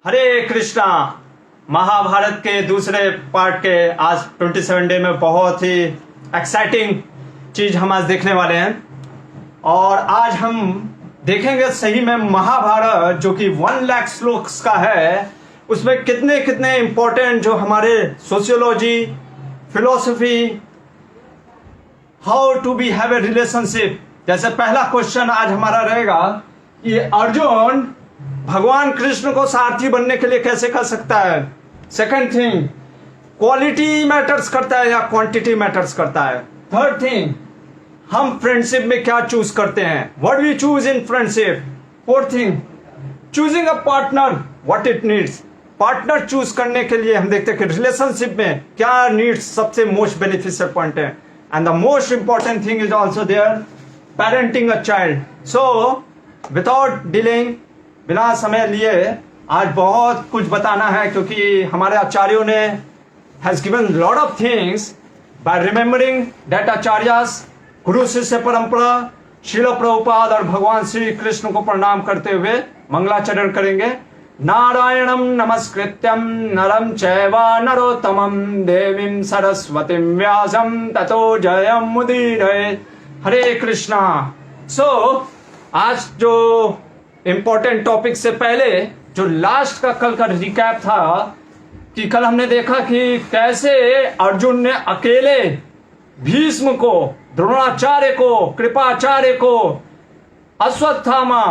हरे कृष्णा। महाभारत के दूसरे पार्ट के आज 27 डे में बहुत ही एक्साइटिंग चीज हम आज देखने वाले हैं। और आज हम देखेंगे सही में महाभारत जो कि 1 लाख श्लोक्स का है, उसमें कितने कितने इंपॉर्टेंट जो हमारे sociology, philosophy, how to be have a relationship. जैसे पहला क्वेश्चन आज हमारा रहेगा कि अर्जुन भगवान कृष्ण को सारथी बनने के लिए कैसे कर सकता है। सेकंड थिंग, क्वालिटी मैटर्स करता है या क्वांटिटी मैटर्स करता है। थर्ड थिंग, हम फ्रेंडशिप में क्या चूज करते हैं, what we choose in friendship. Fourth thing, choosing a partner, what it needs. Partner choose करने के लिए हम देखते हैं कि रिलेशनशिप में क्या नीड्स सबसे मोस्ट बेनिफिशियल पॉइंट है। And the most important thing is also there, parenting a child. So without delaying, बिना समय लिए आज बहुत कुछ बताना है, क्योंकि हमारे आचार्यों ने has given lot of things by remembering that acharyas, गुरु शिष्य परंपरा, श्रील प्रभुपाद और भगवान श्री कृष्ण को प्रणाम करते हुए मंगलाचरण करेंगे। नारायणम नमस्कृत्यम नरम चैव नरोत्तमम देवीं सरस्वतीं व्यासं ततो जयं मुदीरये। हरे कृष्णा। सो आज जो इंपॉर्टेंट टॉपिक से पहले जो लास्ट का कल का रिकैप था कि कल हमने देखा कि कैसे अर्जुन ने अकेले भीष्म को, द्रोणाचार्य को, कृपाचार्य को, अश्वत्थामा,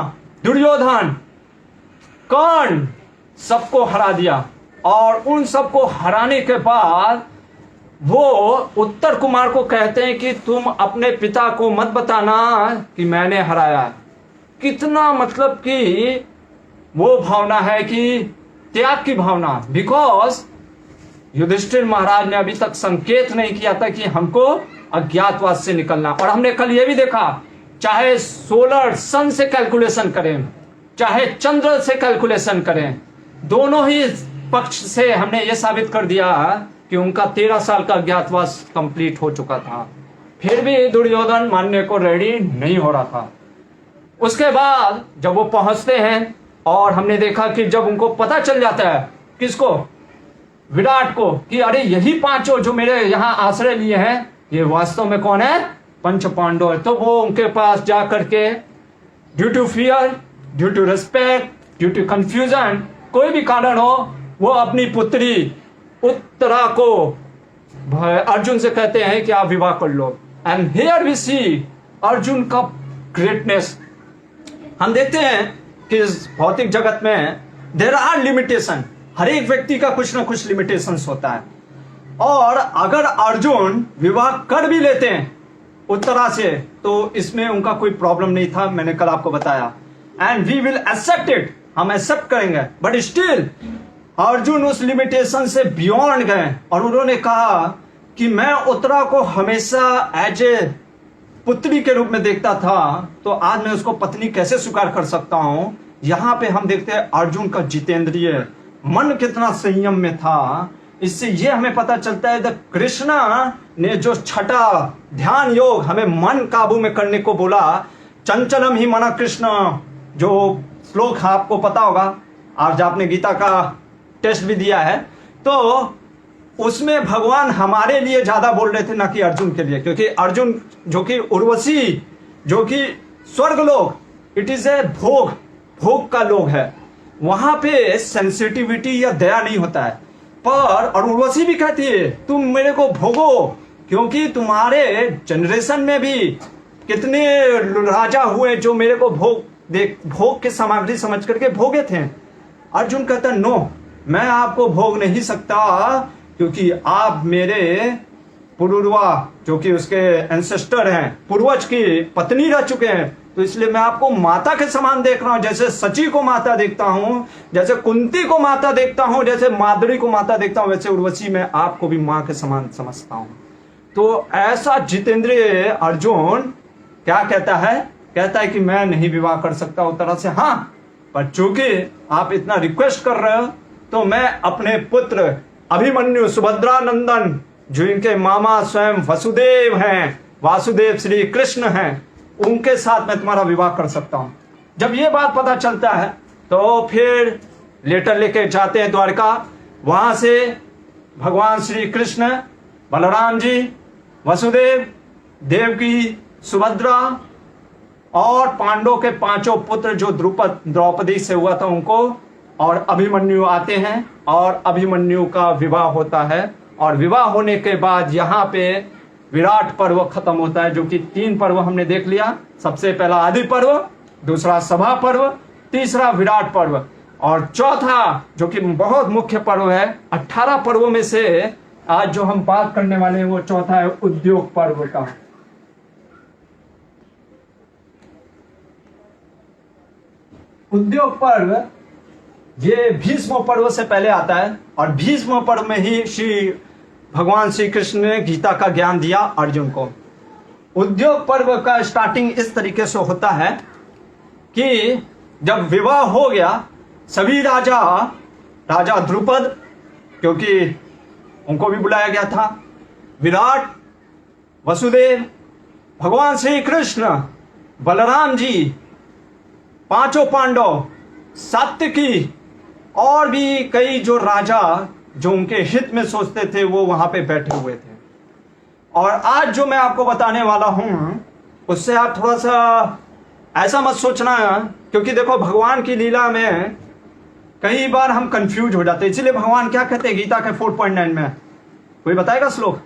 दुर्योधन, कर्ण, सबको हरा दिया। और उन सबको हराने के बाद वो उत्तर कुमार को कहते हैं कि तुम अपने पिता को मत बताना कि मैंने हराया। कितना मतलब कि वो भावना है कि त्याग की भावना। बिकॉज युधिष्ठिर महाराज ने अभी तक संकेत नहीं किया था कि हमको अज्ञातवास से निकलना। और हमने कल ये भी देखा, चाहे सोलर सन से कैलकुलेशन करें, चाहे चंद्र से कैलकुलेशन करें, दोनों ही पक्ष से हमने ये साबित कर दिया कि उनका 13 साल का अज्ञातवास कंप्लीट हो चुका था। फिर भी दुर्योधन मानने को रेडी नहीं हो रहा था। उसके बाद जब वो पहुंचते हैं और हमने देखा कि जब उनको पता चल जाता है, किसको, विराट को, कि अरे यही पांचों जो मेरे यहाँ आश्रय लिए हैं ये वास्तव में कौन है, पंच पांडव है। तो वो उनके पास जा करके due to fear, due to respect, due to confusion, कोई भी कारण हो, वो अपनी पुत्री उत्तरा को अर्जुन से कहते हैं कि आप विवाह कर लो। एंड हियर वी सी अर्जुन का ग्रेटनेस। हम देखते हैं कि इस भौतिक जगत में देयर आर लिमिटेशन। हर एक व्यक्ति का कुछ ना कुछ लिमिटेशंस होता है। और अगर अर्जुन विवाह कर भी लेते हैं उत्तरा से तो इसमें उनका कोई प्रॉब्लम नहीं था, मैंने कल आपको बताया। And we will accept it, हम एक्सेप्ट करेंगे। बट स्टिल अर्जुन उस लिमिटेशन से बियॉन्ड गए और उन्होंने कहा कि मैं उत्तरा को हमेशा एज ए पुत्री के रूप में देखता था, तो आज मैं उसको पत्नी कैसे स्वीकार कर सकता हूं। यहां पे हम देखते हैं अर्जुन का जितेंद्रिय मन कितना संयम में था। इससे ये हमें पता चलता है द कृष्णा ने जो छठा ध्यान योग हमें मन काबू में करने को बोला, चंचलम ही मना कृष्ण, जो श्लोक आपको पता होगा, आज आपने गीता का टेस्ट भी दिया है, तो उसमें भगवान हमारे लिए ज्यादा बोल रहे थे ना कि अर्जुन के लिए। क्योंकि अर्जुन जो कि उर्वशी, जो कि स्वर्ग लोक, इट इज ए भोग, भोग का लोग है, वहां पे सेंसिटिविटी या दया नहीं होता है। पर और उर्वशी भी कहती है तुम मेरे को भोगो, क्योंकि तुम्हारे जनरेशन में भी कितने राजा हुए जो मेरे को भोग के सामग्री समझ करके भोगे थे। अर्जुन कहता नो, मैं आपको भोग नहीं सकता, क्योंकि आप मेरे पुरुरवा, जो कि उसके एंसेस्टर हैं, पूर्वज की पत्नी रह चुके हैं, तो इसलिए मैं आपको माता के समान देख रहा हूं। जैसे सची को माता देखता हूं, जैसे कुंती को माता देखता हूं, जैसे माधुरी को माता देखता हूं, वैसे उर्वशी मैं आपको भी मां के समान समझता हूं। तो ऐसा जितेंद्रिय अर्जुन क्या कहता है, कहता है कि मैं नहीं विवाह कर सकता उत्तरा से। हाँ, पर चूंकि आप इतना रिक्वेस्ट कर रहे हो, तो मैं अपने पुत्र अभिमन्यु, सुभद्रा नंदन, जो इनके मामा स्वयं वसुदेव हैं, वासुदेव श्री कृष्ण हैं, उनके साथ मैं तुम्हारा विवाह कर सकता हूं। जब ये बात पता चलता है तो फिर लेटर लेके जाते हैं द्वारका। वहां से भगवान श्री कृष्ण, बलराम जी, वसुदेव, देवकी, सुभद्रा और पांडवों के पांचों पुत्र जो द्रौपदी से हुआ था उनको, और अभिमन्यु आते हैं और अभिमन्यु का विवाह होता है। और विवाह होने के बाद यहाँ पे विराट पर्व खत्म होता है, जो कि 3 पर्व हमने देख लिया। सबसे पहला आदि पर्व, दूसरा सभा पर्व, तीसरा विराट पर्व, और चौथा जो कि बहुत मुख्य पर्व है। 18 पर्वों में से आज जो हम बात करने वाले हैं वो चौथा है उद्योग पर्व का। उद्योग पर्व ये भीष्म पर्व से पहले आता है, और भीष्म पर्व में ही भगवान श्री कृष्ण ने गीता का ज्ञान दिया अर्जुन को। उद्योग पर्व का स्टार्टिंग इस तरीके से होता है कि जब विवाह हो गया, सभी राजा द्रुपद, क्योंकि उनको भी बुलाया गया था, विराट, वसुदेव, भगवान श्री कृष्ण, बलराम जी, पांचों पांडव, सात्विकी और भी कई जो राजा जो उनके हित में सोचते थे वो वहां पे बैठे हुए थे। और आज जो मैं आपको बताने वाला हूं उससे आप थोड़ा सा ऐसा मत सोचना, क्योंकि देखो भगवान की लीला में कई बार हम कंफ्यूज हो जाते हैं। इसलिए भगवान क्या कहते हैं गीता के 4.9 में, कोई बताएगा श्लोक?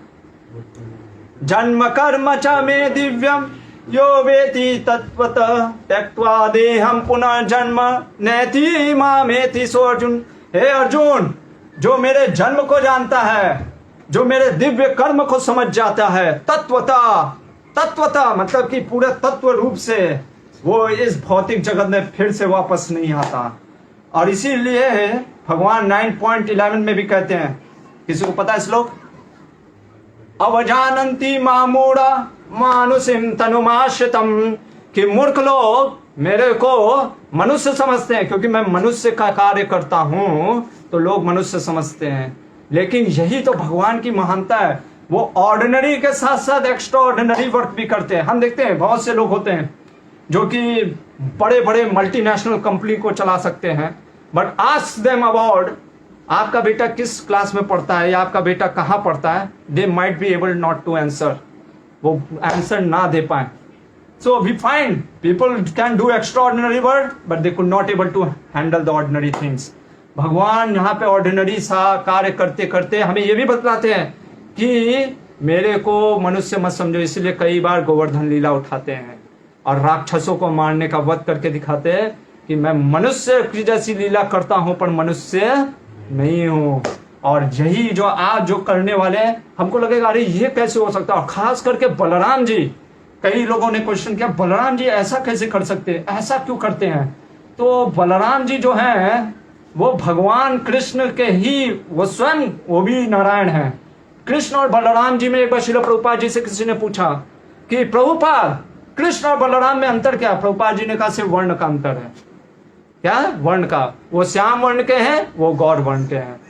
जन्म कर्म च मे दिव्यम यो वेति तत्वतः त्यक्त्वा देहम पुनर्जन्म नैति मामेति सो अर्जुन। हे अर्जुन, जो मेरे जन्म को जानता है, जो मेरे दिव्य कर्म को समझ जाता है, तत्वता मतलब कि पूरे तत्व रूप से, वो इस भौतिक जगत में फिर से वापस नहीं आता। और इसीलिए भगवान 9.11 में भी कहते हैं, किसी को पता है श्लोक? अवजानन्ति मामूढ़ा मानुषिम तनुमाश्रितम, कि मूर्ख लोग मेरे को मनुष्य समझते हैं, क्योंकि मैं मनुष्य का कार्य करता हूं तो लोग मनुष्य समझते हैं। लेकिन यही तो भगवान की महानता है, वो ऑर्डिनरी के साथ साथ एक्स्ट्रा ऑर्डिनरी वर्क भी करते हैं। हम देखते हैं बहुत से लोग होते हैं जो कि बड़े बड़े मल्टीनेशनल कंपनी को चला सकते हैं, बट आस्क देम अबाउट आपका बेटा किस क्लास में पढ़ता है या आपका बेटा कहाँ पढ़ता है, they might be able not to answer, वो आंसर ना दे पाए। So we find people can do extraordinary work, but they could not able to handle the ordinary things. भगवान यहाँ पे ऑर्डिनरी सा कार्य करते करते हमें ये भी बतलाते हैं कि मेरे को मनुष्य मत समझो, इसलिए कई बार गोवर्धन लीला उठाते हैं और राक्षसों को मारने का वध करके दिखाते हैं कि मैं मनुष्य की जैसी लीला करता हूं पर मनुष्य नहीं हूं। और यही जो आज जो करने वाले हैं, हमको लगेगा अरे ये कैसे हो सकता है। और खास करके बलराम जी, कई लोगों ने क्वेश्चन किया बलराम जी ऐसा कैसे कर सकते हैं, ऐसा क्यों करते हैं? तो बलराम जी जो हैं वो भगवान कृष्ण के ही, वो स्वयं वो भी नारायण हैं। कृष्ण और बलराम जी में एक बार श्रील प्रभुपाद जी से किसी ने पूछा कि प्रभुपाद कृष्ण और बलराम में अंतर क्या? प्रभुपाद जी ने कहा सिर्फ वर्ण का अंतर है। क्या वर्ण का? वो श्याम वर्ण के हैं, वो गौर वर्ण के हैं।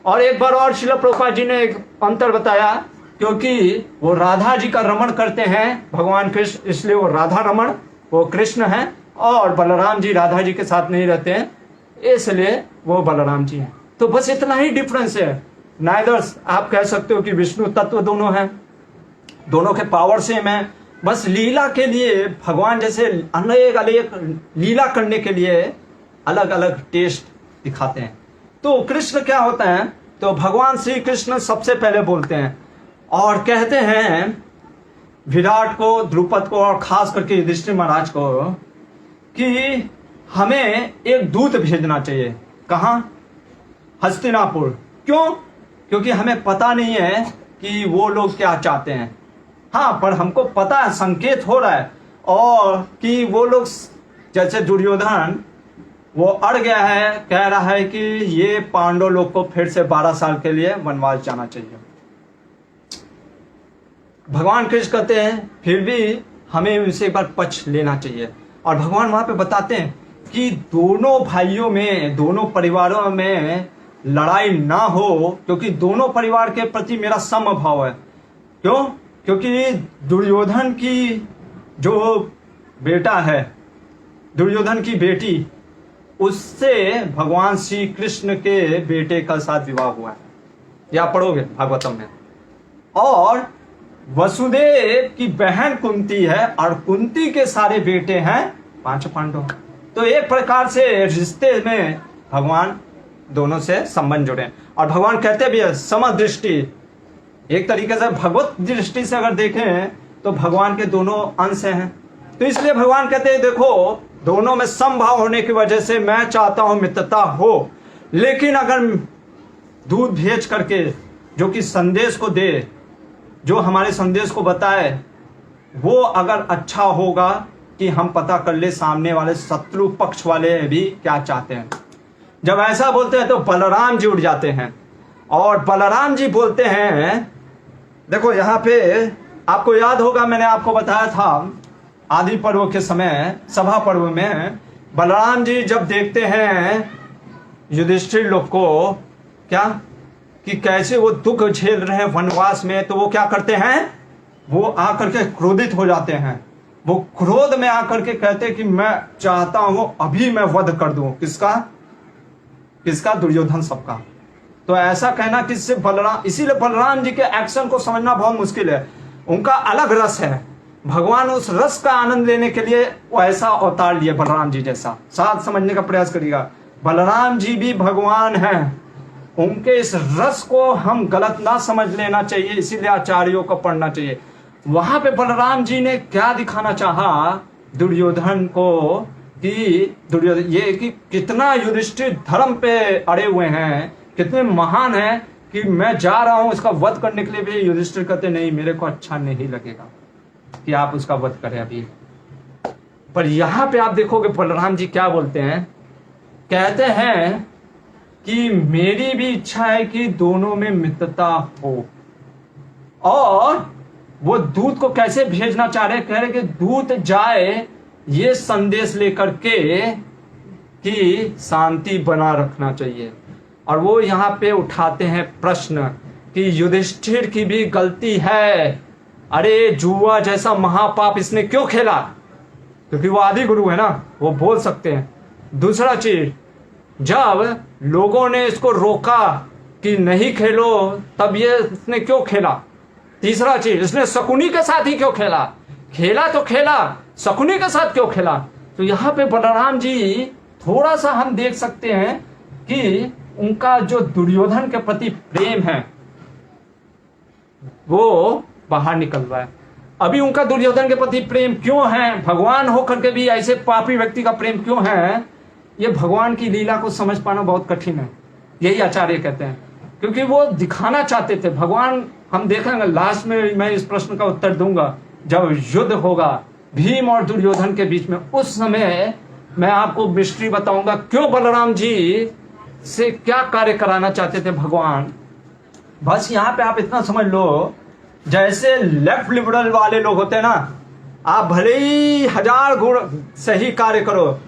और एक बार और श्रील प्रभुपाद जी ने एक अंतर बताया, क्योंकि वो राधा जी का रमण करते हैं भगवान कृष्ण, इसलिए वो राधा रमण, वो कृष्ण हैं, और बलराम जी राधा जी के साथ नहीं रहते हैं, इसलिए वो बलराम जी हैं। तो बस इतना ही डिफरेंस है। नाइदर्स आप कह सकते हो कि विष्णु तत्व दोनों हैं, दोनों के पावर सेम है, बस लीला के लिए भगवान जैसे अलग अलग लीला करने के लिए अलग अलग टेस्ट दिखाते हैं। तो कृष्ण क्या होता है, तो भगवान श्री कृष्ण सबसे पहले बोलते हैं और कहते हैं विराट को, द्रुपद को और खास करके युधिष्ठिर महाराज को कि हमें एक दूत भेजना चाहिए। कहाँ? हस्तिनापुर। क्यों? क्योंकि हमें पता नहीं है कि वो लोग क्या चाहते हैं। हाँ, पर हमको पता है, संकेत हो रहा है, और कि वो लोग जैसे दुर्योधन वो अड़ गया है, कह रहा है कि ये पांडव लोग को फिर से 12 साल के लिए वनवास जाना चाहिए। भगवान कृष्ण कहते हैं फिर भी हमें उनसे एक बार पक्ष लेना चाहिए। और भगवान वहां पे बताते हैं कि दोनों भाइयों में, दोनों परिवारों में लड़ाई ना हो, क्योंकि दोनों परिवार के प्रति मेरा समभाव है। क्यों? क्योंकि दुर्योधन की जो बेटा है, दुर्योधन की बेटी, उससे भगवान श्री कृष्ण के बेटे का साथ विवाह हुआ है, या पढ़ोगे भागवतम में। और वसुदेव की बहन कुंती है और कुंती के सारे बेटे हैं 5 पांडव। तो एक प्रकार से रिश्ते में भगवान दोनों से संबंध जुड़े। और भगवान कहते भी है समदृष्टि, एक तरीके से भगवत दृष्टि से अगर देखें तो भगवान के दोनों अंश हैं। तो इसलिए भगवान कहते हैं देखो दोनों में समभाव होने की वजह से मैं चाहता हूं मित्रता हो, लेकिन अगर दूध भेज करके जो कि संदेश को दे, जो हमारे संदेश को बताए, वो अगर अच्छा होगा कि हम पता कर ले सामने वाले शत्रु पक्ष वाले भी क्या चाहते हैं। जब ऐसा बोलते हैं तो बलराम जी उठ जाते हैं और बलराम जी बोलते हैं, देखो यहाँ पे आपको याद होगा मैंने आपको बताया था आदि पर्व के समय सभा पर्व में, बलराम जी जब देखते हैं युधिष्ठिर लोग को क्या कि कैसे वो दुख झेल रहे हैं वनवास में, तो वो क्या करते हैं, वो आकर के क्रोधित हो जाते हैं। वो क्रोध में आकर के कहते हैं कि मैं चाहता हूं अभी मैं वध कर दूं। किसका? किसका? दुर्योधन सबका। तो ऐसा कहना किससे? बलराम। इसीलिए बलराम जी के एक्शन को समझना बहुत मुश्किल है, उनका अलग रस है। भगवान उस रस का आनंद लेने के लिए वो ऐसा अवतार लिए बलराम जी जैसा। साथ समझने का प्रयास करिएगा, बलराम जी भी भगवान हैं, उनके इस रस को हम गलत ना समझ लेना चाहिए, इसीलिए आचार्यों को पढ़ना चाहिए। वहां पे बलराम जी ने क्या दिखाना चाहा दुर्योधन को कि दुर्योधन ये कि कितना युधिष्ठिर धर्म पे अड़े हुए हैं, कितने महान हैं कि मैं जा रहा हूं इसका वध करने के लिए भी। युधिष्ठिर कहते नहीं, मेरे को अच्छा नहीं लगेगा कि आप उसका वध करें अभी। पर यहां पे आप देखोगे बलराम जी क्या बोलते हैं, कहते हैं कि मेरी भी इच्छा है कि दोनों में मित्रता हो। और वो दूत को कैसे भेजना चाह रहे, कह रहे कि दूत जाए ये संदेश लेकर के कि शांति बना रखना चाहिए। और वो यहाँ पे उठाते हैं प्रश्न कि युधिष्ठिर की भी गलती है, अरे जुआ जैसा महापाप इसने क्यों खेला, क्योंकि वो आदि गुरु है ना, वो बोल सकते हैं। दूसरा चीज, जब लोगों ने इसको रोका कि नहीं खेलो तब ये इसने क्यों खेला। तीसरा चीज, इसने शकुनी के साथ ही क्यों खेला, खेला तो खेला, शकुनी के साथ क्यों खेला। तो यहाँ पे बलराम जी थोड़ा सा हम देख सकते हैं कि उनका जो दुर्योधन के प्रति प्रेम है वो बाहर निकल रहा है। अभी उनका दुर्योधन के प्रति प्रेम क्यों है, भगवान होकर के भी ऐसे पापी व्यक्ति का प्रेम क्यों है, ये भगवान की लीला को समझ पाना बहुत कठिन है, यही आचार्य कहते हैं। क्योंकि वो दिखाना चाहते थे भगवान, हम देखेंगे लास्ट में मैं इस प्रश्न का उत्तर दूंगा, जब युद्ध होगा भीम और दुर्योधन के बीच में, उस समय मैं आपको मिस्ट्री बताऊंगा क्यों बलराम जी से क्या कार्य कराना चाहते थे भगवान। बस यहाँ पे आप इतना समझ लो, जैसे लेफ्ट लिबरल वाले लोग होते हैं ना, आप भले ही 1000 गुण सही कार्य करो,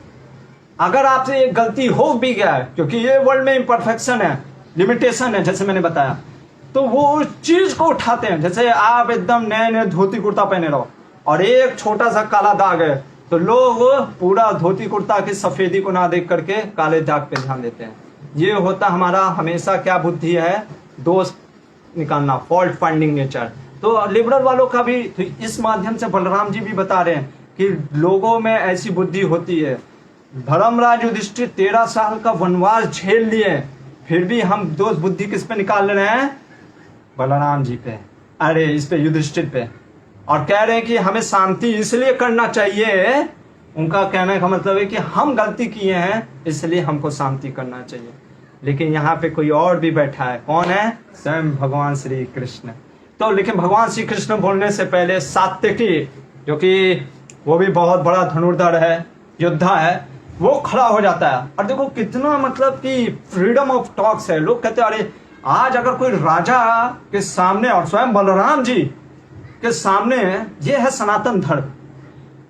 अगर आपसे एक गलती हो भी गया है, क्योंकि ये वर्ल्ड में इम्परफेक्शन है, लिमिटेशन है, जैसे मैंने बताया, तो वो उस चीज को उठाते हैं। जैसे आप एकदम नए नए धोती कुर्ता पहने रहो और एक छोटा सा काला दाग है, तो लोग पूरा धोती कुर्ता की सफेदी को ना देख करके काले दाग पे ध्यान देते हैं। ये होता हमारा हमेशा क्या बुद्धि है, दोष निकालना, फॉल्ट फाइंडिंग नेचर। तो लिबरल वालों का भी, तो इस माध्यम से बलराम जी भी बता रहे हैं कि लोगों में ऐसी बुद्धि होती है। धर्मराज युधिष्ठिर 13 साल का वनवास झेल लिए, फिर भी हम दोष बुद्धि किस पे निकाल रहे हैं, बलराम जी पे, अरे इस पे युधिष्ठिर पे, और कह रहे हैं कि हमें शांति इसलिए करना चाहिए। उनका कहने का मतलब है कि हम गलती किए हैं इसलिए हमको शांति करना चाहिए। लेकिन यहाँ पे कोई और भी बैठा है, कौन है, स्वयं भगवान श्री कृष्ण। तो लेकिन भगवान श्री कृष्ण बोलने से पहले सात्यकी, जो कि वो भी बहुत बड़ा धनुर्धर है, योद्धा है, वो खड़ा हो जाता है। और देखो कितना मतलब कि फ्रीडम ऑफ टॉक्स है। लोग कहते हैं अरे आज अगर कोई राजा के सामने, और स्वयं बलराम जी के सामने, ये है सनातन धर्म।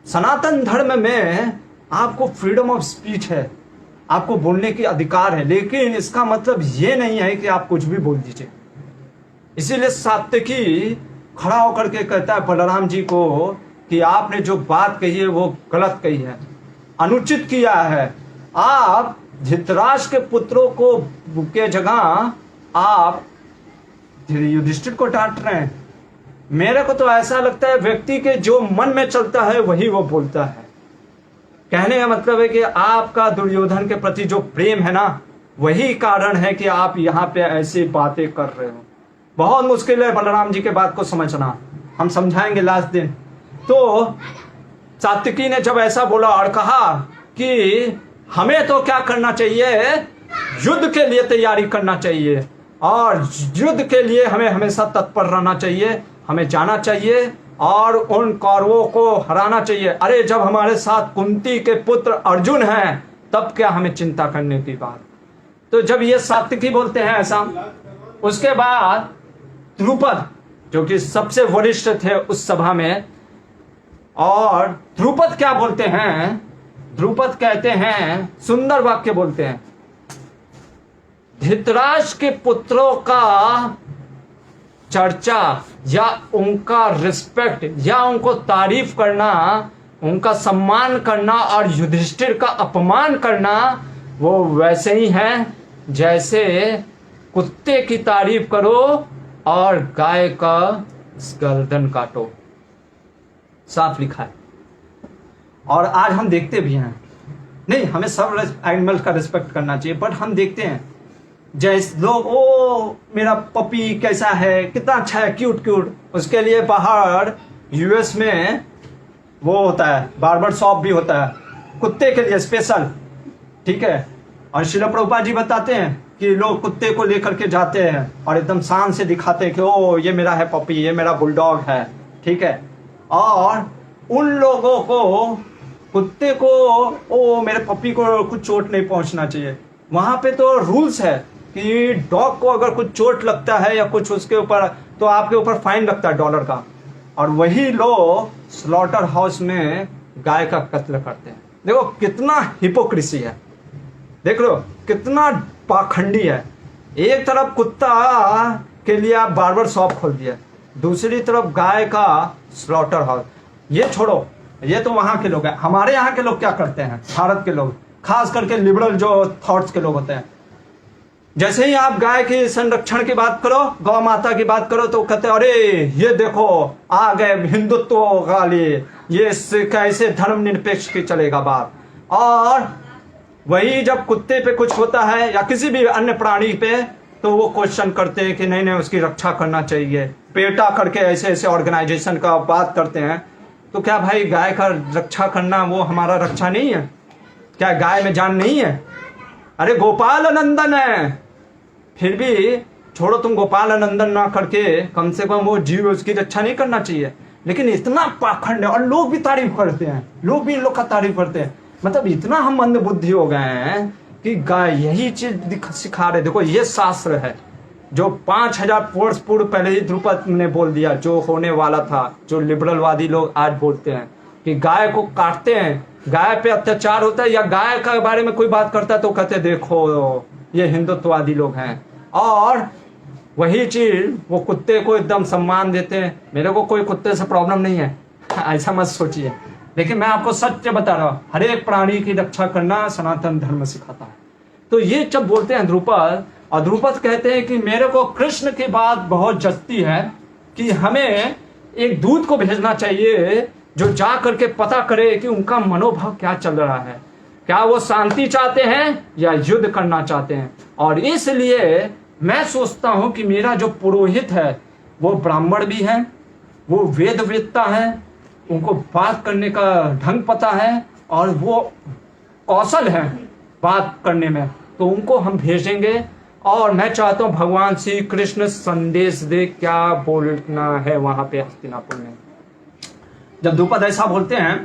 सनातन धर्म में आपको फ्रीडम ऑफ स्पीच है, आपको बोलने की अधिकार है, लेकिन इसका मतलब ये नहीं है कि आप कुछ भी बोल दीजिए। इसीलिए सात्यकी खड़ा होकर के कहता है बलराम जी को कि आपने जो बात कही है वो गलत कही है, अनुचित किया है, आप धृतराष्ट्र के पुत्रों को के जगह आप युधिष्ठिर को डांट रहे हैं। मेरे को तो ऐसा लगता है व्यक्ति के जो मन में चलता है वही वो बोलता है। कहने का मतलब है कि आपका दुर्योधन के प्रति जो प्रेम है ना, वही कारण है कि आप यहाँ पे ऐसी बातें कर रहे हो। बहुत मुश्किल है बलराम जी के बात को समझना, हम समझाएंगे लास्ट दिन। तो सात्विकी ने जब ऐसा बोला और कहा कि हमें तो क्या करना चाहिए, युद्ध के लिए तैयारी करना चाहिए और युद्ध के लिए हमें हमेशा तत्पर रहना चाहिए, हमें जाना चाहिए और उन कौरवों को हराना चाहिए। अरे जब हमारे साथ कुंती के पुत्र अर्जुन हैं तब क्या हमें चिंता करने की बात। तो जब ये सात्विकी बोलते हैं ऐसा, उसके बाद द्रुपद जो कि सबसे वरिष्ठ थे उस सभा में, और द्रुपद क्या बोलते हैं, द्रुपद कहते हैं, सुंदर वाक्य बोलते हैं, धृतराष्ट्र के पुत्रों का चर्चा या उनका रिस्पेक्ट या उनको तारीफ करना, उनका सम्मान करना और युधिष्ठिर का अपमान करना वो वैसे ही है जैसे कुत्ते की तारीफ करो और गाय का गर्दन काटो। साफ लिखा है। और आज हम देखते भी हैं, नहीं हमें सब एनिमल का रिस्पेक्ट करना चाहिए, बट हम देखते हैं जैसे लोग, ओ मेरा पपी कैसा है, कितना अच्छा है, क्यूट क्यूट, उसके लिए बाहर यूएस में वो होता है, बार्बर शॉप भी होता है कुत्ते के लिए स्पेशल, ठीक है। और श्रील प्रभुपाद जी बताते हैं कि लोग कुत्ते को लेकर के जाते हैं और एकदम शान से दिखाते हैं कि ओ ये मेरा है पपी, ये मेरा बुलडॉग है, ठीक है। और उन लोगों को, कुत्ते को, ओ मेरे पपी को कुछ चोट नहीं पहुंचना चाहिए। वहां पे तो रूल्स है कि डॉग को अगर कुछ चोट लगता है या कुछ उसके ऊपर, तो आपके ऊपर फाइन लगता है $1 का। और वही लोग स्लॉटर हाउस में गाय का कत्ल करते हैं। देखो कितना हिपोक्रेसी है, देख लो कितना पाखंडी है। एक तरफ कुत्ता के लिए आप बार्बर शॉप खोल दिया, दूसरी तरफ गाय का स्लॉटर हाउस। ये छोड़ो, ये तो वहां के लोग हैं। हमारे यहाँ के लोग क्या करते हैं, भारत के लोग, खास करके लिबरल जो थॉट्स के लोग होते हैं, जैसे ही आप गाय के संरक्षण की बात करो, गौ माता की बात करो, तो कहते हैं अरे ये देखो आ गए हिंदुत्व वाले, ये कैसे धर्मनिरपेक्ष की चलेगा बात। और वही जब कुत्ते पे कुछ होता है या किसी भी अन्य प्राणी पे, तो वो क्वेश्चन करते हैं कि नहीं नहीं उसकी रक्षा करना चाहिए, पेटा करके ऐसे ऐसे ऑर्गेनाइजेशन का बात करते हैं। तो क्या भाई गाय का रक्षा करना वो हमारा रक्षा नहीं है? क्या गाय में जान नहीं है? अरे गोपाल नंदन है, फिर भी छोड़ो, तुम गोपाल नंदन ना करके कम से कम वो जीव, उसकी रक्षा नहीं करना चाहिए। लेकिन इतना पाखंड है, और लोग भी तारीफ करते हैं, लोग भी इन लोग का तारीफ करते हैं। मतलब इतना हम मंद बुद्धि हो गए हैं कि गाय यही चीज सिखा रहे। देखो ये शास्त्र है जो 5000 वर्ष पूर्व पहले ही द्रुपद ने बोल दिया, जो होने वाला था, जो लिबरलवादी लोग आज बोलते हैं कि गाय को काटते हैं, गाय पे अत्याचार होता है, या गाय के बारे में कोई बात करता है तो कहते देखो ये हिंदुत्ववादी लोग हैं। और वही चीज वो कुत्ते को एकदम सम्मान देते हैं। मेरे को कोई कुत्ते से प्रॉब्लम नहीं है, ऐसा मत सोचिए, लेकिन मैं आपको सत्य बता रहा हूं, हर एक प्राणी की रक्षा करना सनातन धर्म सिखाता है। तो ये जब बोलते हैं द्रुपद, और द्रुपद कहते हैं कि मेरे को कृष्ण की बात बहुत जचती है कि हमें एक दूत को भेजना चाहिए जो जा करके पता करे कि उनका मनोभाव क्या चल रहा है, क्या वो शांति चाहते हैं या युद्ध करना चाहते हैं। और इसलिए मैं सोचता हूं कि मेरा जो पुरोहित है वो ब्राह्मण भी है, वो वेदवेत्ता है, उनको बात करने का ढंग पता है और वो कौशल है बात करने में, तो उनको हम भेजेंगे। और मैं चाहता हूं भगवान श्री कृष्ण संदेश दे क्या बोलना है वहां पे हस्तिनापुर में। जब द्रुपद ऐसा बोलते हैं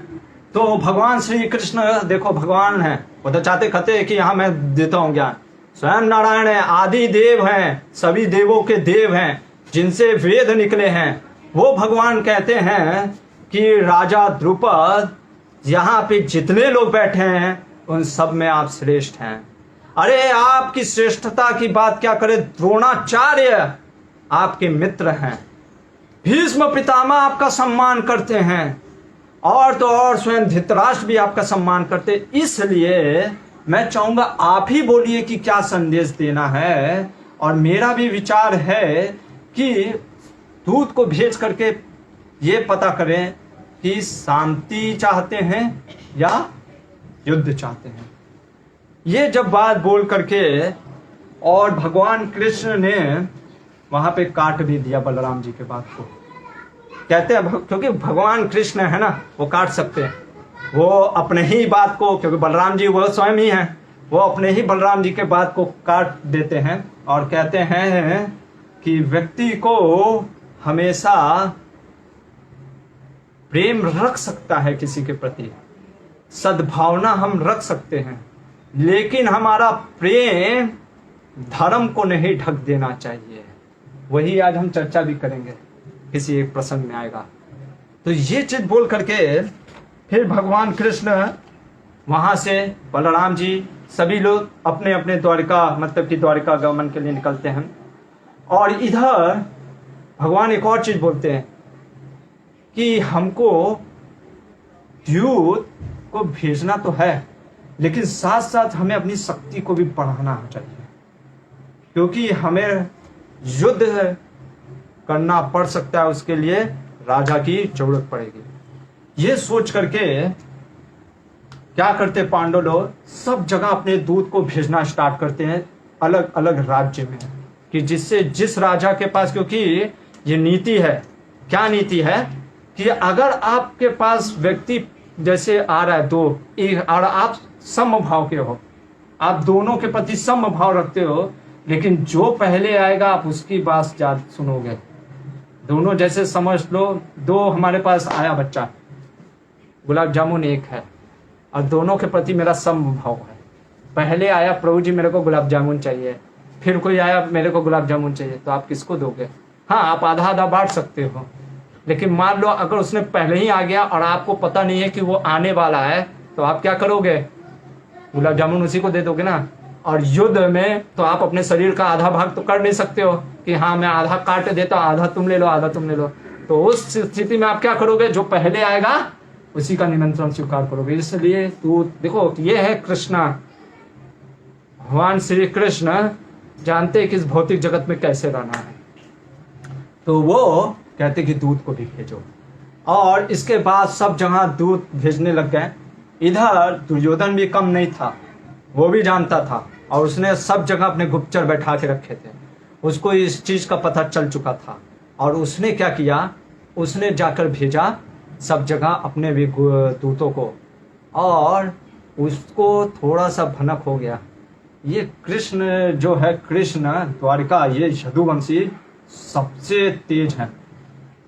तो भगवान श्री कृष्ण, देखो भगवान है, वो तो चाहते कहते कि यहाँ मैं देता हूँ ज्ञान, स्वयं नारायण है, आदि देव हैं, सभी देवों के देव हैं, जिनसे वेद निकले हैं। वो भगवान कहते हैं कि राजा द्रुपद, यहाँ पे जितने लोग बैठे हैं उन सब में आप श्रेष्ठ हैं। अरे आपकी श्रेष्ठता की बात क्या करें, द्रोणाचार्य आपके मित्र हैं, भीष्म पितामह आपका सम्मान करते हैं, और तो और स्वयं धृतराष्ट्र भी आपका सम्मान करते। इसलिए मैं चाहूंगा आप ही बोलिए कि क्या संदेश देना है। और मेरा भी विचार है कि दूत को भेज करके ये पता करें कि शांति चाहते हैं या युद्ध चाहते हैं। ये जब बात बोल करके और भगवान कृष्ण ने वहां पे काट भी दिया बलराम जी के बात को। कहते हैं क्योंकि भगवान कृष्ण है ना, वो काट सकते हैं, वो अपने ही बात को, क्योंकि बलराम जी वो स्वयं ही हैं, वो अपने ही बलराम जी के बात को काट देते हैं और कहते हैं कि व्यक्ति को हमेशा प्रेम रख सकता है किसी के प्रति, सद्भावना हम रख सकते हैं, लेकिन हमारा प्रेम धर्म को नहीं ढक देना चाहिए। वही आज हम चर्चा भी करेंगे, किसी एक प्रसंग में आएगा। तो ये चीज बोल करके फिर भगवान कृष्ण वहां से, बलराम जी सभी लोग अपने अपने द्वारिका, मतलब कि द्वारिका गमन के लिए निकलते हैं। और इधर भगवान एक और चीज बोलते हैं कि हमको दूत को भेजना तो है, लेकिन साथ साथ हमें अपनी शक्ति को भी बढ़ाना चाहिए, क्योंकि हमें युद्ध करना पड़ सकता है, उसके लिए राजा की जरूरत पड़ेगी। ये सोच करके क्या करते पांडव लोग, सब जगह अपने दूत को भेजना स्टार्ट करते हैं अलग अलग राज्य में, कि जिससे जिस राजा के पास, क्योंकि ये नीति है, क्या नीति है कि अगर आपके पास व्यक्ति जैसे आ रहा है दो, और आप समभाव के हो, आप दोनों के प्रति समभाव रखते हो, लेकिन जो पहले आएगा आप उसकी बात ज्यादा सुनोगे। दोनों जैसे समझ लो, दो हमारे पास आया बच्चा, गुलाब जामुन एक है, और दोनों के प्रति मेरा समभाव है। पहले आया प्रभु जी मेरे को गुलाब जामुन चाहिए, फिर कोई आया मेरे को गुलाब जामुन चाहिए, तो आप किसको दोगे? हाँ, आप आधा आधा बांट सकते हो, लेकिन मान लो अगर उसने पहले ही आ गया और आपको पता नहीं है कि वो आने वाला है, तो आप क्या करोगे? गुलाब जामुन उसी को दे दोगे ना। और युद्ध में तो आप अपने शरीर का आधा भाग तो कर नहीं सकते हो कि हाँ मैं आधा काट देता हूँ, आधा तुम ले लो, आधा तुम ले लो। तो उस स्थिति में आप क्या करोगे? जो पहले आएगा उसी का निमंत्रण स्वीकार करोगे। इसलिए तू देखो, ये है कृष्णा, भगवान श्री कृष्ण जानते हैं कि इस भौतिक जगत में कैसे रहना है, तो वो कहते कि दूत को भी भेजो। और इसके बाद सब जगह दूत भेजने लग गए। इधर दुर्योधन भी कम नहीं था, वो भी जानता था, और उसने सब जगह अपने गुप्तचर बैठा के रखे थे। उसको इस चीज का पता चल चुका था, और उसने क्या किया, उसने जाकर भेजा सब जगह अपने भी दूतों को, और उसको थोड़ा सा भनक हो गया। ये कृष्ण जो है, कृष्ण द्वारिका, ये यदुवंशी सबसे तेज है।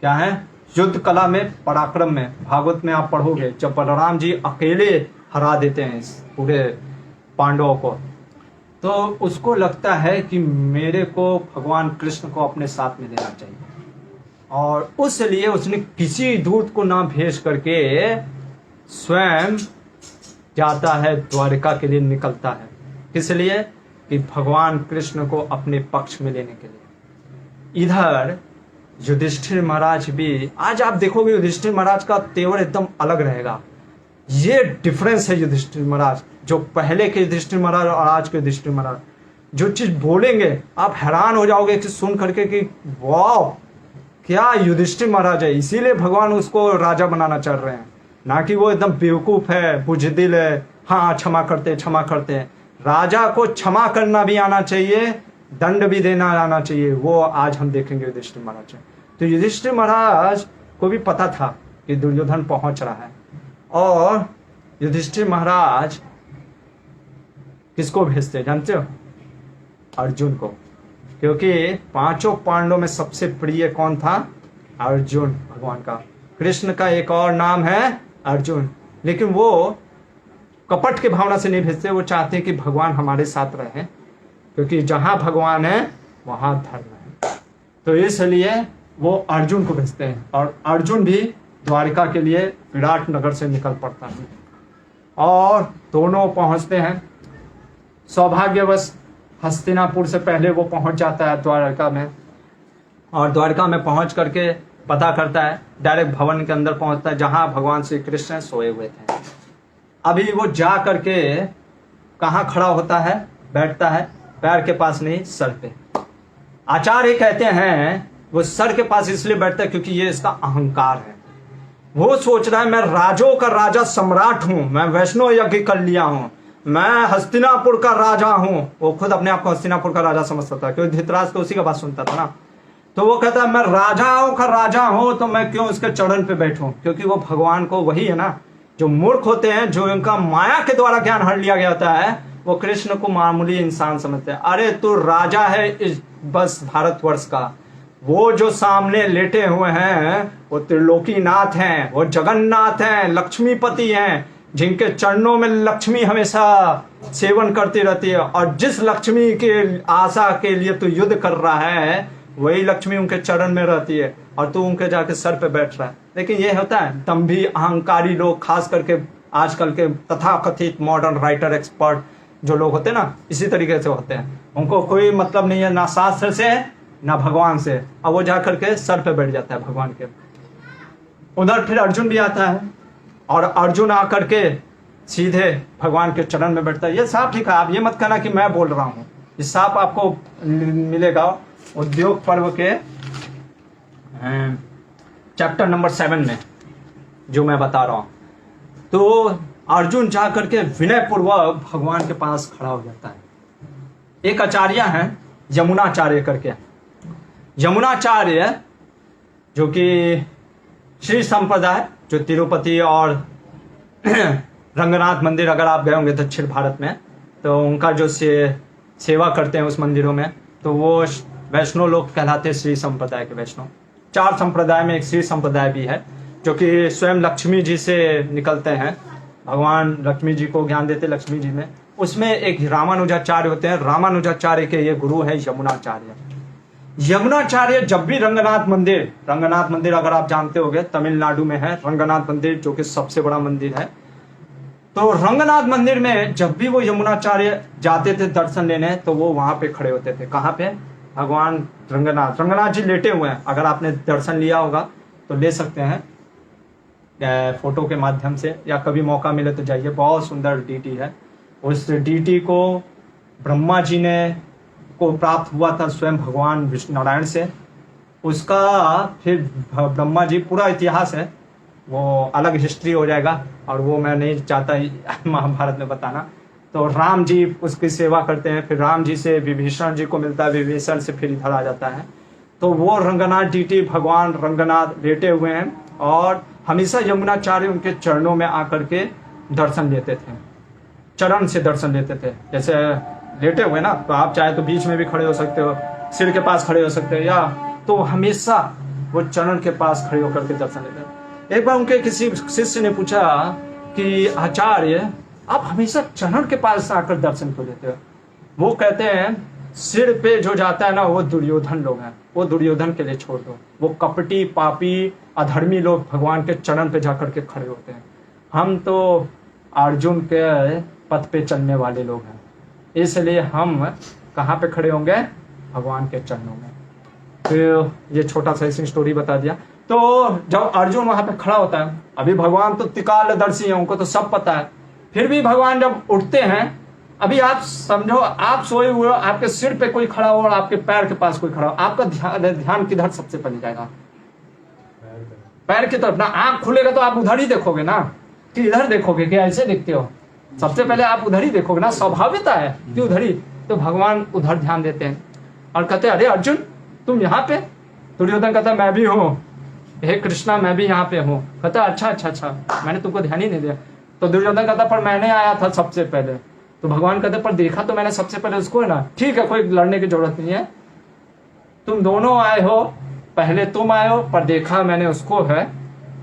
क्या है? युद्ध कला में, पराक्रम में। भागवत में आप पढ़ोगे जब बलराम जी अकेले हरा देते हैं इस पूरे पांडवों को, तो उसको लगता है कि मेरे को भगवान कृष्ण को अपने साथ में लेना चाहिए, और उसलिए उसने किसी दूत को ना भेज करके स्वयं जाता है, द्वारिका के लिए निकलता है। किस लिए? कि भगवान कृष्ण को अपने पक्ष में लेने के लिए। इधर युधिष्ठिर महाराज भी, आज आप देखोगे युधिष्ठिर महाराज का तेवर एकदम अलग रहेगा। ये डिफरेंस है युधिष्ठिर महाराज, जो पहले के युधिष्ठिर महाराज और आज के युधिष्ठिर महाराज। जो चीज बोलेंगे आप हैरान हो जाओगे कि सुन करके कि वाह क्या युधिष्ठिर महाराज है। इसीलिए भगवान उसको राजा बनाना चाह रहे हैं, ना कि वो एकदम बेवकूफ है, बुजदिल है। हाँ, क्षमा करते क्षमा करते हैं। राजा को क्षमा करना भी आना चाहिए, दंड भी देना आना चाहिए। वो आज हम देखेंगे युधिष्ठिर महाराज। तो युधिष्ठिर महाराज को भी पता था कि दुर्योधन पहुंच रहा है, और युधिष्ठिर महाराज किसको भेजते जानते हो? अर्जुन को, क्योंकि पांचों पांडवों में सबसे प्रिय कौन था? अर्जुन भगवान का। कृष्ण का एक और नाम है अर्जुन, लेकिन वो कपट के भावना से नहीं भेजते, वो चाहते हैं कि भगवान हमारे साथ रहे, क्योंकि जहां भगवान है वहां धर्म है। तो इसलिए वो अर्जुन को भेजते हैं, और अर्जुन भी द्वारिका के लिए विराट नगर से निकल पड़ता है, और दोनों पहुंचते हैं। सौभाग्यवश हस्तिनापुर से पहले वो पहुंच जाता है द्वारका में, और द्वारका में पहुंच करके पता करता है, डायरेक्ट भवन के अंदर पहुंचता है जहां भगवान श्री कृष्ण सोए हुए थे। अभी वो जा करके कहाँ खड़ा होता है, बैठता है? पैर के पास नहीं, सर पे। आचार्य कहते हैं वो सर के पास इसलिए बैठता है क्योंकि ये इसका अहंकार है। वो सोच रहा है मैं राजों का राजा सम्राट हूं, मैं वैष्णव यज्ञ कर लिया हूं, मैं हस्तिनापुर का राजा हूं। वो खुद अपने आप को हस्तिनापुर का राजा समझता था क्योंकि धृतराष्ट्र तो उसी का बात सुनता था ना। तो वो कहता है मैं राजाओं का राजा हूं, तो मैं क्यों उसके चरण पे बैठूं? क्योंकि वो भगवान को, वही है ना जो मूर्ख होते हैं, जो इनका माया के द्वारा ज्ञान हर लिया गया होता है, वो कृष्ण को मामूली इंसान समझते हैं। अरे तू राजा है इस बस भारतवर्ष का। वो जो सामने लेटे हुए हैं वो त्रिलोकीनाथ हैं, वो जगन्नाथ हैं, लक्ष्मीपति हैं, जिनके चरणों में लक्ष्मी हमेशा सेवन करती रहती है। और जिस लक्ष्मी के आशा के लिए तू युद्ध कर रहा है, वही लक्ष्मी उनके चरण में रहती है और तू उनके जाके सर पे बैठ रहा है। लेकिन ये होता है दंभी अहंकारी लोग, खास करके आजकल के तथाकथित मॉडर्न राइटर एक्सपर्ट जो लोग होते हैं ना, इसी तरीके से होते हैं। उनको कोई मतलब नहीं है ना शास्त्र से ना भगवान से, अब वो जाकर के सर पे बैठ जाता है भगवान के। उधर फिर अर्जुन भी आता है और अर्जुन आकर के सीधे भगवान के चरण में बैठता है। ये साफ लिखा, आप ये मत कहना कि मैं बोल रहा हूँ, ये साफ आपको मिलेगा उद्योग पर्व के चैप्टर नंबर 7 में जो मैं बता रहा हूँ। तो अर्जुन जा करके विनय पूर्वक भगवान के पास खड़ा हो जाता है। एक आचार्य हैं यमुनाचार्य करके, यमुनाचार्य जो कि श्री संप्रदाय, जो तिरुपति और रंगनाथ मंदिर अगर आप गए होंगे दक्षिण भारत में, तो उनका जो सेवा करते हैं उस मंदिरों में, तो वो वैष्णव लोग कहलाते हैं, श्री संप्रदाय के वैष्णव। 4 संप्रदाय में एक श्री संप्रदाय भी है जो कि स्वयं लक्ष्मी जी से निकलते हैं, भगवान लक्ष्मी जी को ज्ञान देते लक्ष्मी जी में। उसमें एक रामानुजाचार्य होते हैं, रामानुजाचार्य के ये गुरु है यमुनाचार्य। यमुनाचार्य जब भी रंगनाथ मंदिर अगर आप जानते होंगे तमिलनाडु में है रंगनाथ मंदिर, जो कि सबसे बड़ा मंदिर है। तो रंगनाथ मंदिर में जब भी वो यमुनाचार्य जाते थे दर्शन लेने, तो वो वहां पे खड़े होते थे। कहाँ पे? भगवान रंगनाथ जी लेटे हुए हैं। अगर आपने दर्शन लिया होगा तो ले सकते हैं फोटो के माध्यम से, या कभी मौका मिले तो जाइए। बहुत सुंदर डीटी है। उस डीटी को ब्रह्मा जी ने को प्राप्त हुआ था स्वयं भगवान विष्णु नारायण से। उसका फिर ब्रह्मा जी, पूरा इतिहास है, वो अलग हिस्ट्री हो जाएगा और वो मैं नहीं चाहता महाभारत में बताना। तो राम जी उसकी सेवा करते हैं, फिर राम जी से विभीषण जी को मिलता है, विभीषण से फिर इधर आ जाता है। तो वो रंगनाथ डीटी भगवान रंगनाथ लेटे हुए हैं और हमेशा यमुनाचार्य उनके चरणों में आकर के दर्शन लेते थे, चरण से दर्शन लेते थे। जैसे लेटे हुए ना, तो आप चाहे तो बीच में भी खड़े हो सकते हो, सिर के पास खड़े हो सकते हो, या तो हमेशा वो चरण के पास खड़े होकर के दर्शन लेते हैं। एक बार उनके किसी शिष्य ने पूछा कि आचार्य आप हमेशा चरण के पास आकर दर्शन क्यों लेते हो? वो कहते हैं सिर पे जो जाता है ना वो दुर्योधन लोग हैं, वो दुर्योधन के लिए छोड़ दो। वो कपटी पापी अधर्मी लोग भगवान के चरण पे जाकर के खड़े होते हैं। हम तो अर्जुन के पथ पे चलने वाले लोग हैं, इसलिए हम कहाँ पे खड़े होंगे? भगवान के चरणों में। तो ये छोटा सा ऐसी स्टोरी बता दिया। तो जब अर्जुन वहां पे खड़ा होता है, अभी भगवान तो त्रिकालदर्शी है, उनको तो सब पता है, फिर भी भगवान जब उठते हैं, अभी आप समझो आप सोए हुए हो, आपके सिर पे कोई खड़ा हो और आपके पैर के पास कोई खड़ा हो, आपका ध्यान किधर सबसे पहले जाएगा? पैर की तरफ ना। आंख खुलेगा तो आप उधर ही देखोगे ना, कि इधर देखोगे कि ऐसे देखते हो? सबसे पहले आप उधर ही देखोगे ना, स्वाभाविकता है कि उधर ही। तो भगवान उधर ध्यान देते हैं और कहते हैं अरे अर्जुन तुम यहाँ पे? दुर्योधन कहता मैं भी हूँ, हे कृष्णा मैं भी यहाँ पे हूँ। कहता अच्छा मैंने तुमको ध्यान ही नहीं दिया। तो दुर्योधन कहता पर मैंने आया था सबसे पहले। तो भगवान कहते पर देखा तो मैंने सबसे पहले उसको है ना। ठीक है, कोई लड़ने की जरूरत नहीं है, तुम दोनों आए हो, पहले तुम आए हो, पर देखा मैंने उसको है,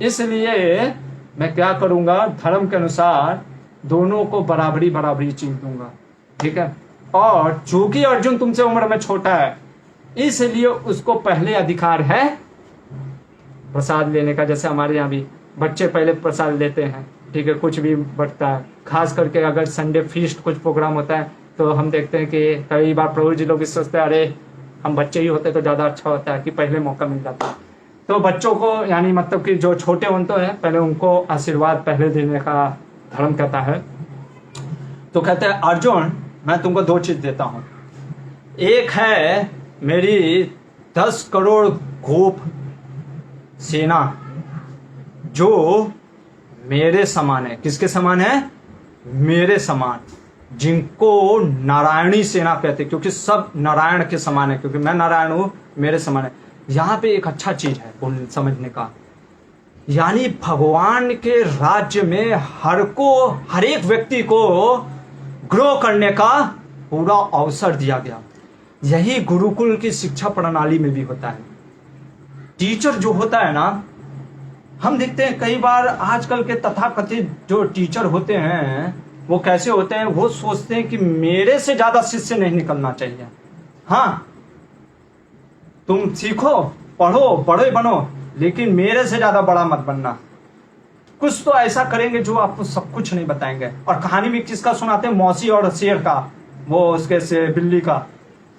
इसलिए मैं क्या करूंगा, धर्म के अनुसार दोनों को बराबरी चीज दूंगा। ठीक है, और चूंकि अर्जुन तुमसे उम्र में छोटा है, इसलिए उसको पहले अधिकार है प्रसाद लेने का। जैसे हमारे यहाँ भी बच्चे पहले प्रसाद लेते हैं, ठीक है, कुछ भी बटता है। खास करके अगर संडे फीस्ट कुछ प्रोग्राम होता है तो हम देखते हैं कि कई बार प्रभु जी लोग भी सोचते हैं अरे हम बच्चे ही होते तो ज़्यादा अच्छा होता है कि पहले मौका मिल जाता है। तो बच्चों को यानी मतलब कि जो छोटे होते हैं पहले उनको आशीर्वाद पहले देने का धर्म कहता है। तो कहते हैं अर्जुन मैं तुमको 2 चीज देता हूं, एक है मेरी 10 करोड़ गोप सेना जो मेरे समान है। किसके समान है? मेरे समान, जिनको नारायणी सेना कहते हैं, क्योंकि सब नारायण के समान है, क्योंकि मैं नारायण हूं, मेरे समान है। यहां पे एक अच्छा चीज है समझने का, यानी भगवान के राज्य में हर एक व्यक्ति को ग्रो करने का पूरा अवसर दिया गया। यही गुरुकुल की शिक्षा प्रणाली में भी होता है। टीचर जो होता है ना, हम देखते हैं कई बार आजकल के तथाकथित जो टीचर होते हैं वो कैसे होते हैं, वो सोचते हैं कि मेरे से ज्यादा शिष्य नहीं निकलना चाहिए। हाँ, तुम सीखो, पढ़ो, बड़े बनो, लेकिन मेरे से ज्यादा बड़ा मत बनना। कुछ तो ऐसा करेंगे जो आपको सब कुछ नहीं बताएंगे। और कहानी भी किसका सुनाते हैं? मौसी और शेर का, वो उसके से बिल्ली का।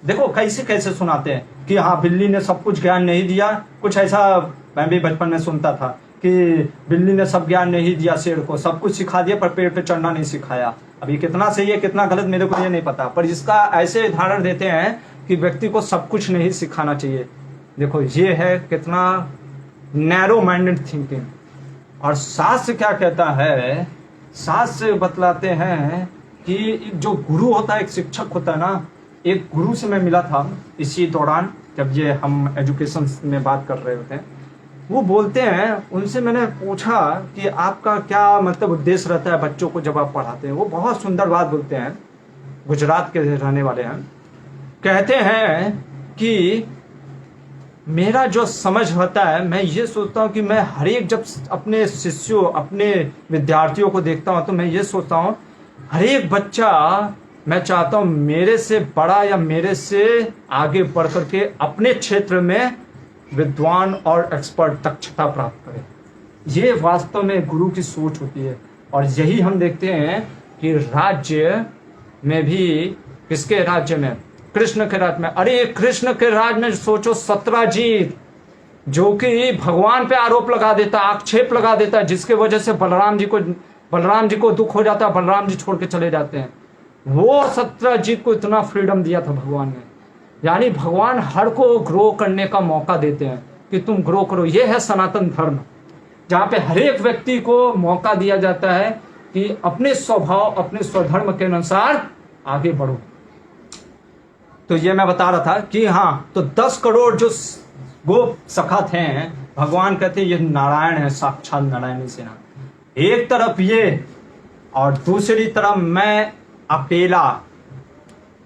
देखो कैसे कैसे सुनाते हैं कि हाँ बिल्ली ने सब कुछ ज्ञान नहीं दिया। कुछ ऐसा मैं भी बचपन में सुनता था कि बिल्ली ने सब ज्ञान नहीं दिया शेर को, सब कुछ सिखा दिया पर पेड़ पे चढ़ना नहीं सिखाया। अभी कितना सही है कितना गलत मेरे को ये नहीं पता, पर इसका ऐसे उदाहरण देते हैं कि व्यक्ति को सब कुछ नहीं सिखाना चाहिए। देखो ये है कितना नैरो माइंडेड थिंकिंग। और शास्त्र क्या कहता है? शास्त्र बतलाते हैं कि जो गुरु होता है, एक शिक्षक होता है ना। एक गुरु से मैं मिला था इसी दौरान, जब ये हम एजुकेशन में बात कर रहे होते हैं। वो बोलते हैं, उनसे मैंने पूछा कि आपका क्या मतलब उद्देश्य रहता है बच्चों को जब आप पढ़ाते हैं। वो बहुत सुंदर बात बोलते हैं, गुजरात के रहने वाले हैं। कहते हैं कि मेरा जो समझ होता है, मैं ये सोचता हूँ कि मैं हर एक जब अपने शिष्यों, अपने विद्यार्थियों को देखता हूँ तो मैं ये सोचता हूँ हर एक बच्चा, मैं चाहता हूँ मेरे से बड़ा या मेरे से आगे बढ़ करके अपने क्षेत्र में विद्वान और एक्सपर्ट दक्षता प्राप्त करे। ये वास्तव में गुरु की सोच होती है। और यही हम देखते हैं कि राज्य में भी, किसके राज्य में? कृष्ण के राज्य में। अरे कृष्ण के राज्य में सोचो, सत्यजीत जो कि भगवान पे आरोप लगा देता, आक्षेप लगा देता, जिसके वजह से बलराम जी को दुख हो जाता, बलराम जी छोड़ के चले जाते हैं। वो सत्यजीत को इतना फ्रीडम दिया था भगवान ने। यानी भगवान हर को ग्रो करने का मौका देते हैं कि तुम ग्रो करो। ये है सनातन धर्म, जहाँ पे हर एक व्यक्ति को मौका दिया जाता है कि अपने स्वभाव, अपने स्वधर्म के अनुसार आगे बढ़ो। तो ये मैं बता रहा था कि हाँ, तो 10 करोड़ जो गोप सखा थे, भगवान कहते हैं ये नारायण है, साक्षात नारायणी सेना। एक तरफ ये और दूसरी तरफ मैं अकेला,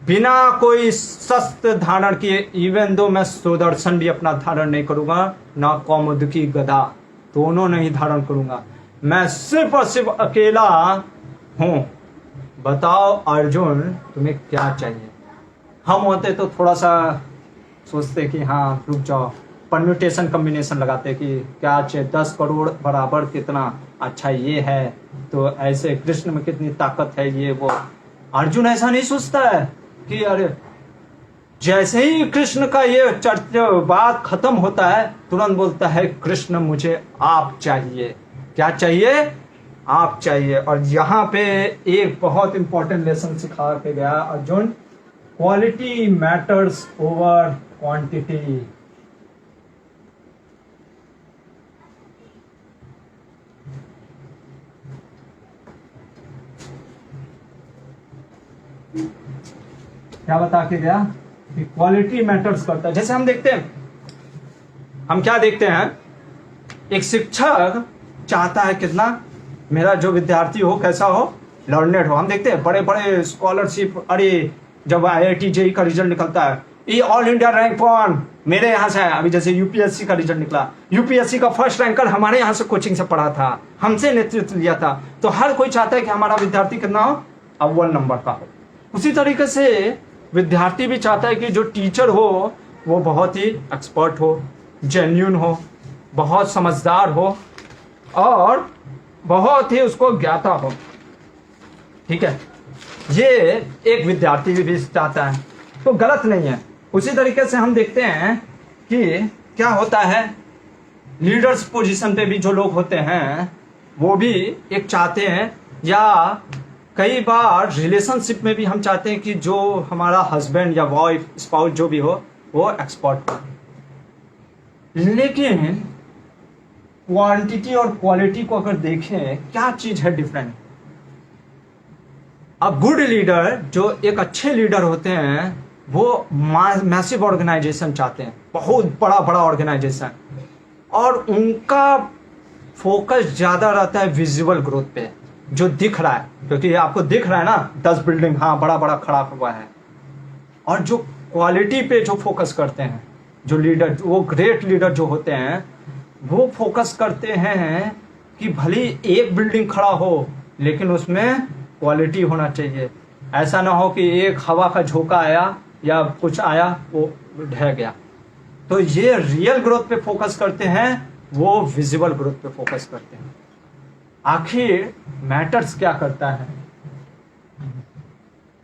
बिना कोई शस्त्र धारण किए, इवन दो मैं सुदर्शन भी अपना धारण नहीं करूंगा, ना कौमुदकी गदा, दोनों नहीं धारण करूंगा। मैं सिर्फ और सिर्फ अकेला हूं। बताओ अर्जुन तुम्हें क्या चाहिए? हम होते तो थोड़ा सा सोचते कि हाँ रुक जाओ, परम्यूटेशन कम्बिनेशन लगाते कि क्या चाहिए, 10 करोड़ बराबर कितना, अच्छा ये है तो ऐसे, कृष्ण में कितनी ताकत है, ये वो। अर्जुन ऐसा नहीं सोचता है कि अरे जैसे ही कृष्ण का ये चर्चा बात खत्म होता है तुरंत बोलता है कृष्ण मुझे आप चाहिए। क्या चाहिए? आप चाहिए। और यहाँ पे एक बहुत इंपॉर्टेंट लेसन सिखा के गया Arjun, quality matters over quantity. क्या बता के गया कि क्वालिटी मैटर्स करता है। जैसे हम देखते हैं, हम क्या देखते हैं, एक शिक्षक चाहता है कितना मेरा जो विद्यार्थी हो कैसा हो, लर्नेड हो। हम देखते हैं बड़े बड़े स्कॉलरशिप, अरे जब IIT JEE का रिजल्ट निकलता है, ये ऑल इंडिया रैंक 1 मेरे यहाँ से है। अभी जैसे UPSC का रिजल्ट निकला, UPSC का फर्स्ट रैंकर हमारे यहाँ से कोचिंग से पढ़ा था, हमसे नेतृत्व लिया था। तो हर कोई चाहता है कि हमारा विद्यार्थी कितना हो, अव्वल नंबर का हो। उसी तरीके से विद्यार्थी भी चाहता है कि जो टीचर हो वो बहुत ही एक्सपर्ट हो, जेन्युइन हो, बहुत समझदार हो और बहुत ही उसको ज्ञाता हो। ठीक है, ये एक विद्यार्थी भी चाहता है, तो गलत नहीं है। उसी तरीके से हम देखते हैं कि क्या होता है, लीडर्स पोजीशन पे भी जो लोग होते हैं वो भी एक चाहते हैं, या कई बार रिलेशनशिप में भी हम चाहते हैं कि जो हमारा हस्बैंड या वाइफ स्पाउस जो भी हो वो एक्सपर्ट हो, लेकिन क्वांटिटी और क्वालिटी को अगर देखें क्या चीज है डिफरेंट। अब गुड लीडर जो एक अच्छे लीडर होते हैं वो मैसिव ऑर्गेनाइजेशन चाहते हैं, बहुत बड़ा बड़ा ऑर्गेनाइजेशन, और उनका फोकस ज्यादा रहता है विजुअल ग्रोथ पे, जो दिख रहा है, क्योंकि आपको दिख रहा है ना 10 बिल्डिंग हाँ बड़ा बड़ा खड़ा हुआ है। और जो क्वालिटी पे जो फोकस करते हैं जो लीडर, वो ग्रेट लीडर जो होते हैं वो फोकस करते हैं कि भले एक बिल्डिंग खड़ा हो लेकिन उसमें क्वालिटी होना चाहिए। ऐसा ना हो कि एक हवा का झोंका आया या कुछ आया वो ढह गया। तो ये रियल ग्रोथ पे फोकस करते हैं, वो विजिबल ग्रोथ पे फोकस करते हैं। आखिर मैटर्स क्या करता है?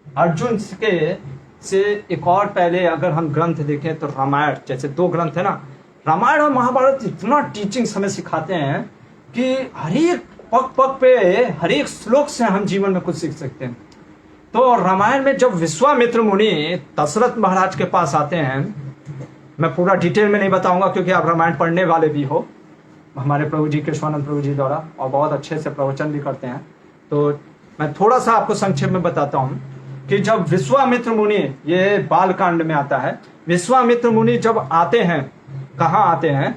अर्जुन के से एक और पहले अगर हम ग्रंथ देखें तो रामायण, जैसे 2 ग्रंथ है ना, रामायण और महाभारत इतना टीचिंग्स हमें सिखाते हैं कि हर एक पग पग पे हर एक श्लोक से हम जीवन में कुछ सीख सकते हैं। तो रामायण में जब विश्वामित्र मुनि दशरथ महाराज के पास आते हैं, मैं पूरा डिटेल में नहीं बताऊंगा क्योंकि आप रामायण पढ़ने वाले भी हो, हमारे प्रभु जी केशवानंद प्रभु जी द्वारा, और बहुत अच्छे से प्रवचन भी करते हैं। तो मैं थोड़ा सा आपको संक्षेप में बताता हूँ कि जब विश्वामित्र मुनि, ये बाल कांड में आता है, विश्वामित्र मुनि जब आते हैं, कहाँ आते हैं?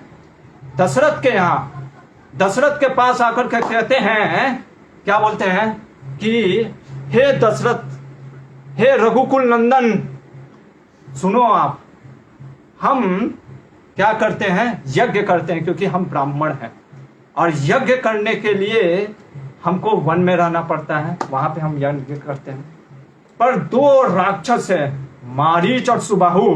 दशरथ के यहाँ। दशरथ के पास आकर के कहते हैं, क्या बोलते हैं कि हे दशरथ, हे रघुकुल नंदन, सुनो आप, हम क्या करते हैं? यज्ञ करते हैं, क्योंकि हम ब्राह्मण हैं और यज्ञ करने के लिए हमको वन में रहना पड़ता है, वहां पे हम यज्ञ करते हैं। पर 2 राक्षस है, मारीच और सुबाहु,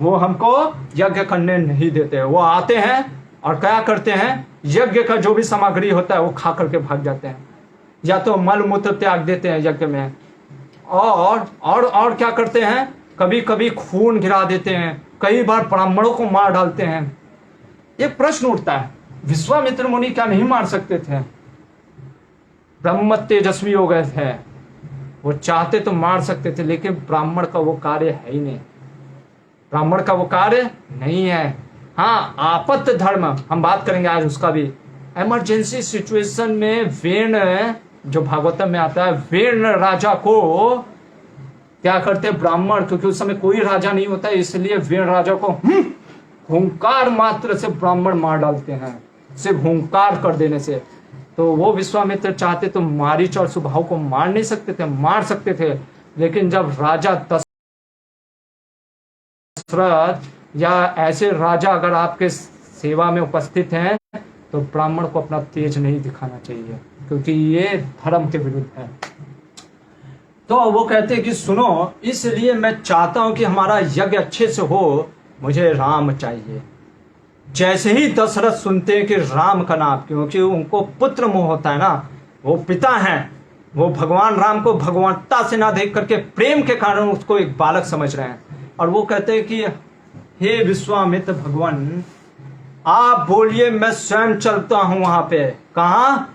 वो हमको यज्ञ करने नहीं देते। वो आते हैं और क्या करते हैं? यज्ञ का जो भी सामग्री होता है वो खा करके भाग जाते हैं, या तो मल मूत्र त्याग देते हैं यज्ञ में, और क्या करते हैं? कभी कभी खून गिरा देते हैं, कई बार ब्राह्मणों को मार डालते हैं। एक प्रश्न उठता है, विश्वामित्र मुनि क्या नहीं मार सकते थे? ब्रह्म तेजस्वी हो गए थे, वो चाहते तो मार सकते थे, लेकिन ब्राह्मण का वो कार्य है ही नहीं, ब्राह्मण का वो कार्य नहीं है। हाँ, आपत्त धर्म हम बात करेंगे आज उसका भी। इमरजेंसी सिचुएशन में वेण, जो भागवतम में आता है, वेण राजा को क्या करते ब्राह्मण, क्योंकि उस समय कोई राजा नहीं होता है, इसलिए वेण राजा को हुंकार मात्र से ब्राह्मण मार डालते हैं, सिर्फ हुंकार कर देने से। तो वो विश्वामित्र चाहते तो मारीच और सुबाहु को मार नहीं सकते थे, मार सकते थे, लेकिन जब राजा दशरथ या ऐसे राजा अगर आपके सेवा में उपस्थित हैं तो ब्राह्मण को अपना तेज नहीं दिखाना चाहिए, क्योंकि ये धर्म के विरुद्ध है। तो वो कहते हैं कि सुनो, इसलिए मैं चाहता हूं कि हमारा यज्ञ अच्छे से हो, मुझे राम चाहिए। जैसे ही दशरथ सुनते हैं कि राम का नाम, क्योंकि उनको पुत्र मोह होता है ना, वो पिता हैं, वो भगवान राम को भगवानता से ना देख करके प्रेम के कारण उसको एक बालक समझ रहे हैं, और वो कहते हैं कि हे विश्वामित्र भगवान, आप बोलिए, मैं स्वयं चलता हूं वहां पे। कहा?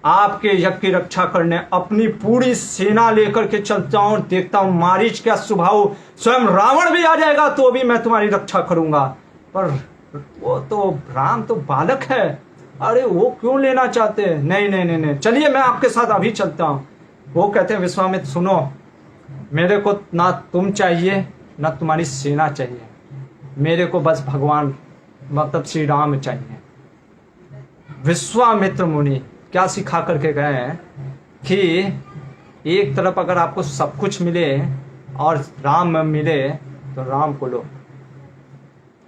आपके यज्ञ की रक्षा करने अपनी पूरी सेना लेकर के चलता हूं, देखता हूं मारीच क्या सुबाहु, स्वयं रावण भी आ जाएगा तो भी मैं तुम्हारी रक्षा करूंगा। पर वो तो राम तो बालक है, अरे वो क्यों लेना चाहते हैं? नहीं नहीं नहीं नहीं, चलिए मैं आपके साथ अभी चलता हूं। वो कहते हैं विश्वामित्र सुनो, मेरे को ना तुम चाहिए ना तुम्हारी सेना चाहिए, मेरे को बस भगवान मतलब श्री राम चाहिए। विश्वामित्र मुनि क्या सिखा करके गए हैं कि एक तरफ अगर आपको सब कुछ मिले और राम मिले तो राम को लो।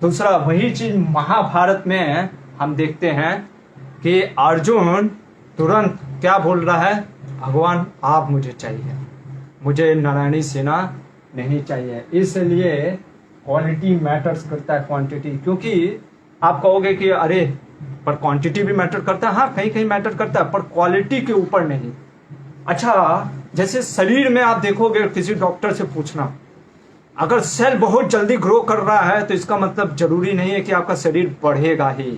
दूसरा वही चीज महाभारत में हम देखते हैं कि अर्जुन तुरंत क्या बोल रहा है? भगवान आप मुझे चाहिए, मुझे नारायणी सेना नहीं चाहिए। इसलिए क्वालिटी मैटर्स करता है, क्वांटिटी। क्योंकि आप कहोगे कि अरे पर क्वांटिटी भी मैटर करता है, हाँ कहीं कहीं मैटर करता है, पर क्वालिटी के ऊपर नहीं। अच्छा, जैसे शरीर में आप देखोगे, किसी डॉक्टर से पूछना, अगर सेल बहुत जल्दी ग्रो कर रहा है तो इसका मतलब जरूरी नहीं है कि आपका शरीर बढ़ेगा ही।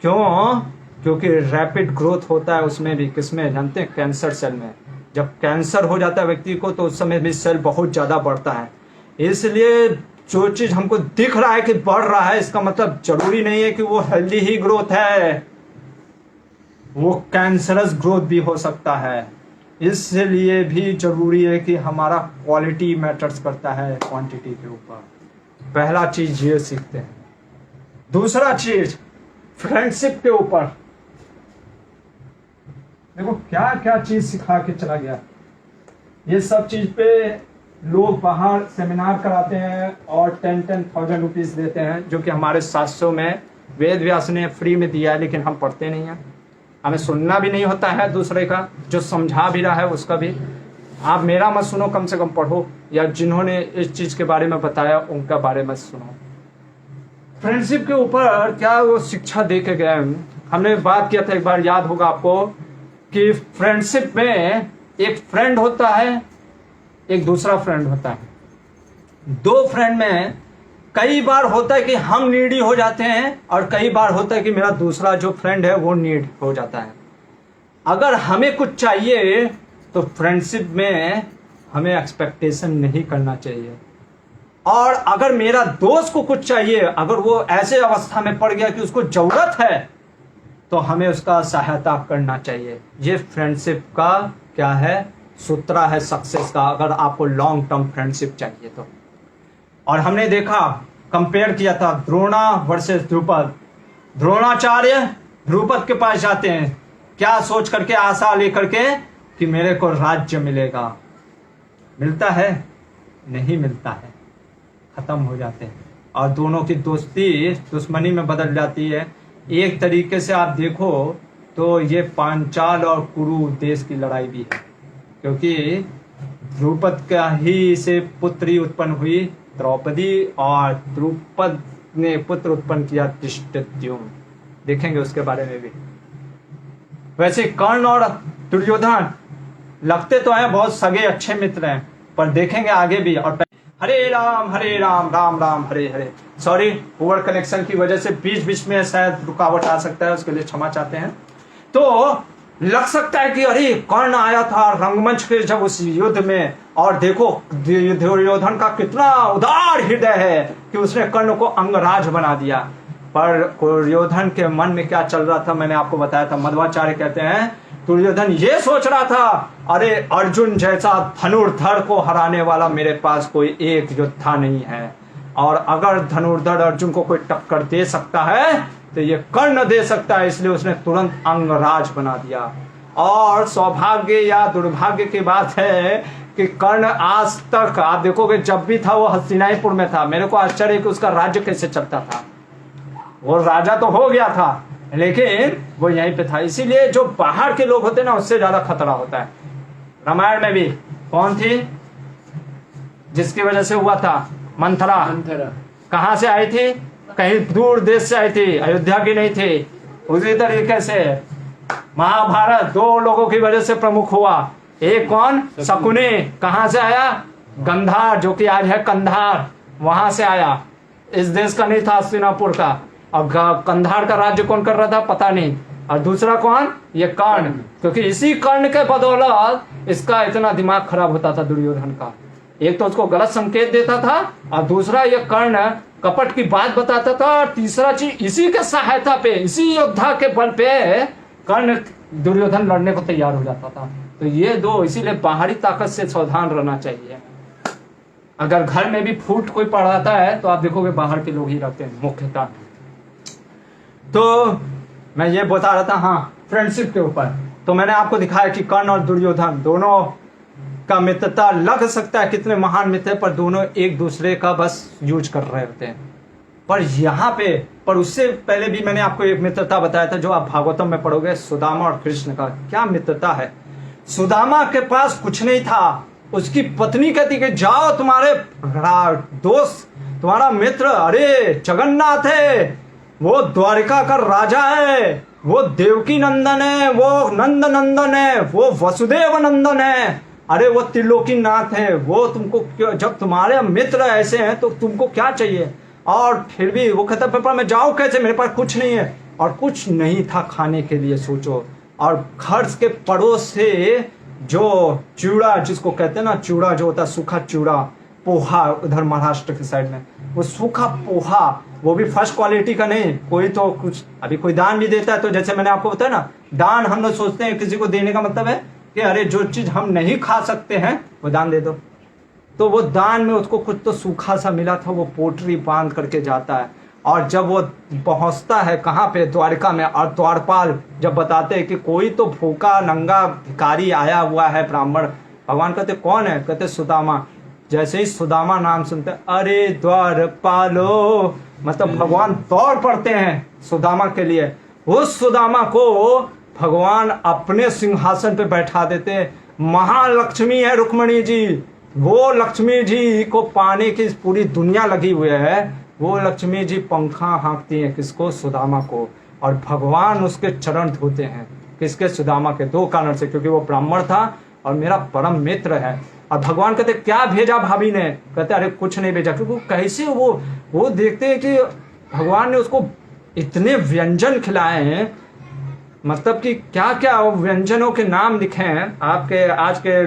क्यों? क्योंकि रैपिड ग्रोथ होता है उसमें भी, किसमें जानते हैं? कैंसर सेल में। जब कैंसर हो जाता है व्यक्ति को तो उस समय भी सेल बहुत ज़्यादा बढ़ता है। इसलिए जो चीज़ हमको दिख रहा है कि बढ़ रहा है, इसका मतलब जरूरी नहीं है कि वो हेल्दी ही ग्रोथ है, वो कैंसरस ग्रोथ भी हो सकता है। इसलिए भी जरूरी है कि हमारा क्वालिटी मैटर्स करता है क्वांटिटी के ऊपर। पहला चीज ये सीखते हैं। दूसरा चीज फ्रेंडशिप के ऊपर। देखो क्या क्या चीज सिखा के चला गया। ये सब चीज पे लोग बाहर सेमिनार कराते हैं और 10,000 रुपीज देते हैं, जो कि हमारे शास्त्रों में वेद व्यास ने फ्री में दिया है, लेकिन हम पढ़ते नहीं हैं। हमें सुनना भी नहीं होता है दूसरे का, जो समझा भी रहा है उसका भी। आप मेरा मत सुनो, कम से कम पढ़ो, या जिन्होंने इस चीज के बारे में बताया उनका बारे में सुनो। फ्रेंडशिप के ऊपर क्या वो शिक्षा दे के गए। हमने बात किया था एक बार, याद होगा आपको, कि फ्रेंडशिप में एक फ्रेंड होता है, एक दूसरा फ्रेंड होता है। दो फ्रेंड में कई बार होता है कि हम नीडी हो जाते हैं, और कई बार होता है कि मेरा दूसरा जो फ्रेंड है वो नीड हो जाता है। अगर हमें कुछ चाहिए तो फ्रेंडशिप में हमें एक्सपेक्टेशन नहीं करना चाहिए, और अगर मेरा दोस्त को कुछ चाहिए, अगर वो ऐसे अवस्था में पड़ गया कि उसको जरूरत है, तो हमें उसका सहायता करना चाहिए। ये फ्रेंडशिप का क्या है, सूत्र है सक्सेस का, अगर आपको लॉन्ग टर्म फ्रेंडशिप चाहिए तो। और हमने देखा, कंपेयर किया था द्रोणा वर्सेस द्रुपद। द्रोणाचार्य द्रुपद के पास जाते हैं, क्या सोच करके, आशा लेकर के कि मेरे को राज्य मिलेगा। मिलता है? नहीं मिलता है, खत्म हो जाते हैं, और दोनों की दोस्ती दुश्मनी में बदल जाती है। एक तरीके से आप देखो तो ये पांचाल और कुरु देश की लड़ाई भी है, क्योंकि द्रुपद का ही से पुत्री उत्पन्न हुई द्रौपदी, और द्रुपद ने पुत्र उत्पन्न किया धृष्टद्युम्न। देखेंगे उसके बारे में भी। वैसे कर्ण और दुर्योधन लगते तो हैं बहुत सगे अच्छे मित्र हैं, पर देखेंगे आगे भी। और हरे Ram Ram Ram Hare Hare. Sorry, poor connection की वजह से बीच बीच में शायद रुकावट आ सकता है, उसके लिए क्षमा चाहते हैं। तो लग सकता है कि अरे कर्ण आया था रंगमंच के जब उस युद्ध में, और देखो दुर्योधन का कितना उदार हृदय है कि उसने कर्ण को अंगराज बना दिया। पर दुर्योधन के मन में क्या चल रहा था मैंने आपको बताया था। मध्वाचार्य कहते हैं दुर्योधन ये सोच रहा था, अरे अर्जुन जैसा धनुर्धर को हराने वाला मेरे पास कोई एक योद्धा नहीं है, और अगर धनुर्धर अर्जुन को कोई टक्कर दे सकता है तो ये कर्ण दे सकता है, इसलिए उसने तुरंत अंगराज बना दिया। और सौभाग्य या दुर्भाग्य की बात है कि कर्ण आज तक आप देखोगे जब भी था वो हस्तिनापुर में था। मेरे को आश्चर्य कि उसका राज्य कैसे चलता था। वो राजा तो हो गया था लेकिन वो यहीं पे था। इसीलिए जो बाहर के लोग होते हैं ना उससे ज्यादा खतरा होता है। रामायण में भी कौन थी जिसकी वजह से हुआ था? मंथरा। कहां से आई थी? कहीं दूर देश से आई थी, अयोध्या की नहीं थी। उसी तरीके से महाभारत दो लोगों की वजह से प्रमुख हुआ। एक कौन? शकुनी। कहां से आया? गंधार, जो कि आज है कंधार, वहां से आया। इस देश का नहीं था, हस्तिनापुर का। और कंधार का राज्य कौन कर रहा था पता नहीं। और दूसरा कौन? ये कर्ण, क्योंकि इसी कर्ण के बदौलत इसका इतना दिमाग खराब होता था दुर्योधन का। एक तो उसको गलत संकेत देता था, और दूसरा ये कर्ण कपट की बात बताता था, और तीसरा चीज इसी के सहायता पे, इसी योद्धा के बल पे कर्ण दुर्योधन लड़ने को तैयार हो जाता था। तो ये दो, इसीलिए बाहरी ताकत से सावधान रहना चाहिए। अगर घर में भी फूट कोई पढ़ाता है तो आप देखोगे बाहर के लोग ही रहते हैं मुख्यतः। तो मैं ये बता रहा था, हाँ, फ्रेंडशिप के ऊपर। तो मैंने आपको दिखाया कि कर्ण और दुर्योधन दोनों का मित्रता लग सकता है कितने महान मित्र है, पर दोनों एक दूसरे का बस यूज कर रहे होते हैं। पर यहाँ पे, पर उससे पहले भी मैंने आपको एक मित्रता बताया था जो आप भागवतम में पढ़ोगे, सुदामा और कृष्ण का क्या मित्रता है। सुदामा के पास कुछ नहीं था, उसकी पत्नी कहती कि जाओ तुम्हारे दोस्त, तुम्हारा मित्र, अरे जगन्नाथ है, वो द्वारिका का राजा है, वो देवकी नंदन है, वो नंद नंदन है, वो वसुदेव नंदन है, अरे वो त्रिलोकी नाथ है, वो तुमको, जब तुम्हारे मित्र ऐसे हैं तो तुमको क्या चाहिए। और फिर भी वो कहता पेपर में जाओ कैसे, मेरे पास कुछ नहीं है। और कुछ नहीं था खाने के लिए, सोचो। और घर के पड़ोस से जो चूड़ा जिसको कहते हैं ना, चूड़ा जो होता है सूखा चूड़ा, पोहा उधर महाराष्ट्र के साइड में, वो सूखा पोहा, वो भी फर्स्ट क्वालिटी का नहीं। कोई तो कुछ अभी कोई दान भी देता है, तो जैसे मैंने आपको बताया ना, दान हम लोग सोचते हैं किसी को देने का मतलब है कि अरे जो चीज हम नहीं खा सकते हैं वो दान दे दो। तो वो दान में उसको कुछ तो सूखा सा मिला था, वो पोटरी बांध करके जाता है, और जब वो पहुंचता है कहाँ पे, द्वारका में, और द्वारपाल जब बताते हैं कि कोई तो भूखा नंगा भिखारी आया हुआ है ब्राह्मण, भगवान कहते कौन है, कहते सुदामा। जैसे ही सुदामा नाम सुनते अरे द्वारपालो, मतलब भगवान दौड़ पड़ते हैं सुदामा के लिए। उस सुदामा को भगवान अपने सिंहासन पे बैठा देते। महालक्ष्मी है रुक्मणी जी, वो लक्ष्मी जी को पाने की पूरी दुनिया लगी हुई है। वो लक्ष्मी जी पंखा हाँकती हैं किसको, सुदामा को, और भगवान उसके चरण धोते हैं। किसके, सुदामा के। दो कारण से, क्योंकि वो ब्राह्मण था और मेरा परम मित्र है। और भगवान कहते क्या भेजा भाभी ने, कहते अरे कुछ नहीं भेजा, क्योंकि कैसे वो देखते हैं कि भगवान ने उसको इतने व्यंजन खिलाए हैं, मतलब कि क्या क्या व्यंजनों के नाम लिखे हैं। आपके आज के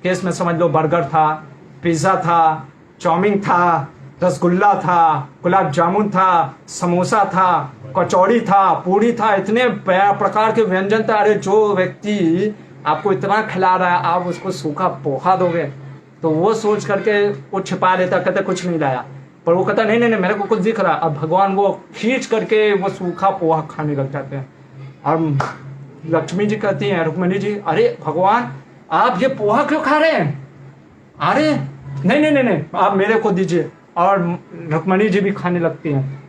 केस में समझ लो, बर्गर था, पिज्जा था, चाउमीन था, रसगुल्ला था, गुलाब जामुन था, समोसा था, कचौड़ी था, पूरी था, इतने प्रकार के व्यंजन था। अरे जो व्यक्ति आपको इतना खिला रहा है, आप उसको सूखा पोहा दोगे, तो वो सोच करके वो छिपा लेता, कहता कुछ नहीं लाया, पर वो कहता नहीं नहीं नहीं मेरे को कुछ दिख रहा। अब भगवान वो खींच करके वो सूखा पोहा खाने लग जाते हैं। और लक्ष्मी जी कहती हैं रुक्मणी जी, अरे भगवान आप ये पोहा क्यों खा रहे हैं, अरे नहीं नहीं नहीं नहीं आप मेरे को दीजिए। और रुक्मणी जी भी खाने लगती हैं,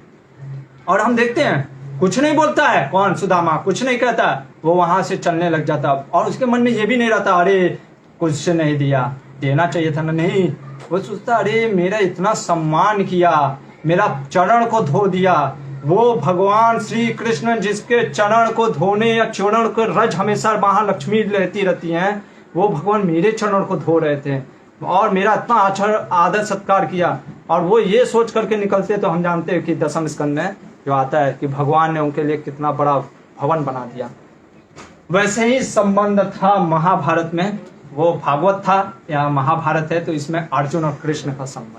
और हम देखते हैं कुछ नहीं बोलता है कौन, सुदामा कुछ नहीं कहता, वो वहां से चलने लग जाता। और उसके मन में ये भी नहीं रहता अरे कुछ नहीं दिया, देना चाहिए था ना, नहीं, वो सोचता अरे मेरा इतना सम्मान किया, मेरा चरण को धो दिया। वो भगवान श्री कृष्ण जिसके चरण को धोने या चरण को रज हमेशा महालक्ष्मी लेती रहती हैं, वो भगवान मेरे चरण को धो रहे थे और मेरा इतना आदर सत्कार किया। और वो ये सोच करके निकलते, तो हम जानते हैं कि दसम स्कंद में जो आता है कि भगवान ने उनके लिए कितना बड़ा भवन बना दिया। वैसे ही संबंध था महाभारत में, वो भागवत था या महाभारत है, तो इसमें अर्जुन और कृष्ण का संबंध,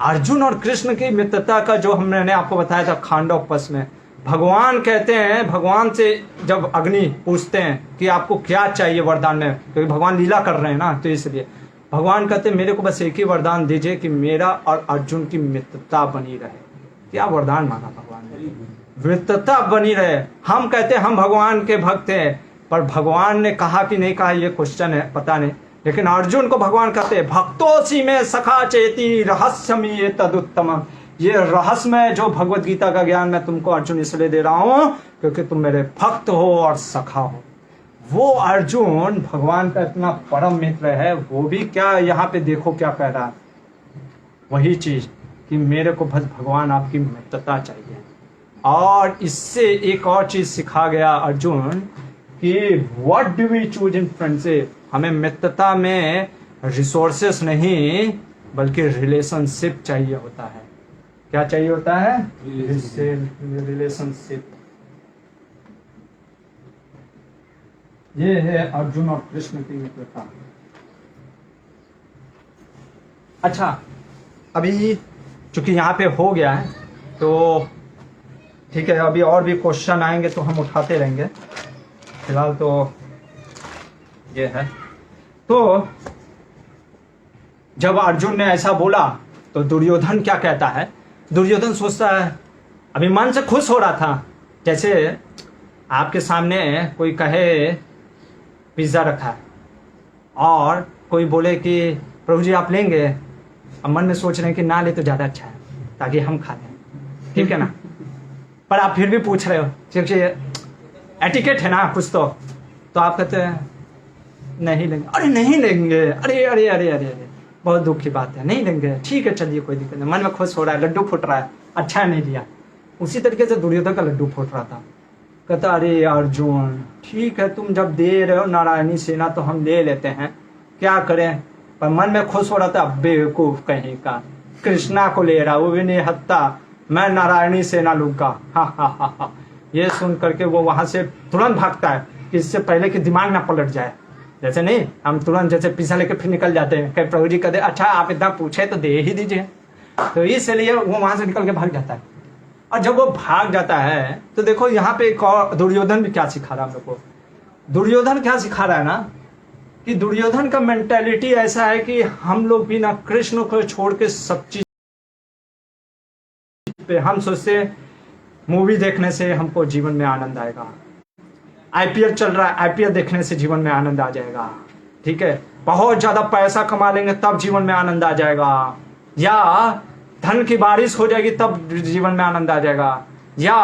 अर्जुन और कृष्ण की मित्रता का जो हमने आपको बताया था खांडव पस में। भगवान कहते हैं, भगवान से जब अग्नि पूछते हैं कि आपको क्या चाहिए वरदान में, क्योंकि भगवान लीला कर रहे हैं ना, तो इसलिए भगवान कहते हैं मेरे को बस एक ही वरदान दीजिए कि मेरा और अर्जुन की मित्रता बनी रहे। क्या वरदान मांगा भगवान ने, मित्रता बनी रहे। हम कहते हैं हम भगवान के भक्त हैं, पर भगवान ने कहा कि नहीं कहा ये क्वेश्चन है, पता नहीं। लेकिन अर्जुन को भगवान कहते हैं भक्तोसी में सखा चेती रहस्यमी ये तदुत्तम। ये रहस्यमय जो भगवत गीता का ज्ञान मैं तुमको अर्जुन इसलिए दे रहा हूं क्योंकि तुम मेरे भक्त हो और सखा हो। वो अर्जुन भगवान का इतना परम मित्र है, वो भी क्या यहाँ पे देखो क्या कह रहा है, वही चीज कि मेरे को बस भगवान आपकी मित्रता चाहिए। और इससे एक और चीज सिखा गया अर्जुन कि what do we choose in friendship. हमें मित्रता में रिसोर्सेस नहीं बल्कि रिलेशनशिप चाहिए होता है। क्या चाहिए होता है, रिलेशनशिप। ये है अर्जुन और कृष्ण की मित्रता। अच्छा, अभी चूंकि यहाँ पे हो गया है तो ठीक है, अभी और भी क्वेश्चन आएंगे तो हम उठाते रहेंगे, फिलहाल तो ये है। तो जब अर्जुन ने ऐसा बोला तो दुर्योधन क्या कहता है, दुर्योधन सोचता है, अभी मन से खुश हो रहा था, जैसे आपके सामने कोई कहे पिज्ज़ा रखा है और कोई बोले कि प्रभु जी आप लेंगे, अब मन में सोच रहे हैं कि ना ले तो ज़्यादा अच्छा है ताकि हम खा लें, ठीक है ना, पर आप फिर भी पूछ रहे हो क्योंकि एटिकेट है ना कुछ तो आप कहते हैं नहीं लेंगे, अरे नहीं लेंगे, अरे अरे अरे अरे अरे बहुत दुख की बात है, नहीं लेंगे, ठीक है चलिए कोई दिक्कत नहीं, मन में खुश हो रहा है, लड्डू फूट रहा है, अच्छा नहीं लिया। उसी तरीके से दुर्योधन का लड्डू फूट रहा था, कहता अरे अर्जुन ठीक है तुम जब दे रहे हो नारायणी सेना तो हम ले लेते हैं, क्या करें, पर मन में खुश हो रहा था, बेवकूफ कहीं का, कृष्णा को ले रहा, वो भी नहीं हत्ता, मैं नारायणी सेना लूंगा, हा हा हा हा। ये सुन करके वो वहां से तुरंत भागता है कि इससे पहले कि दिमाग ना पलट जाए, जैसे नहीं हम तुरंत जैसे पीछा लेके फिर निकल जाते हैं, कहीं प्रभु जी कहते अच्छा आप इतना पूछे तो दे ही दीजिए, तो इसलिए वो वहां से निकल के भाग जाता है। और जब वो भाग जाता है तो देखो यहाँ पे एक और दुर्योधन भी क्या सिखा रहा है हम लोग को। दुर्योधन क्या सिखा रहा है ना कि दुर्योधन का मेंटेलिटी ऐसा है कि हम लोग भी ना कृष्ण को छोड़ के सब चीज पे हम सोचते मूवी देखने से हमको जीवन में आनंद आएगा, आईपीएल चल रहा है आईपीएल देखने से जीवन में आनंद आ जाएगा, ठीक है, बहुत ज्यादा पैसा कमा लेंगे तब जीवन में आनंद आ जाएगा, या धन की बारिश हो जाएगी तब जीवन में आनंद आ जाएगा, या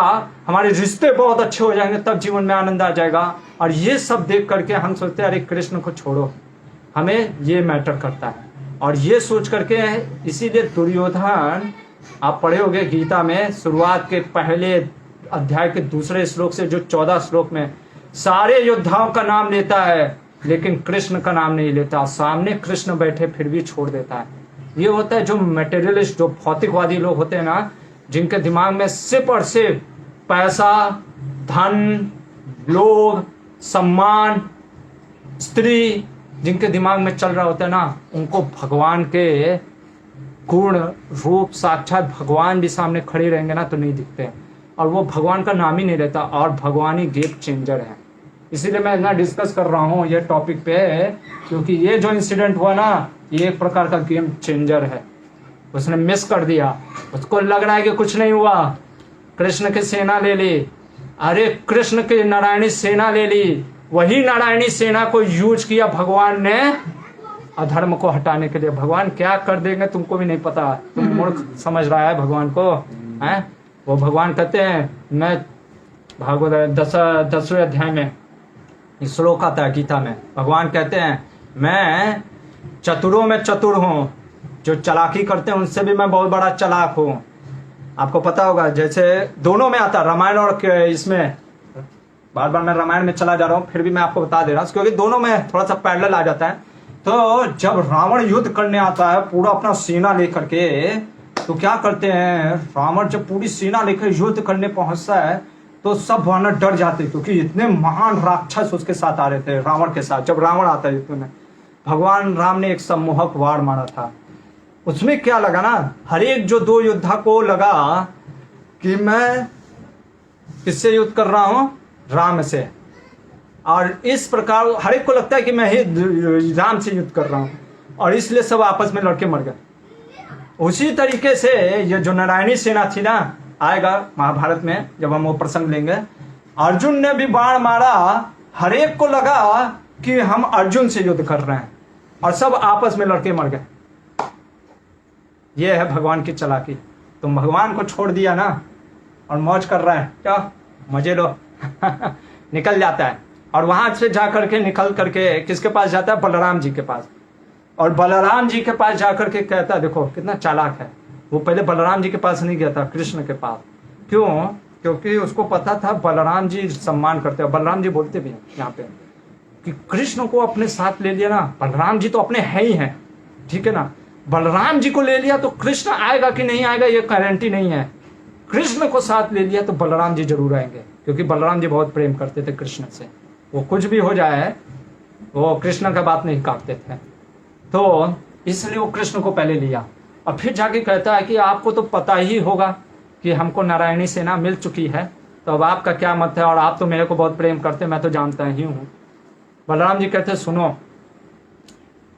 हमारे रिश्ते बहुत अच्छे हो जाएंगे तब जीवन में आनंद आ जाएगा। और ये सब देख करके हम सोचते हैं अरे कृष्ण को छोड़ो, हमें ये मैटर करता है। और ये सोच करके इसीलिए दुर्योधन, आप पढ़े होंगे गीता में शुरुआत के पहले अध्याय के दूसरे श्लोक से जो 14 श्लोक में सारे योद्धाओं का नाम लेता है लेकिन कृष्ण का नाम नहीं लेता, सामने कृष्ण बैठे फिर भी छोड़ देता है। ये होता है जो मटेरियलिस्ट, जो भौतिकवादी लोग होते हैं ना, जिनके दिमाग में सिर्फ और सिर्फ पैसा, धन, लोग, सम्मान, स्त्री, जिनके दिमाग में चल रहा होता है ना, उनको भगवान के गुण रूप साक्षात भगवान भी सामने खड़े रहेंगे ना तो नहीं दिखते, और वो भगवान का नाम ही नहीं लेता, और भगवान ही गेम चेंजर है। इसीलिए मैं ना डिस्कस कर रहा हूँ ये टॉपिक पे, क्योंकि ये जो इंसिडेंट हुआ ना ये एक प्रकार का गेम चेंजर है। उसने मिस कर दिया, उसको लग रहा है कि कुछ नहीं हुआ, कृष्ण की सेना ले ली, अरे कृष्ण की नारायणी सेना ले ली, वही नारायणी सेना को यूज किया भगवान ने अधर्म को हटाने के लिए। भगवान क्या कर देंगे तुमको भी नहीं पता, तुम मूर्ख समझ रहा है भगवान को, है? वो भगवान कहते हैं, मैं भागवत 10वें अध्याय में श्लोक आता है गीता में, भगवान कहते हैं मैं चतुरों में चतुर हूँ, जो चालाकी करते हैं उनसे भी मैं बहुत बड़ा चालाक हूँ। आपको पता होगा जैसे दोनों में आता है, रामायण और इसमें, बार बार मैं रामायण में चला जा रहा हूँ फिर भी मैं आपको बता दे रहा हूँ क्योंकि दोनों में थोड़ा सा पैरेलल आ जाता है। तो जब रावण युद्ध करने आता है पूरा अपना सेना लेकर के, तो क्या करते हैं, रावण जब पूरी सेना लेकर युद्ध करने पहुंचता है तो सब वानर डर जाते क्योंकि इतने महान राक्षस उसके साथ आ रहे थे रावण के साथ। जब रावण आता है युद्ध में, भगवान राम ने एक सम्मोहक वार मारा था, उसमें क्या लगा ना, हर एक जो दो योद्धा को लगा कि मैं किससे युद्ध कर रहा हूं, राम से, और इस प्रकार हर एक को लगता है कि मैं ही राम से युद्ध कर रहा हूं, और इसलिए सब आपस में लड़के मर गए। उसी तरीके से ये जो नारायणी सेना थी ना, आएगा महाभारत में जब हम वो प्रसंग लेंगे, अर्जुन ने भी बाण मारा, हर एक को लगा कि हम अर्जुन से युद्ध कर रहे हैं, और सब आपस में लड़के मर गए। ये है भगवान की चालाकी। तुम भगवान को छोड़ दिया ना और मौज कर रहा है, क्या मजे लो निकल जाता है, और वहां से जा करके निकल करके किसके पास जाता है, बलराम जी के पास, और बलराम जी के पास जाकर के कहता है, देखो कितना चालाक है, वो पहले बलराम जी के पास नहीं गया था, कृष्ण के पास। क्यों? क्योंकि उसको पता था बलराम जी सम्मान करते हैं। बलराम जी बोलते भी हैं यहाँ पे कि कृष्ण को अपने साथ ले लिया ना, बलराम जी तो अपने है ही हैं, ठीक है ना, बलराम जी को ले लिया तो कृष्ण आएगा कि नहीं आएगा ये गारंटी नहीं है, कृष्ण को साथ ले लिया तो बलराम जी जरूर आएंगे, क्योंकि बलराम जी बहुत प्रेम करते थे कृष्ण से, वो कुछ भी हो जाए वो कृष्ण का बात नहीं काटते थे, तो इसलिए वो कृष्ण को पहले लिया। और फिर जाके कहता है कि आपको तो पता ही होगा कि हमको नारायणी सेना मिल चुकी है, तो अब आपका क्या मत है, और आप तो मेरे को बहुत प्रेम करते, मैं तो जानता ही हूँ। बलराम जी कहते सुनो,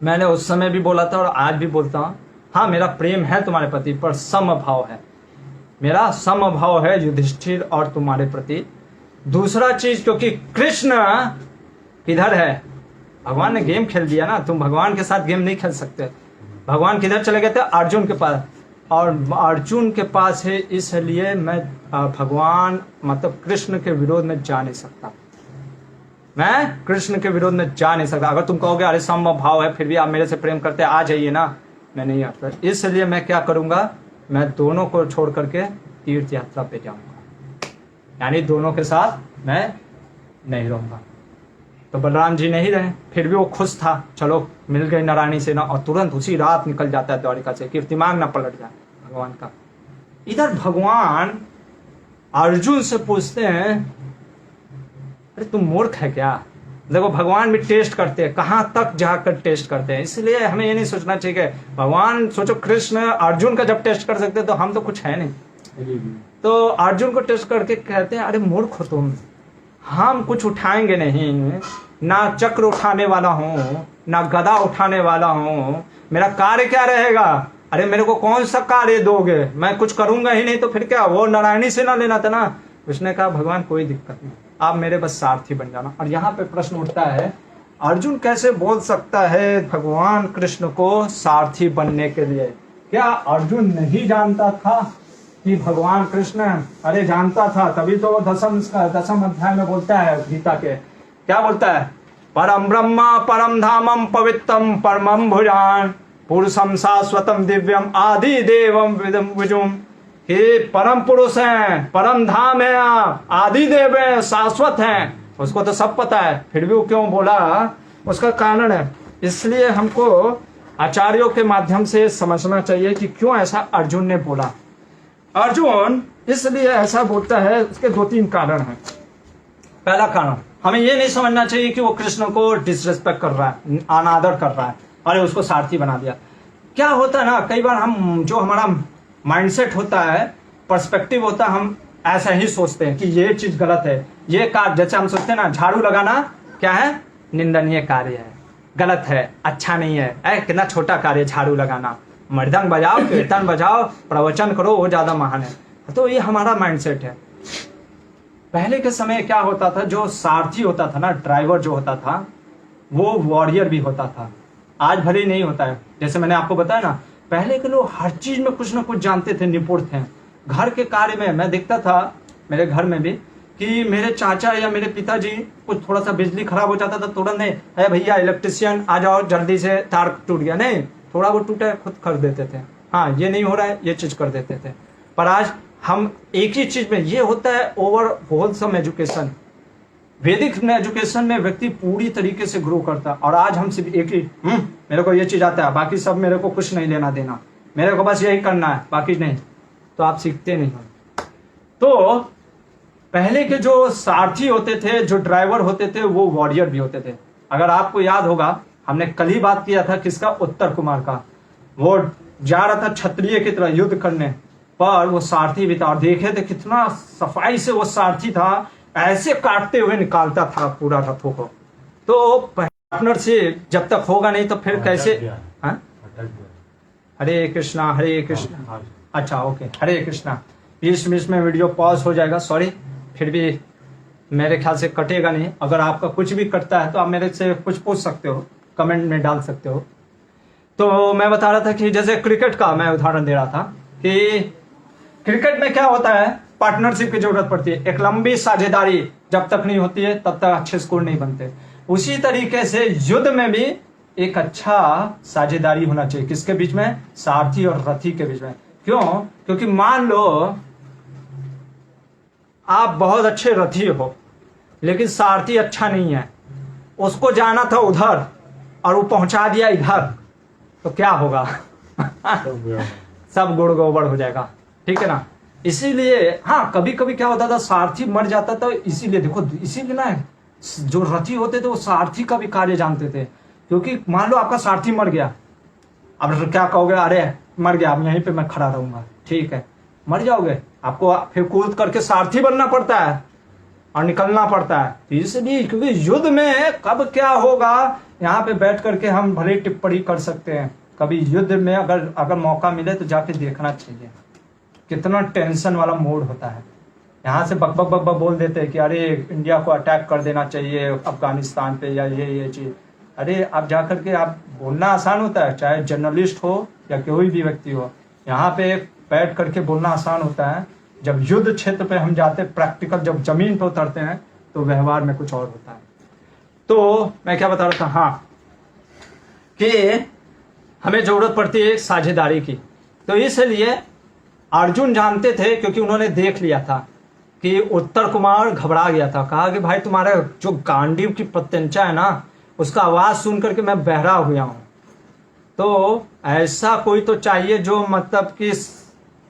मैंने उस समय भी बोला था और आज भी बोलता हूँ, हाँ मेरा प्रेम है तुम्हारे प्रति, पर समभाव है, मेरा समभाव है युधिष्ठिर और तुम्हारे प्रति। दूसरा चीज, क्योंकि कृष्ण किधर है, भगवान ने गेम खेल दिया ना, तुम भगवान के साथ गेम नहीं खेल सकते। भगवान किधर चले गए थे, अर्जुन के पास, और अर्जुन के पास है, इसलिए मैं भगवान मतलब कृष्ण के विरोध में जा नहीं सकता, मैं कृष्ण के विरोध में जा नहीं सकता। अगर तुम कहोगे अरे समभाव है फिर भी आप मेरे से प्रेम करते आ जाइए ना, मैं नहीं आता, इसलिए मैं क्या करूंगा, मैं दोनों को छोड़ करके तीर्थ यात्रा पे जाऊंगा, यानी दोनों के साथ मैं नहीं रहूंगा। तो बलराम जी नहीं रहे, फिर भी वो खुश था, चलो मिल गई नारायणी सेना, और तुरंत उसी रात निकल जाता है द्वारिका से, कीर्तिमान ना पलट जाए भगवान का। इधर भगवान अर्जुन से पूछते हैं, अरे तुम मूर्ख है क्या, देखो भगवान भी टेस्ट करते हैं, कहाँ तक जाकर टेस्ट करते हैं। इसलिए हमें ये नहीं सोचना चाहिए कि भगवान, सोचो कृष्ण अर्जुन का जब टेस्ट कर सकते तो हम तो कुछ है नहीं। तो अर्जुन को टेस्ट करके कहते हैं अरे मूर्ख हो तुम, हम कुछ उठाएंगे नहीं, ना चक्र उठाने वाला हूँ ना गदा उठाने वाला हूँ, मेरा कार्य क्या रहेगा? अरे मेरे को कौन सा कार्य दोगे, मैं कुछ करूंगा ही नहीं तो फिर क्या, वो नारायणी से ना लेना था ना। उसने कहा भगवान कोई दिक्कत नहीं, आप मेरे बस सारथी बन जाना। और यहाँ पे प्रश्न उठता है अर्जुन कैसे बोल सकता है भगवान कृष्ण को सारथी बनने के लिए? क्या अर्जुन नहीं जानता था कि भगवान कृष्ण, अरे जानता था, तभी तो वो दसम अध्याय में बोलता है गीता के, क्या बोलता है? परम ब्रह्म परम धामम पवित्रम परमम भुजान पुरुषम शाश्वतम दिव्यम आदि देवम विदम विजुम। हे परम पुरुष हैं, परम धाम है, आप आदि देव हैं, शाश्वत हैं। उसको तो सब पता है, फिर भी वो क्यों बोला, उसका कारण है। इसलिए हमको आचार्यों के माध्यम से समझना चाहिए कि क्यों ऐसा अर्जुन ने बोला। अर्जुन इसलिए ऐसा बोलता है, उसके 2-3 कारण हैं। पहला कारण, हमें ये नहीं समझना चाहिए कि वो कृष्ण को डिसरिस्पेक्ट कर रहा है, अनादर कर रहा है, अरे उसको सारथी बना दिया। क्या होता है ना, कई बार हम, जो हमारा माइंडसेट होता है, पर्सपेक्टिव होता है, हम ऐसा ही सोचते हैं कि ये चीज गलत है, ये कार्य, जैसे हम सोचते हैं ना झाड़ू लगाना क्या है, निंदनीय कार्य है, गलत है, अच्छा नहीं है, कितना छोटा कार्य झाड़ू लगाना, मृदंग बजाओ, कीर्तन बजाओ, प्रवचन करो, वो ज्यादा महान है। तो ये हमारा माइंडसेट है। पहले के समय क्या होता था, जो सारथी होता था ना, ड्राइवर जो होता था, वो वॉरियर भी होता था। आज भले ही नहीं होता है, जैसे मैंने आपको बताया ना, पहले के लोग हर चीज में कुछ ना कुछ जानते थे, निपुण थे। घर के कार्य में मैं देखता था मेरे घर में भी कि मेरे चाचा या मेरे पिताजी, कुछ थोड़ा सा बिजली खराब हो जाता था, तुरंत नहीं, अरे भैया इलेक्ट्रिशियन आ जाओ, जल्दी से तार टूट गया, नहीं, थोड़ा वो टूटा है खुद कर देते थे, हाँ ये नहीं हो रहा है, ये चीज कर देते थे। पर आज हम एक ही चीज में, ये होता है ओवर होलसम एजुकेशन। वैदिक एजुकेशन में व्यक्ति पूरी तरीके से ग्रो करता है, और आज हम सिर्फ एक ही, मेरे को ये चीज आता है, बाकी सब मेरे को कुछ नहीं लेना देना, मेरे को बस यही करना है, बाकी नहीं, तो आप सीखते नहीं हो। तो पहले के जो सारथी होते थे, जो ड्राइवर होते थे, वो वॉरियर भी होते थे। अगर आपको याद होगा, हमने कल ही बात किया था किसका, उत्तर कुमार का। वो जा रहा था क्षत्रिय की तरह युद्ध करने, पर वो सारथी भी था, और देखे थे कितना सफाई से वो सारथी था, ऐसे काटते हुए निकालता था पूरा रथों को। तो पार्टनरशिप जब तक होगा नहीं तो फिर कैसे, हरे कृष्णा हरे कृष्णा, अच्छा ओके, हरे कृष्णा। 20 मिनट में वीडियो पॉज हो जाएगा, सॉरी, फिर भी मेरे ख्याल से कटेगा नहीं। अगर आपका कुछ भी कटता है तो आप मेरे से कुछ पूछ सकते हो, कमेंट में डाल सकते हो। तो मैं बता रहा था कि जैसे क्रिकेट का मैं उदाहरण दे रहा था कि क्रिकेट में क्या होता है, पार्टनरशिप की जरूरत पड़ती है। एक लंबी साझेदारी जब तक नहीं होती है तब तक अच्छे स्कोर नहीं बनते। उसी तरीके से युद्ध में भी एक अच्छा साझेदारी होना चाहिए, किसके बीच में, सारथी और रथी के बीच में। क्यों? क्योंकि मान लो आप बहुत अच्छे रथी हो, लेकिन सारथी अच्छा नहीं है, उसको जाना था उधर और वो पहुंचा दिया इधर, तो क्या होगा? सब गुड़ गोबर हो जाएगा, ठीक है ना। इसीलिए हाँ, कभी कभी क्या होता था, सारथी मर जाता था, इसीलिए देखो, इसीलिए ना जो रथी होते थे वो सारथी का भी कार्य जानते थे। क्योंकि मान लो आपका सारथी मर गया, अब क्या कहोगे, अरे मर गया, अब यहीं पे मैं खड़ा रहूंगा, ठीक है, मर जाओगे, आपको फिर कूद करके सारथी बनना पड़ता है और निकलना पड़ता है। इसलिए क्योंकि युद्ध में कब क्या होगा, यहाँ पे बैठ करके हम भले टिप्पणी कर सकते हैं, कभी युद्ध में अगर मौका मिले तो जाके देखना चाहिए, कितना टेंशन वाला मोड होता है। यहाँ से बक बक बक बक बोल देते हैं कि अरे इंडिया को अटैक कर देना चाहिए अफगानिस्तान पे, या ये चीज। अरे आप जाकर के, आप बोलना आसान होता है, चाहे जर्नलिस्ट हो या कोई भी व्यक्ति हो, यहाँ पे बैठ करके बोलना आसान होता है। जब युद्ध क्षेत्र पे हम जाते, प्रैक्टिकल जब जमीन पे उतरते हैं, तो व्यवहार में कुछ और होता है। तो मैं क्या बता रहा था, हाँ, कि हमें जरूरत पड़ती है साझेदारी की। तो इसलिए अर्जुन जानते थे, क्योंकि उन्होंने देख लिया था कि उत्तर कुमार घबरा गया था। कहा कि भाई तुम्हारा जो गांडीव की प्रत्यंचा है ना, उसका आवाज सुन करके मैं बहरा हुआ हूं। तो ऐसा कोई तो चाहिए जो, मतलब कि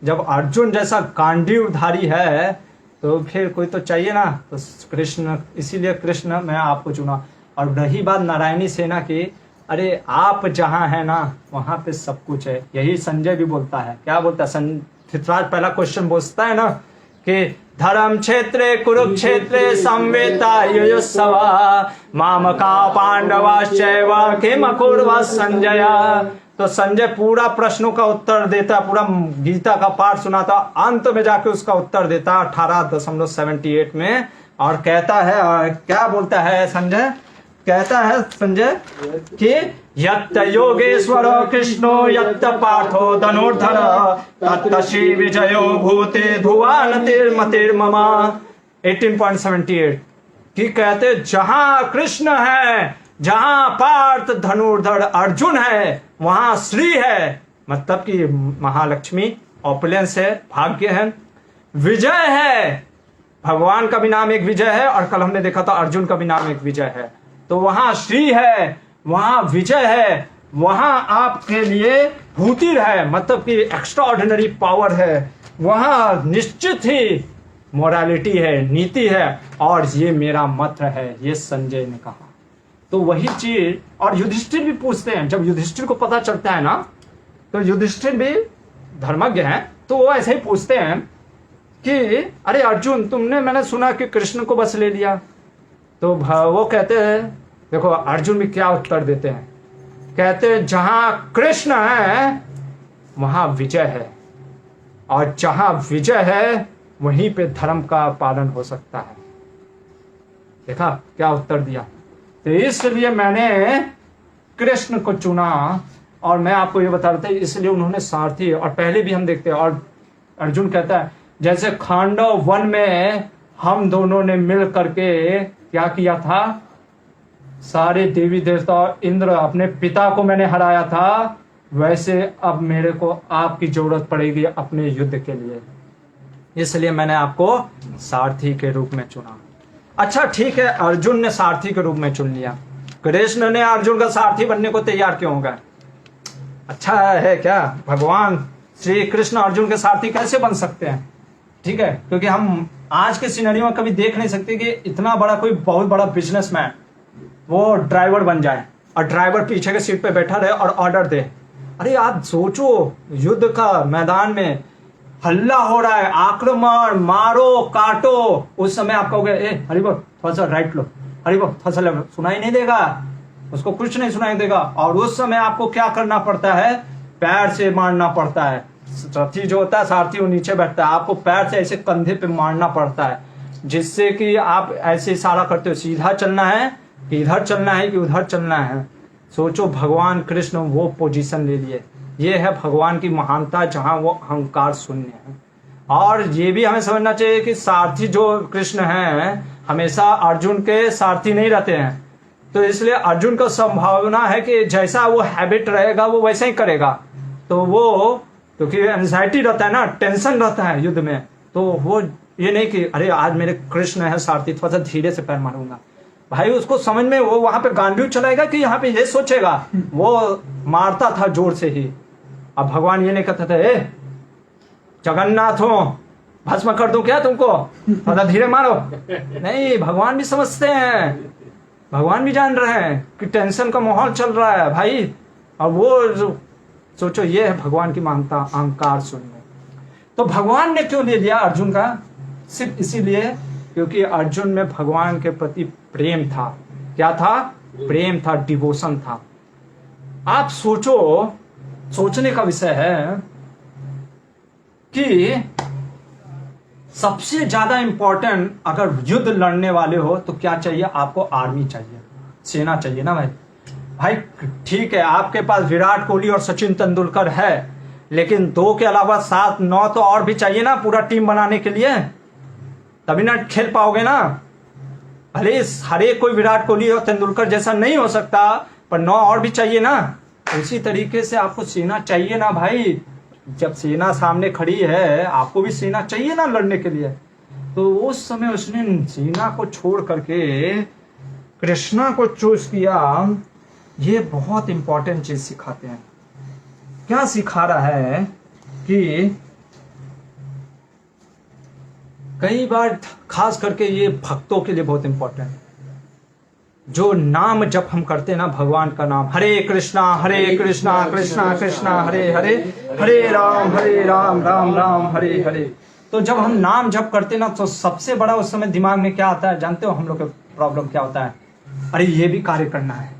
जब अर्जुन जैसा गांडीवधारी है तो फिर कोई तो चाहिए ना। तो कृष्ण, इसीलिए कृष्ण मैं आपको चुना। और रही बात नारायणी सेना की, अरे आप जहां है ना वहां पे सब कुछ है। यही संजय भी बोलता है। क्या बोलता है? धृतराज पहला क्वेश्चन बोलता है ना कि धर्म क्षेत्रे कुरुक्षेत्रे संवेता युयुत्सवा मामका पांडवाश्चैव किम अकुर्वत संजय। तो संजय पूरा प्रश्नों का उत्तर देता, पूरा गीता का पाठ सुनाता, अंत में जाके उसका उत्तर देता 18.78 में, और कहता है, और क्या बोलता है संजय? कहता है संजय कि यत्त योगेश्वरो कृष्णो यत्त पार्थो धनुर्धर तत्त श्री विजयो भूते धुवानतिर्मतिर्ममा। 18.78 कि कहते जहां कृष्ण है, जहां पार्थ धनुर्धर अर्जुन है, वहां श्री है, मतलब कि महालक्ष्मी, ऑपुलेंस है, भाग्य है, विजय है। भगवान का भी नाम एक विजय है, और कल हमने देखा था अर्जुन का भी नाम एक विजय है। तो वहां श्री है, वहां विजय है, वहां आपके लिए भूतिर है, मतलब कि एक्स्ट्रा ऑर्डिनरी पावर है, वहां निश्चित ही मोरालिटी है, नीति है, और ये मेरा मत है, ये संजय ने कहा। तो वही चीज, और युधिष्ठिर भी पूछते हैं, जब युधिष्ठिर को पता चलता है ना, तो युधिष्ठिर भी धर्मज्ञ हैं, तो वो ऐसे ही पूछते हैं कि अरे अर्जुन, तुमने, मैंने सुना कि कृष्ण को बस ले लिया। तो वो कहते हैं, देखो अर्जुन भी क्या उत्तर देते हैं, कहते हैं जहां कृष्ण है वहां विजय है, और जहां विजय है वहीं पे धर्म का पालन हो सकता है। देखा क्या उत्तर दिया? तो इसलिए मैंने कृष्ण को चुना, और मैं आपको ये बता रहा था, इसलिए उन्होंने सारथी, और पहले भी हम देखते हैं, और अर्जुन कहता है जैसे खांडव वन में हम दोनों ने मिल करके क्या किया था, सारे देवी देवता और इंद्र, अपने पिता को मैंने हराया था, वैसे अब मेरे को आपकी जरूरत पड़ेगी अपने युद्ध के लिए, इसलिए मैंने आपको सारथी के रूप में चुना। अच्छा ठीक है, अर्जुन ने सारथी के रूप में चुन लिया, कृष्ण ने अर्जुन का सारथी बनने को तैयार क्यों हो गए? अच्छा है क्या? भगवान श्री कृष्ण अर्जुन के सारथी कैसे बन सकते हैं? ठीक है, क्योंकि हम आज के सिनेरियो में कभी देख नहीं सकते कि इतना बड़ा कोई बहुत बड़ा बिजनेसमैन वो ड्राइवर बन जाए, और ड्राइवर पीछे के सीट पे बैठा रहे और ऑर्डर दे। अरे आप सोचो, युद्ध का मैदान में हल्ला हो रहा है, आक्रमण, मारो काटो, उस समय आप कहोगे ए हरि बोल थोड़ा सा राइट लो, हरि बोल थोड़ा सा लेफ्ट, सुनाई नहीं देगा उसको, कुछ नहीं सुनाई देगा। और उस समय आपको क्या करना पड़ता है? पैर से मारना पड़ता है। सारथी जो होता है, सारथी वो नीचे बैठता है, आपको पैर से ऐसे कंधे पे मारना पड़ता है, जिससे कि आप ऐसे इशारा करते हो सीधा चलना है कि इधर चलना है कि उधर चलना है। सोचो भगवान कृष्ण वो पोजीशन ले लिए। ये है भगवान की महानता, जहां वो अहंकार शून्य है। और ये भी हमें समझना चाहिए कि सारथी जो कृष्ण हैं हमेशा अर्जुन के सारथी नहीं रहते हैं, तो इसलिए अर्जुन को संभावना है कि जैसा वो हैबिट रहेगा वो वैसा ही करेगा। तो वो, क्योंकि एंजाइटी रहता है ना, टेंशन रहता है युद्ध में, तो वो ये नहीं कि अरे आज मेरे कृष्ण है सारथी, थोड़ा सा धीरे से पैर मारूंगा। भाई उसको समझ में, वो वहां पे गांडीव चलाएगा कि यहाँ पे ये सोचेगा, वो मारता था जोर से ही। अब भगवान ये नहीं कहते थे ए जगन्नाथ हो भस्म कर दूं क्या तुमको, थोड़ा धीरे मारो। नहीं, भगवान भी समझते हैं, भगवान भी जान रहे हैं कि टेंशन का माहौल चल रहा है भाई। और वो सोचो, ये है भगवान की महानता, अहंकार शून्य। तो भगवान ने क्यों ले लिया अर्जुन का? सिर्फ इसीलिए क्योंकि अर्जुन में भगवान के प्रति प्रेम था। क्या था? प्रेम था, डिवोशन था। आप सोचो, सोचने का विषय है कि सबसे ज्यादा इंपॉर्टेंट अगर युद्ध लड़ने वाले हो तो क्या चाहिए आपको? आर्मी चाहिए, सेना चाहिए ना भाई। भाई ठीक है, आपके पास विराट कोहली और सचिन तेंदुलकर है, लेकिन 2 के अलावा 7, 9 तो और भी चाहिए ना पूरा टीम बनाने के लिए, तभी ना खेल पाओगे ना। भले हर एक कोई विराट कोहली और तेंदुलकर जैसा नहीं हो सकता, पर 9 और भी चाहिए ना। उसी तरीके से आपको सेना चाहिए ना भाई। जब सेना सामने खड़ी है, आपको भी सेना चाहिए ना लड़ने के लिए। तो उस समय उसने सेना को छोड़ करके कृष्णा को चूज किया। ये बहुत इंपॉर्टेंट चीज सिखाते हैं। क्या सिखा रहा है कि कई बार, खास करके ये भक्तों के लिए बहुत इंपॉर्टेंट, जो नाम जब हम करते हैं ना भगवान का नाम, हरे कृष्णा कृष्णा कृष्णा हरे हरे, हरे राम राम राम हरे हरे, तो जब हम नाम जप करते हैं ना तो सबसे बड़ा उस समय दिमाग में क्या आता है जानते हो हम लोग का प्रॉब्लम क्या होता है? अरे ये भी कार्य करना है,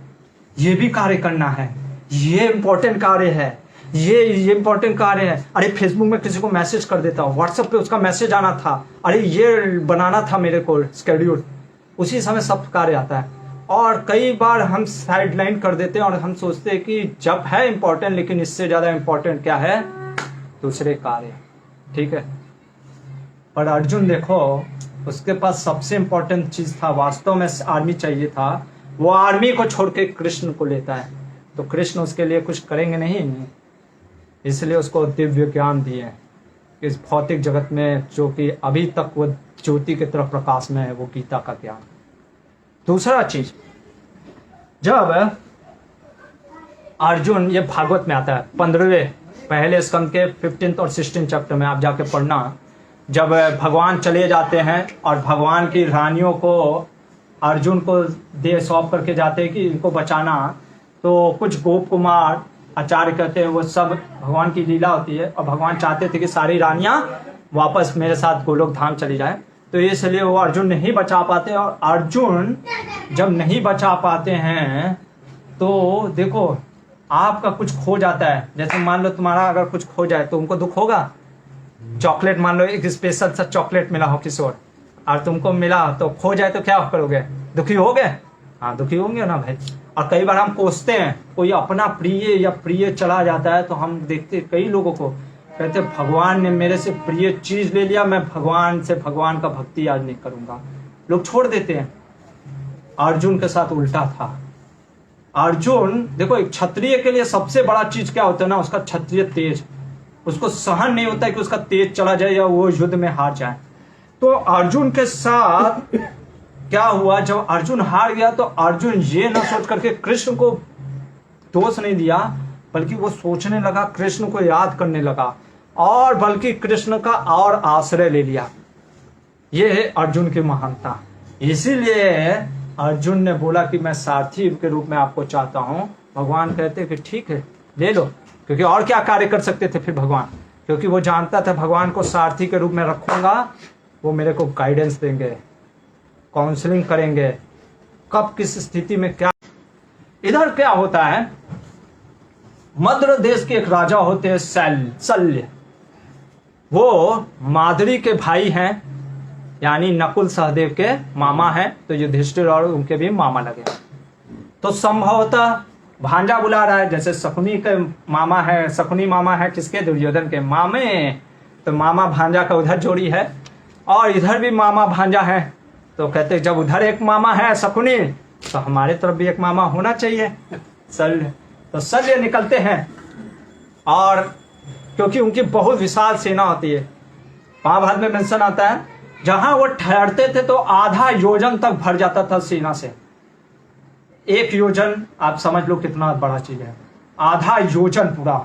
ये भी कार्य करना है, ये इंपॉर्टेंट कार्य है, ये इंपॉर्टेंट कार्य है। अरे फेसबुक में किसी को मैसेज कर देता हूँ, व्हाट्सएप पे उसका मैसेज आना था, अरे ये बनाना था मेरे को स्केड्यूल, उसी समय सब कार्य आता है। और कई बार हम साइड लाइन कर देते हैं और हम सोचते हैं कि जब है इंपॉर्टेंट, लेकिन इससे ज्यादा इंपॉर्टेंट क्या है? दूसरे कार्य। ठीक है, पर अर्जुन देखो उसके पास सबसे इंपॉर्टेंट चीज था, वास्तव में आर्मी चाहिए था, वो आर्मी को छोड़ के कृष्ण को लेता है। तो कृष्ण उसके लिए कुछ करेंगे नहीं, इसलिए उसको दिव्य ज्ञान दिए इस भौतिक जगत में, जो कि अभी तक वो ज्योति की तरफ प्रकाश में है, वो गीता का ज्ञान। दूसरा चीज, जब अर्जुन, ये भागवत में आता है 15वें पहले स्कंद के 15 और 16 चैप्टर में, आप जाके पढ़ना। जब भगवान चले जाते हैं और भगवान की रानियों को अर्जुन को दे सौंप करके जाते हैं कि इनको बचाना, तो कुछ गोप कुमार आचार्य कहते हैं वो सब भगवान की लीला होती है, और भगवान चाहते थे कि सारी रानियां वापस मेरे साथ गोलोक धाम चली जाए, तो इसलिए वो अर्जुन नहीं बचा पाते। और अर्जुन जब नहीं बचा पाते हैं तो देखो आपका कुछ खो जाता है, जैसे मान लो तुम्हारा अगर कुछ खो जाए तो उनको दुख होगा। चॉकलेट, मान लो एक स्पेशल सा चॉकलेट मिला हो किसी और तुमको मिला, तो खो जाए तो क्या करोगे? दुखी हो गए? हाँ दुखी होंगे ना भाई। और कई बार हम कोसते हैं, कोई अपना प्रिय या प्रिय चला जाता है तो हम देखते कई लोगों को कहते भगवान ने मेरे से प्रिय चीज ले लिया, मैं भगवान से भगवान का भक्ति आज नहीं करूंगा, लोग छोड़ देते हैं। अर्जुन के साथ उल्टा था। अर्जुन देखो, एक क्षत्रिय के लिए सबसे बड़ा चीज क्या होता है ना, उसका क्षत्रिय तेज, उसको सहन नहीं होता है कि उसका तेज चला जाए या वो युद्ध में हार जाए। तो अर्जुन के साथ क्या हुआ, जब अर्जुन हार गया तो अर्जुन ये ना सोच करके कृष्ण को दोष नहीं दिया, बल्कि वो सोचने लगा, कृष्ण को याद करने लगा, और बल्कि कृष्ण का और आश्रय ले लिया। ये है अर्जुन की महानता। इसीलिए अर्जुन ने बोला कि मैं सारथी के रूप में आपको चाहता हूं। भगवान कहते कि ठीक है ले लो, क्योंकि और क्या कार्य कर सकते थे फिर भगवान, क्योंकि वो जानता था भगवान को सारथी के रूप में रखूंगा, वो मेरे को गाइडेंस देंगे, काउंसलिंग करेंगे, कब किस स्थिति में क्या। इधर क्या होता है, मद्र देश के एक राजा होते हैं शल्य, वो माद्री के भाई हैं, यानी नकुल सहदेव के मामा हैं, तो युधिष्ठिर और उनके भी मामा लगे। तो संभवतः भांजा बुला रहा है, जैसे शकुनी के मामा है, शकुनी मामा है किसके? दुर्योधन के मामे, तो मामा भांजा का उधर जोड़ी है, और इधर भी मामा भांजा है। तो कहते जब उधर एक मामा है शकुनी, तो हमारे तरफ भी एक मामा होना चाहिए शल्य। तो शल्य निकलते हैं, और क्योंकि उनकी बहुत विशाल सेना होती है, महाभारत में मेंशन आता है, जहां वो ठहरते थे तो आधा योजन तक भर जाता था सेना से। एक योजन आप समझ लो कितना बड़ा चीज है, आधा योजन पूरा।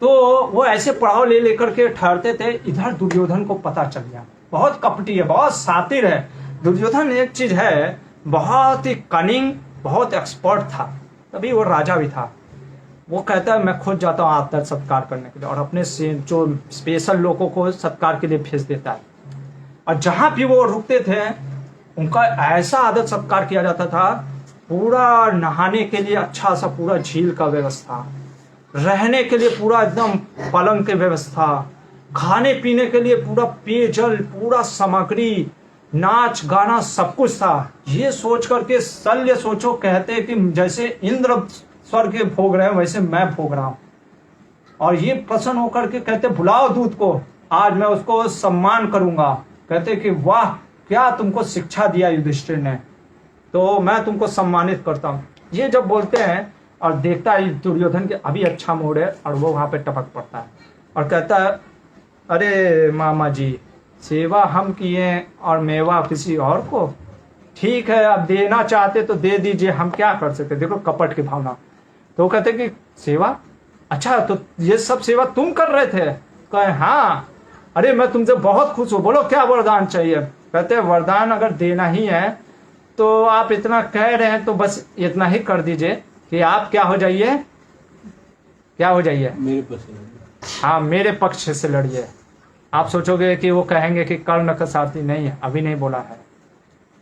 तो वो ऐसे पड़ाव ले लेकर के ठहरते थे। इधर दुर्योधन को पता चल गया, बहुत कपटी है, बहुत सातिर है दुर्योधन। एक चीज है, बहुत ही कनिंग, बहुत एक्सपर्ट था, तभी वो राजा भी था। वो कहता है मैं खुद जाता हूँ आदर सत्कार करने के लिए, और अपने से जो स्पेशल लोगों को सत्कार के लिए भेज देता है। और जहां भी वो रुकते थे उनका ऐसा आदर सत्कार किया जाता था, पूरा नहाने के लिए अच्छा सा पूरा झील का व्यवस्था, रहने के लिए पूरा एकदम पलंग की व्यवस्था, खाने पीने के लिए पूरा पेयजल, पूरा सामग्री, नाच गाना सब कुछ था। ये सोच करके शल्य सोचो कहते कि जैसे इंद्र स्वर्ग के भोग रहे हैं वैसे मैं भोग रहा हूं। और ये प्रसन्न होकर के कहते बुलाओ दूत को, आज मैं उसको सम्मान करूंगा। कहते कि वाह क्या तुमको शिक्षा दिया युधिष्ठिर ने, तो मैं तुमको सम्मानित करता हूं। ये जब बोलते हैं और देखता है दुर्योधन के अभी अच्छा मूड है, और वो वहां पे टपक पड़ता है और कहता है अरे मामा जी, सेवा हम किए और मेवा किसी और को, ठीक है अब देना चाहते तो दे दीजिए, हम क्या कर सकते। देखो कपट की भावना। तो कहते कि सेवा, अच्छा तो ये सब सेवा तुम कर रहे थे? कहे हाँ, अरे मैं तुमसे बहुत खुश हूं, बोलो क्या वरदान चाहिए। कहते वरदान अगर देना ही है तो आप इतना कह रहे हैं तो बस इतना ही कर दीजिए कि आप क्या हो जाइए, क्या हो जाइए, मेरे पक्ष। हाँ मेरे पक्ष से लड़िए। आप सोचोगे कि वो कहेंगे कि कर्ण का सारथी नहीं है, अभी नहीं बोला है,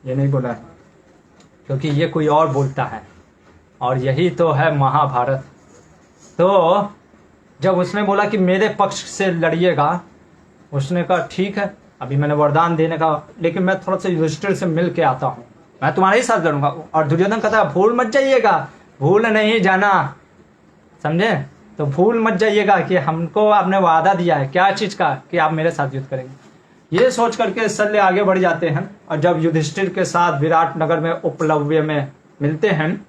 ये नहीं बोला है, क्योंकि ये कोई और बोलता है, और यही तो है महाभारत। तो जब उसने बोला कि मेरे पक्ष से लड़िएगा, उसने कहा ठीक है, अभी मैंने वरदान देने का, लेकिन मैं थोड़ा सा युधिष्ठिर से मिल के आता हूँ, मैं तुम्हारे ही साथ लड़ूंगा। और दुर्योधन कहता है भूल मत जाइएगा, भूल नहीं जाना, समझे, तो भूल मत जाइएगा कि हमको आपने वादा दिया है, क्या चीज का, कि आप मेरे साथ युद्ध करेंगे। ये सोच करके शल्य आगे बढ़ जाते हैं, और जब युधिष्ठिर के साथ विराट नगर में उपलव्य में मिलते हैं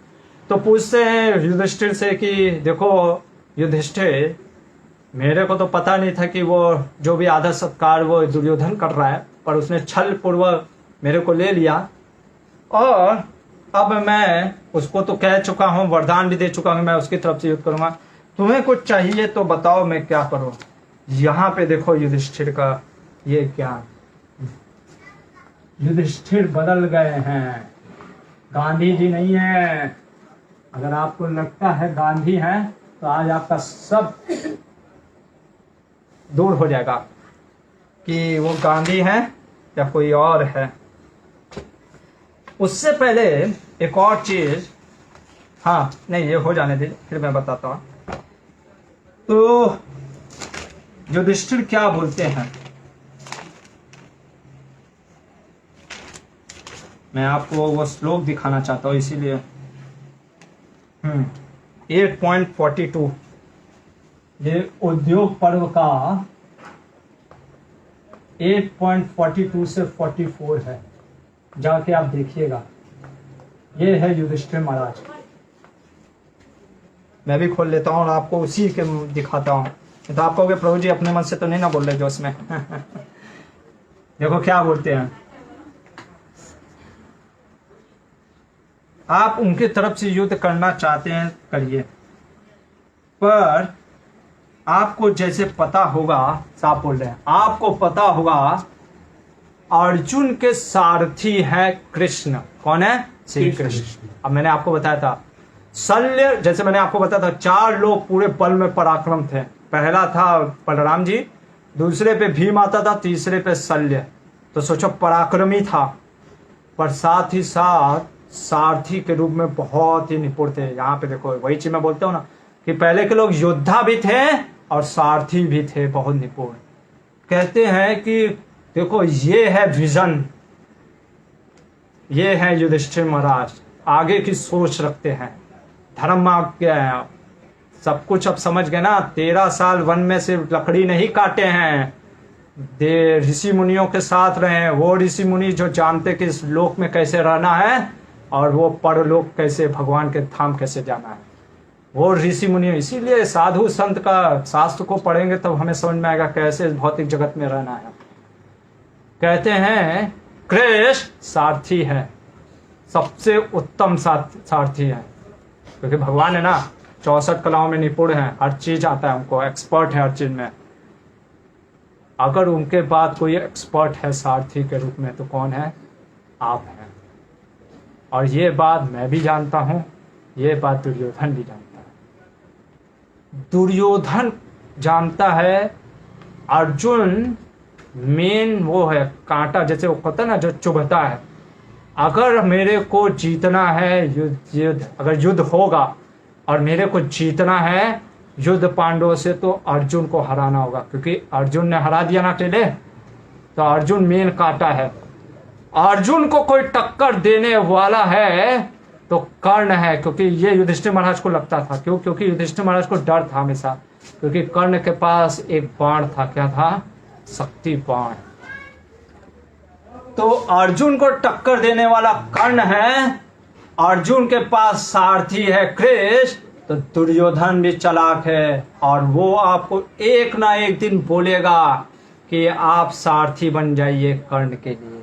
तो पूछते हैं युधिष्ठिर से कि देखो युधिष्ठिर, मेरे को तो पता नहीं था कि वो जो भी आदर सत्कार वो दुर्योधन कर रहा है, पर उसने छल पूर्वक मेरे को ले लिया, और अब मैं उसको तो कह चुका हूँ, वरदान भी दे चुका हूँ, मैं उसकी तरफ से युद्ध करूंगा, तुम्हें कुछ चाहिए तो बताओ मैं क्या करूं। यहाँ पे देखो युधिष्ठिर का ये क्या, युधिष्ठिर बदल गए हैं, गांधी जी नहीं है। अगर आपको लगता है गांधी हैं तो आज आपका सब दूर हो जाएगा कि वो गांधी हैं या कोई और है। उससे पहले एक और चीज, हाँ नहीं ये हो जाने दीजिए, फिर मैं बताता हूँ। तो युधिष्ठिर क्या बोलते हैं, मैं आपको वो श्लोक दिखाना चाहता हूँ, इसीलिए 8.42 ये उद्योग पर्व का 8.42 से 44 है, जाके आप देखिएगा। ये है युधिष्ठिर महाराज, मैं भी खोल लेता हूँ और आपको उसी के दिखाता हूँ, तो आप कहोगे प्रभु जी अपने मन से तो नहीं ना बोल रहे जो उसमें देखो क्या बोलते हैं, आप उनके तरफ से युद्ध करना चाहते हैं करिए, पर आपको जैसे पता होगा, साफ बोल रहे हैं, आपको पता होगा अर्जुन के सारथी है कृष्ण। कौन है? श्री कृष्ण। अब मैंने आपको बताया था शल्य, जैसे मैंने आपको बताया था 4 लोग पूरे बल में पराक्रम थे। पहला था बलराम जी, दूसरे पे भीम आता था, तीसरे पे शल्य। तो सोचो पराक्रमी था, पर साथ ही साथ सारथी के रूप में बहुत ही निपुण थे। यहाँ पे देखो वही चीज मैं बोलता हूँ ना कि पहले के लोग योद्धा भी थे और सारथी भी थे बहुत निपुण। कहते हैं कि देखो ये है विजन, ये है युधिष्ठिर महाराज, आगे की सोच रखते हैं, धर्म आज्ञा है, सब कुछ अब समझ गए ना। 13 साल वन में सिर्फ लकड़ी नहीं काटे हैं, दे ऋषि मुनियों के साथ रहे हैं। वो ऋषि मुनि जो जानते कि इस लोक में कैसे रहना है और वो परलोक कैसे, भगवान के धाम कैसे जाना है, वो ऋषि मुनि। इसीलिए साधु संत का शास्त्र को पढ़ेंगे तब तो हमें समझ में आएगा कैसे इस भौतिक जगत में रहना है। कहते हैं कृष्ण सारथी है, सबसे उत्तम सारथी है, क्योंकि भगवान है ना 64 कलाओं में निपुण है, हर चीज आता है उनको, एक्सपर्ट है हर चीज में। अगर उनके बाद कोई एक्सपर्ट है सारथी के रूप में तो कौन है? आप हैं। और ये बात मैं भी जानता हूं, ये बात दुर्योधन भी जानता है। दुर्योधन जानता है अर्जुन मेन वो है कांटा, जैसे वो कहता है ना जो चुभता है। अगर मेरे को जीतना है युद्ध अगर युद्ध होगा और मेरे को जीतना है युद्ध पांडवों से, तो अर्जुन को हराना होगा, क्योंकि अर्जुन ने हरा दिया ना अकेले, तो अर्जुन मेन कांटा है। अर्जुन को कोई टक्कर देने वाला है तो कर्ण है, क्योंकि ये युधिष्ठिर महाराज को लगता था। क्यों? क्योंकि युधिष्ठिर महाराज को डर था हमेशा, क्योंकि कर्ण के पास एक बाण था। क्या था? शक्ति बाण। तो अर्जुन को टक्कर देने वाला कर्ण है, अर्जुन के पास सारथी है कृष्ण, तो दुर्योधन भी चालाक है और वो आपको एक ना एक दिन बोलेगा कि आप सारथी बन जाइए कर्ण के लिए।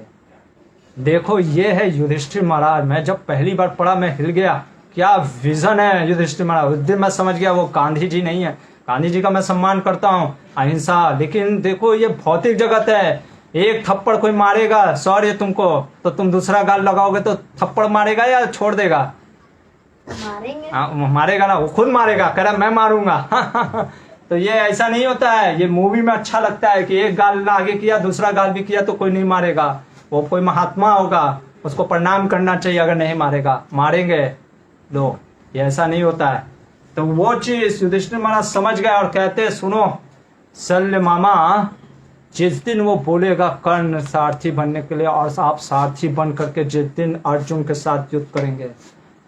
देखो ये है युधिष्ठिर महाराज। मैं जब पहली बार पढ़ा मैं हिल गया, क्या विजन है युधिष्ठिर महाराज। उस दिन मैं समझ गया वो गांधी जी नहीं है। गांधी जी का मैं सम्मान करता हूँ, अहिंसा, लेकिन देखो ये भौतिक जगत है, एक थप्पड़ कोई मारेगा सॉरी तुमको, तो तुम दूसरा गाल लगाओगे तो थप्पड़ मारेगा या छोड़ देगा? मारेगा ना, वो खुद मारेगा, कह रहा मैं मारूंगा। तो ये ऐसा नहीं होता है। ये मूवी में अच्छा लगता है कि एक गाल आगे किया दूसरा गाल भी किया तो कोई नहीं मारेगा। वो कोई महात्मा होगा उसको प्रणाम करना चाहिए अगर नहीं मारेगा, मारेंगे लोग, ये ऐसा नहीं होता है। तो वो चीज युधिष्ठिर महाराज समझ गए और कहते सुनो शल्य मामा, जिस दिन वो बोलेगा कर्ण सारथी बनने के लिए और आप सारथी बन करके जिस दिन अर्जुन के साथ युद्ध करेंगे,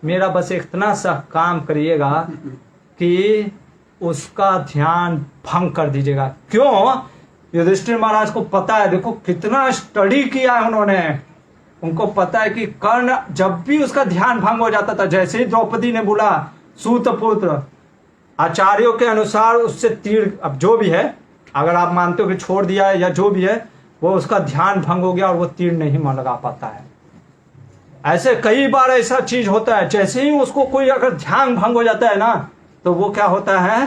मेरा बस इतना सा काम करिएगा कि उसका ध्यान भंग कर दीजिएगा। क्यों? युधिष्ठिर महाराज को पता है, देखो कितना स्टडी किया है उन्होंने। उनको पता है कि कर्ण जब भी उसका ध्यान भंग हो जाता था, जैसे ही द्रौपदी ने बोला सूतपुत्र, आचार्यों के अनुसार उससे तीर, अब जो भी है अगर आप मानते हो कि छोड़ दिया है या जो भी है, वो उसका ध्यान भंग हो गया और वो तीर नहीं लगा पाता है। ऐसे कई बार ऐसा चीज होता है, जैसे ही उसको कोई अगर ध्यान भंग हो जाता है ना, तो वो क्या होता है,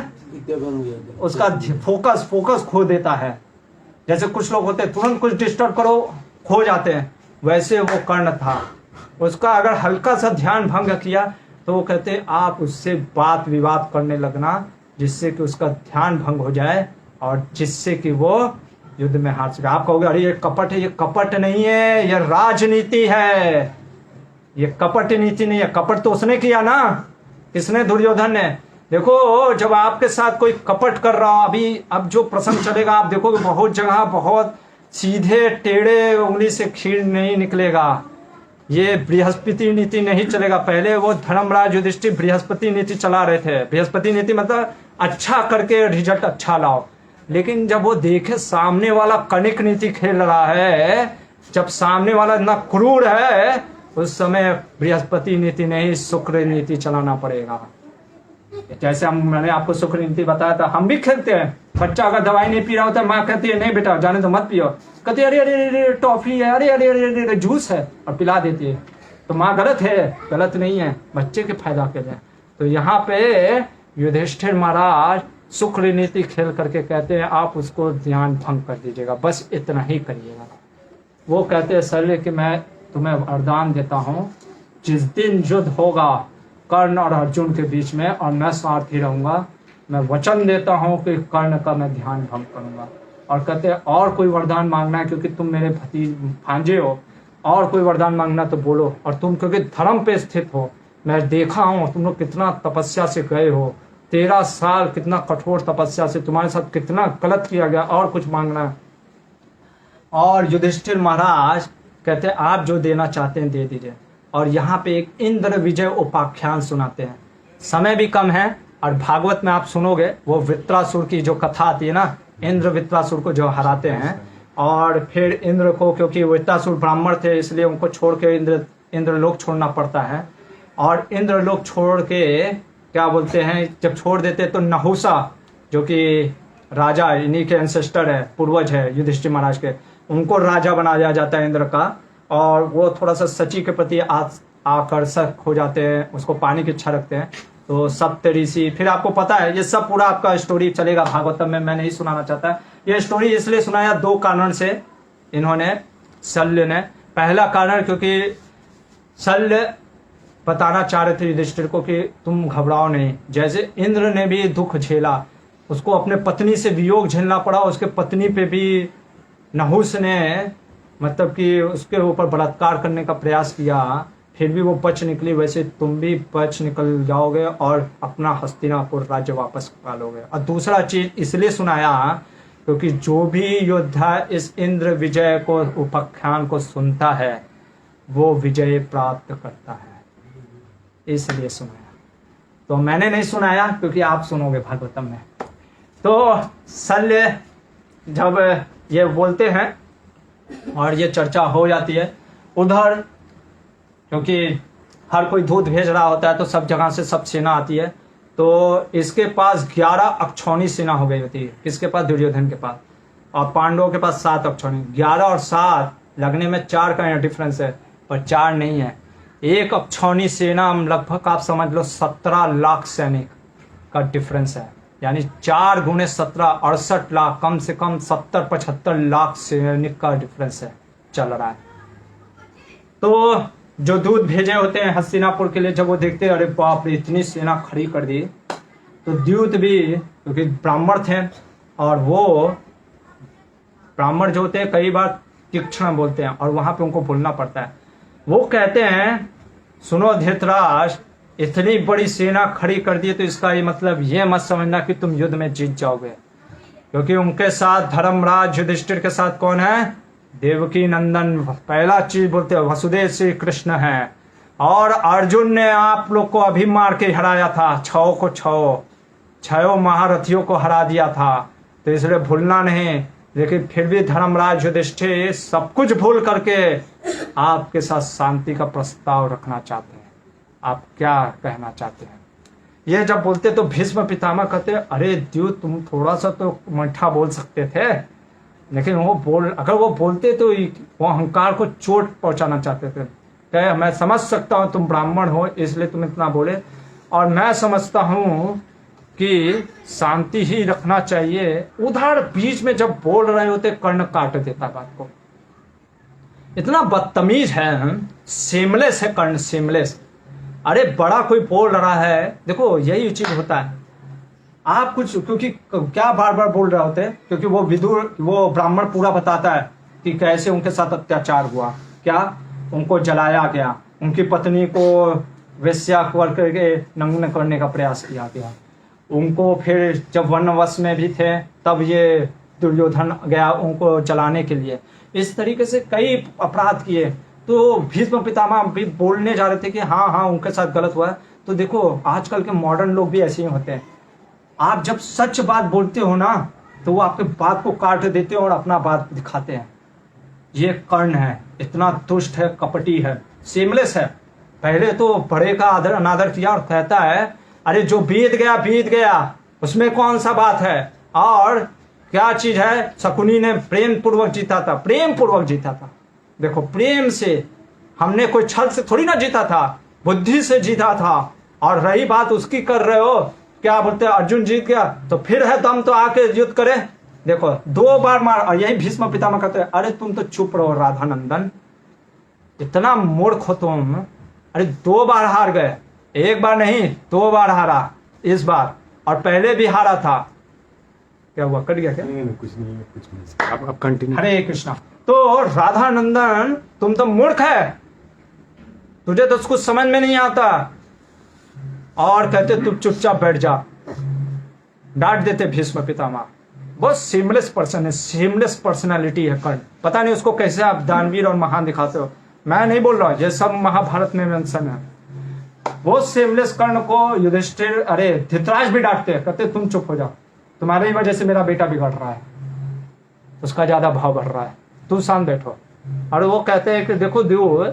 उसका फोकस खो देता है। जैसे कुछ लोग होते हैं तुरंत कुछ डिस्टर्ब करो खो जाते हैं, वैसे वो कर्ण था। उसका अगर हल्का सा ध्यान भंग किया तो वो कहते आप उससे बात विवाद करने लगना, जिससे कि उसका ध्यान भंग हो जाए और जिससे कि वो युद्ध में हार सके। आप कहोगे अरे ये कपट है, ये कपट नहीं है, ये राजनीति है, ये कपट नीति नहीं है। कपट तो उसने किया ना, किसने? दुर्योधन ने। देखो जब आपके साथ कोई कपट कर रहा हो, अभी अब जो प्रसंग चलेगा आप देखोगे बहुत जगह बहुत सीधे टेढ़े उंगली से खीर नहीं निकलेगा, ये बृहस्पति नीति नहीं चलेगा। पहले वो धर्मराज युधिष्ठिर बृहस्पति नीति चला रहे थे। बृहस्पति नीति मतलब अच्छा करके रिजल्ट अच्छा लाओ। लेकिन जब वो देखे सामने वाला कणिक नीति खेल रहा है, जब सामने वाला इतना क्रूर है, उस समय बृहस्पति नीति नहीं शुक्र नीति चलाना पड़ेगा। जैसे मैंने आपको शुक्र नीति बताया था, हम भी खेलते हैं। बच्चा अगर दवाई नहीं पी रहा होता, माँ कहती है नहीं बेटा जाने तो मत पियो, कहती है अरे अरे अरे टॉफी है, अरे अरे अरे अरे जूस है, और पिला देती है। तो माँ गलत है? गलत नहीं है, बच्चे के फायदा के लिए। तो यहाँ पे युधिष्ठिर महाराज शुक्र नीति खेल करके कहते हैं आप उसको ध्यान भंग कर दीजिएगा, बस इतना ही करिएगा। वो कहते हैं शल्य कि मैं तुम्हें वरदान देता हूँ, जिस दिन युद्ध होगा कर्ण और अर्जुन के बीच में और मैं सारथी रहूंगा, मैं वचन देता हूँ कि कर्ण का मैं ध्यान भंग करूंगा। और कहते हैं और कोई वरदान मांगना है क्योंकि तुम मेरे भांजे हो, और कोई वरदान मांगना तो बोलो। और तुम क्योंकि धर्म पे स्थित हो, मैं देखा हूँ तुम लोग कितना तपस्या से गए हो, 13 साल कितना कठोर तपस्या से, तुम्हारे साथ कितना गलत किया गया, और कुछ मांगना है। और युधिष्ठिर महाराज कहते हैं आप जो देना चाहते हैं दे दीजिए। और यहाँ पे एक इंद्र विजय उपाख्यान सुनाते हैं। समय भी कम है और भागवत में आप सुनोगे वो वृत्रासुर की जो कथा आती है ना, इंद्र वृत्रासुर को जो हराते हैं, और फिर इंद्र को, क्योंकि वृत्रासुर ब्राह्मण थे इसलिए उनको छोड़ के इंद्रलोक छोड़ना पड़ता है। और इंद्रलोक छोड़ के क्या बोलते हैं, जब छोड़ देते तो नहुसा जो कि राजा इन्हीं के एंसेस्टर है, पूर्वज है युधिष्ठिर महाराज के, उनको राजा बनाया जाता है इंद्र का। और वो थोड़ा सा सची के प्रति आकर्षक हो जाते हैं, उसको पानी की इच्छा रखते हैं। तो सप्त ऋषि, फिर आपको पता है ये सब पूरा आपका स्टोरी चलेगा भागवतम में, मैं नहीं सुनाना चाहता। ये स्टोरी इसलिए सुनाया 2 कारण से इन्होंने, शल्य ने। पहला कारण क्योंकि शल्य बताना चाह रहे थे युधिष्ठिर को कि तुम घबराओ नहीं, जैसे इंद्र ने भी दुख झेला, उसको अपने पत्नी से वियोग झेलना पड़ा, उसके पत्नी पे भी नहुस ने मतलब कि उसके ऊपर बलात्कार करने का प्रयास किया, फिर भी वो बच निकली, वैसे तुम भी बच निकल जाओगे और अपना हस्तिनापुर राज्य वापस पालोगे। और दूसरा चीज इसलिए सुनाया क्योंकि जो भी योद्धा इस इंद्र विजय को उपाख्यान को सुनता है वो विजय प्राप्त करता है, इसलिए सुनाया। तो मैंने नहीं सुनाया क्योंकि आप सुनोगे भागवतम में। तो शल्य जब ये बोलते हैं और ये चर्चा हो जाती है, उधर क्योंकि हर कोई दूत भेज रहा होता है तो सब जगह से सब सेना आती है। तो इसके पास 11 अक्षौणी सेना हो गई होती है, किसके पास? दुर्योधन के पास। और पांडवों के पास 7 अक्षौणी। 11 और 7 लगने में 4 का डिफरेंस है, पर 4 नहीं है। एक अक्षौणी सेना लगभग आप समझ लो 17 लाख सैनिक का डिफरेंस है। यानी 4 गुणे 17 68 लाख, कम से कम 70-75 लाख सैनिक का डिफरेंस है चल रहा है। तो जो दूत भेजे होते हैं हस्तिनापुर के लिए, जब वो देखते हैं अरे बाप रे इतनी सेना खड़ी कर दी, तो दूत भी क्योंकि ब्राह्मण थे, और वो ब्राह्मण जो होते हैं कई बार तीक्ष्ण बोलते हैं और वहां पे उनको बोलना पड़ता है। वो कहते हैं सुनो धृतराष्ट्र, इतनी बड़ी सेना खड़ी कर दी तो इसका ये मतलब ये मत समझना कि तुम युद्ध में जीत जाओगे, क्योंकि उनके साथ धर्मराज युधिष्ठिर के साथ कौन है? देवकी नंदन, पहला चीज बोलते हैं वसुदेव श्री कृष्ण है, और अर्जुन ने आप लोग को अभी मार के हराया था, 6 को 6 महारथियों को हरा दिया था, तो इसलिए भूलना नहीं। लेकिन फिर भी धर्मराज युधिष्ठिर सब कुछ भूल करके आपके साथ शांति का प्रस्ताव रखना चाहते हैं। आप क्या कहना चाहते हैं? ये जब बोलते तो भीष्म पितामह कहते अरे द्यूत तुम थोड़ा सा तो मीठा बोल सकते थे, लेकिन अगर वो बोलते तो वो अहंकार को चोट पहुंचाना चाहते थे। कहे मैं समझ सकता हूं तुम ब्राह्मण हो इसलिए तुम इतना बोले, और मैं समझता हूं कि शांति ही रखना चाहिए। उधर बीच में जब बोल रहे होते कर्ण काट देता बात को। इतना बदतमीज है, सेमलेस है कर्ण, सेमलेस। अरे बड़ा कोई बोल रहा है, देखो यही उचित होता है। आप कुछ क्योंकि क्या बार बार बोल रहे होते हैं, क्योंकि वो विदुर वो ब्राह्मण पूरा बताता है कि कैसे उनके साथ अत्याचार हुआ, क्या उनको जलाया गया, उनकी पत्नी को वेश्या करके नग्न करने का प्रयास किया गया, उनको फिर जब वनवास में भी थे तब ये दुर्योधन गया उनको जलाने के लिए। इस तरीके से कई अपराध किए। तो भीष्म पितामह भी बोलने जा रहे थे कि हाँ हाँ उनके साथ गलत हुआ है। तो देखो आजकल के मॉडर्न लोग भी ऐसे ही होते हैं। आप जब सच बात बोलते हो ना तो वो आपके बात को काट देते हैं और अपना बात दिखाते हैं। ये कर्ण है, इतना दुष्ट है, कपटी है, सेमलेस है। पहले तो बड़े का आदर अनादर किया और कहता है अरे जो बीत गया उसमें कौन सा बात है। और क्या चीज है, शकुनी ने प्रेम पूर्वक जीता था। देखो प्रेम से, हमने कोई छल से थोड़ी ना जीता था, बुद्धि से जीता था। और रही बात उसकी कर रहे हो, क्या बोलते हैं अर्जुन जीत गया तो फिर है दम तो आके युद्ध करे। देखो 2 बार मार, और यही भीष्म पितामह कहते हैं अरे तुम तो चुप रहो राधानंदन, इतना मूर्ख हो तुम। अरे 2 बार हार गए, 1 बार नहीं 2 बार हारा इस बार, और पहले भी हारा था। क्या हुआ, कट गया क्या? कुछ नहीं आप कंटिन्यू। हरे कृष्णा। तो राधानंदन तुम तो मूर्ख है, तुझे तो कुछ समझ में नहीं आता। और कहते तुम चुपचाप बैठ जा, डांट देते भीष्म पितामह। बहुत सीमलेस पर्सन है, सीमलेस पर्सनालिटी है कर्ण। पता नहीं उसको कैसे आप दानवीर और महान दिखाते हो। मैं नहीं बोल रहा, ये सब महाभारत में मेंशन है। वो सेमलेस कर्ण को युधिष्ठिर अरे धृतराष्ट्र भी डांटते हैं, कहते तुम चुप हो जाओ, तुम्हारी वजह से मेरा बेटा बिगड़ रहा है, उसका ज्यादा भाव बढ़ रहा है, तुम शांत बैठो। और वो कहते हैं कि देखो देव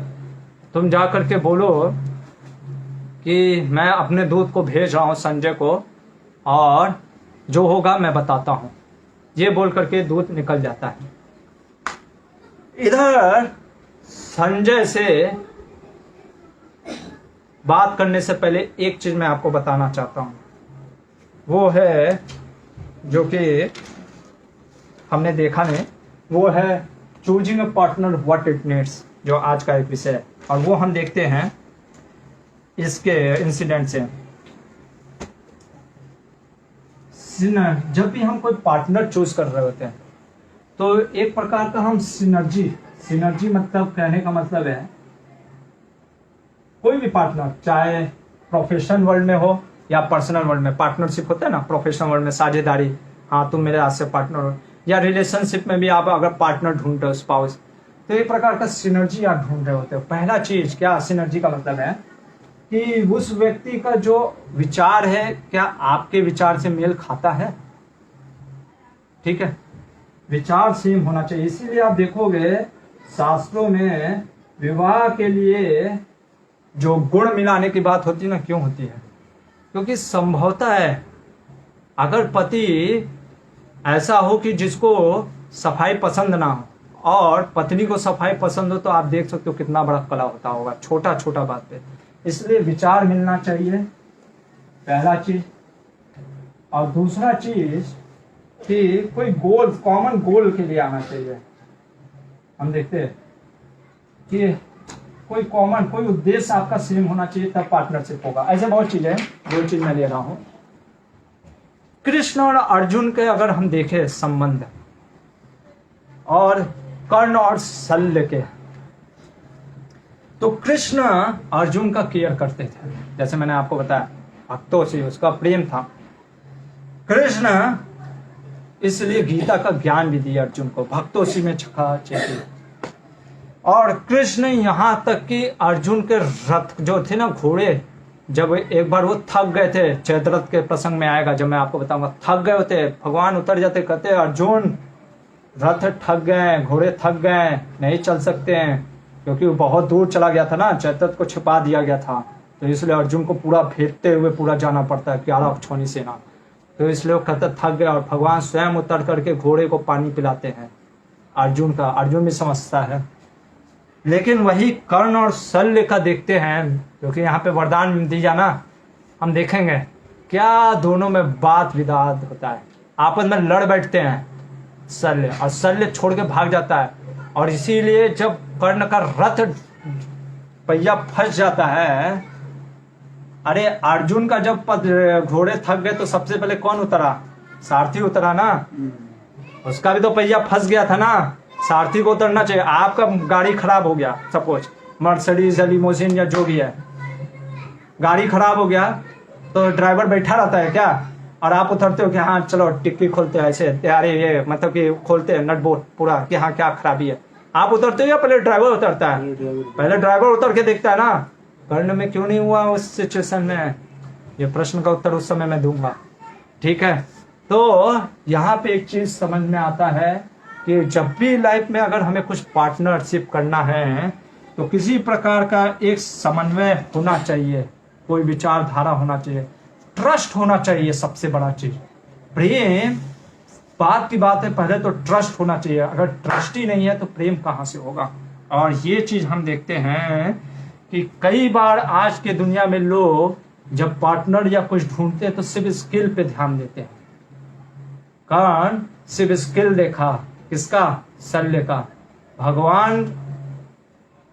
तुम जा करके बोलो कि मैं अपने दूत को भेज रहा हूं संजय को, और जो होगा मैं बताता हूं। ये बोल करके दूत निकल जाता है। इधर संजय से बात करने से पहले एक चीज मैं आपको बताना चाहता हूं, वो है जो कि हमने देखा नहीं, वो है choosing a partner what it needs, जो आज का एक विषय है। और वो हम देखते हैं इसके इंसिडेंट से। जब भी हम कोई पार्टनर चूज कर रहे होते हैं तो एक प्रकार का हम सिनर्जी मतलब कहने का मतलब है कोई भी पार्टनर, चाहे प्रोफेशनल वर्ल्ड में हो या पर्सनल वर्ल्ड में। पार्टनरशिप होता है ना प्रोफेशनल वर्ल्ड में, साझेदारी, हाँ तुम मेरे हाथ से पार्टनर हो। या रिलेशनशिप में भी आप अगर पार्टनर ढूंढ रहे हो, स्पाउस, तो एक प्रकार का सिनर्जी आप ढूंढ रहे होते हो। पहला चीज क्या सिनर्जी का मतलब है कि उस व्यक्ति का जो विचार है क्या आपके विचार से मेल खाता है। ठीक है, विचार सेम होना चाहिए। इसीलिए आप देखोगे शास्त्रों में विवाह के लिए जो गुण मिलाने की बात होती है ना, क्यों होती है? क्योंकि संभवतः है अगर पति ऐसा हो कि जिसको सफाई पसंद ना हो और पत्नी को सफाई पसंद हो, तो आप देख सकते हो कितना बड़ा कला होता होगा छोटा छोटा बात पे। इसलिए विचार मिलना चाहिए, पहला चीज। और दूसरा चीज कि कोई गोल, कॉमन गोल के लिए आना चाहिए। हम देखते हैं कि कोई कॉमन, कोई उद्देश्य आपका सेम होना चाहिए, तब पार्टनरशिप होगा। ऐसे बहुत चीजें हैं, जो चीज मैं ले रहा हूं। कृष्ण और अर्जुन के अगर हम देखें संबंध, और कर्ण और शल्य के, तो कृष्ण अर्जुन का केयर करते थे, जैसे मैंने आपको बताया, भक्तों से उसका प्रेम था। कृष्ण इसलिए गीता का ज्ञान भी दिया अर्जुन को, भक्तों से में छका चेती। और कृष्ण यहाँ तक कि अर्जुन के रथ जो थे ना, घोड़े, जब एक बार वो थक गए थे, चैत्रथ के प्रसंग में आएगा जब मैं आपको बताऊंगा, थक गए होते, भगवान उतर जाते, कहते अर्जुन रथ थक गए, घोड़े थक गए, नहीं चल सकते हैं, क्योंकि वो बहुत दूर चला गया था ना, चैत्रथ को छिपा दिया गया था, तो इसलिए अर्जुन को पूरा भेदते हुए पूरा जाना पड़ता है, 11 छोनी सेना, तो इसलिए वो कहते थक गए, और भगवान स्वयं उतर करके घोड़े को पानी पिलाते हैं अर्जुन का। अर्जुन भी समझता है। लेकिन वही कर्ण और शल्य का देखते हैं, क्योंकि यहाँ पे वरदान दिया ना, हम देखेंगे क्या दोनों में बात विवाद होता है, आपस में लड़ बैठते हैं शल्य, और शल्य छोड़ के भाग जाता है। और इसीलिए जब कर्ण का रथ पहिया फंस जाता है, अरे अर्जुन का जब घोड़े थक गए तो सबसे पहले कौन उतरा? सारथी उतरा ना, उसका भी तो पहिया फंस गया था ना, सारथी को उतरना चाहिए। आपका गाड़ी खराब हो गया, सपोज मर्सिडीज या लिमोजिन या जो भी है, गाड़ी खराब हो गया तो ड्राइवर बैठा रहता है क्या? और आप उतरते हो कि हाँ चलो टिक्की खोलते हैं, ऐसे यार ये मतलब कि खोलते हैं नट बोल्ट पूरा कि हाँ क्या खराबी है, आप उतरते हो या पहले ड्राइवर उतरता है? पहले ड्राइवर उतर के देखता है ना। कर्ण में क्यों नहीं हुआ उस सिचुएशन में? ये प्रश्न का उत्तर उस समय मैं दूंगा, ठीक है। तो यहाँ पे एक चीज समझ में आता है कि जब भी लाइफ में अगर हमें कुछ पार्टनरशिप करना है तो किसी प्रकार का एक समन्वय होना चाहिए, कोई विचारधारा होना चाहिए, ट्रस्ट होना चाहिए। सबसे बड़ा चीज प्रेम, बात की बात है, पहले तो ट्रस्ट होना चाहिए। अगर ट्रस्ट ही नहीं है तो प्रेम कहाँ से होगा? और ये चीज हम देखते हैं कि कई बार आज के दुनिया में लोग जब पार्टनर या कुछ ढूंढते हैं तो सिर्फ स्किल पे ध्यान देते हैं। कर्ण सिर्फ स्किल देखा, किसका? शल्य का। भगवान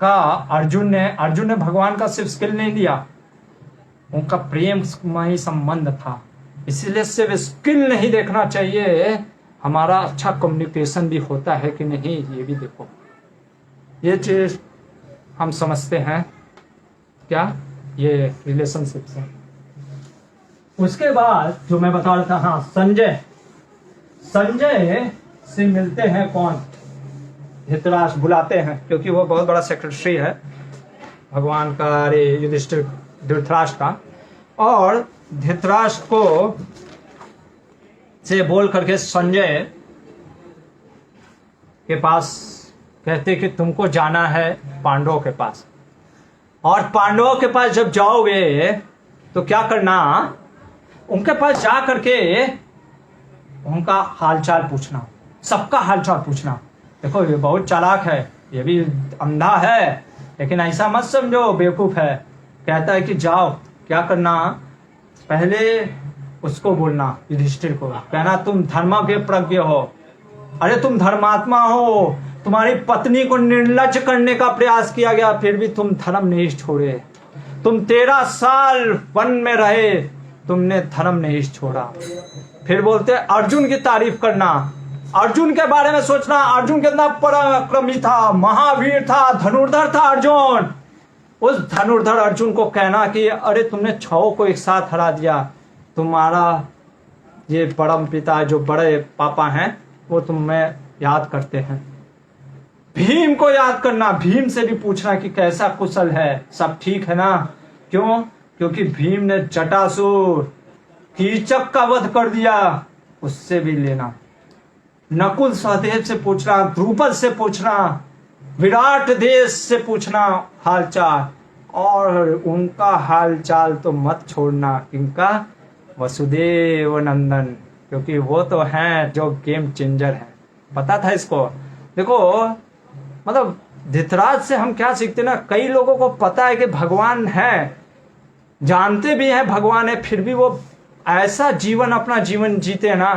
का अर्जुन ने भगवान का सिर्फ स्किल नहीं दिया, उनका प्रेम में ही संबंध था। इसलिए सिर्फ स्किल नहीं देखना चाहिए, हमारा अच्छा कम्युनिकेशन भी होता है कि नहीं, ये भी देखो। ये चीज हम समझते हैं क्या, ये रिलेशनशिप से। उसके बाद जो मैं बता रहा था, हाँ, संजय से मिलते हैं कौन? धृतराष्ट्र बुलाते हैं, क्योंकि वो बहुत बड़ा सेक्रेटरी है भगवान का, अरे युधिष्ठिर, धृतराष्ट्र का। और धृतराष्ट्र को से बोल करके संजय के पास कहते कि तुमको जाना है पांडवों के पास, और पांडवों के पास जब जाओगे तो क्या करना, उनके पास जा करके उनका हालचाल पूछना, सबका हालचाल पूछना। देखो ये बहुत चालाक है, ये भी अंधा है, लेकिन ऐसा मत समझो बेवकूफ है। कहता है कि जाओ, क्या करना, पहले उसको बोलना, युधिष्ठिर को कहना तुम धर्म के प्रज्ञ हो, अरे तुम धर्मात्मा हो, तुम्हारी पत्नी को निर्लज करने का प्रयास किया गया फिर भी तुम धर्म नहीं छोड़े, तुम 13 साल वन में रहे, तुमने धर्म नहीं छोड़ा। फिर बोलते अर्जुन की तारीफ करना, अर्जुन के बारे में सोचना, अर्जुन कितना पराक्रमी था, महावीर था, धनुर्धर था अर्जुन। उस धनुर्धर अर्जुन को कहना कि अरे तुमने 6 को एक साथ हरा दिया, तुम्हारा ये परम पिता जो बड़े पापा हैं वो तुम्हें याद करते हैं। भीम को याद करना, भीम से भी पूछना कि कैसा कुशल है, सब ठीक है ना? क्यों? क्योंकि भीम ने जटासुर, कीचक का वध कर दिया, उससे भी लेना। नकुल सहदेव से पूछना, द्रुपद से पूछना, विराट देश से पूछना हालचाल, और उनका हालचाल तो मत छोड़ना, किनका? वसुदेव नंदन, क्योंकि वो तो हैं जो गेम चेंजर हैं। पता था इसको। देखो मतलब धृतराज से हम क्या सीखते ना, कई लोगों को पता है कि भगवान है, जानते भी हैं भगवान है, फिर भी वो ऐसा जीवन अपना जीवन जीते हैं ना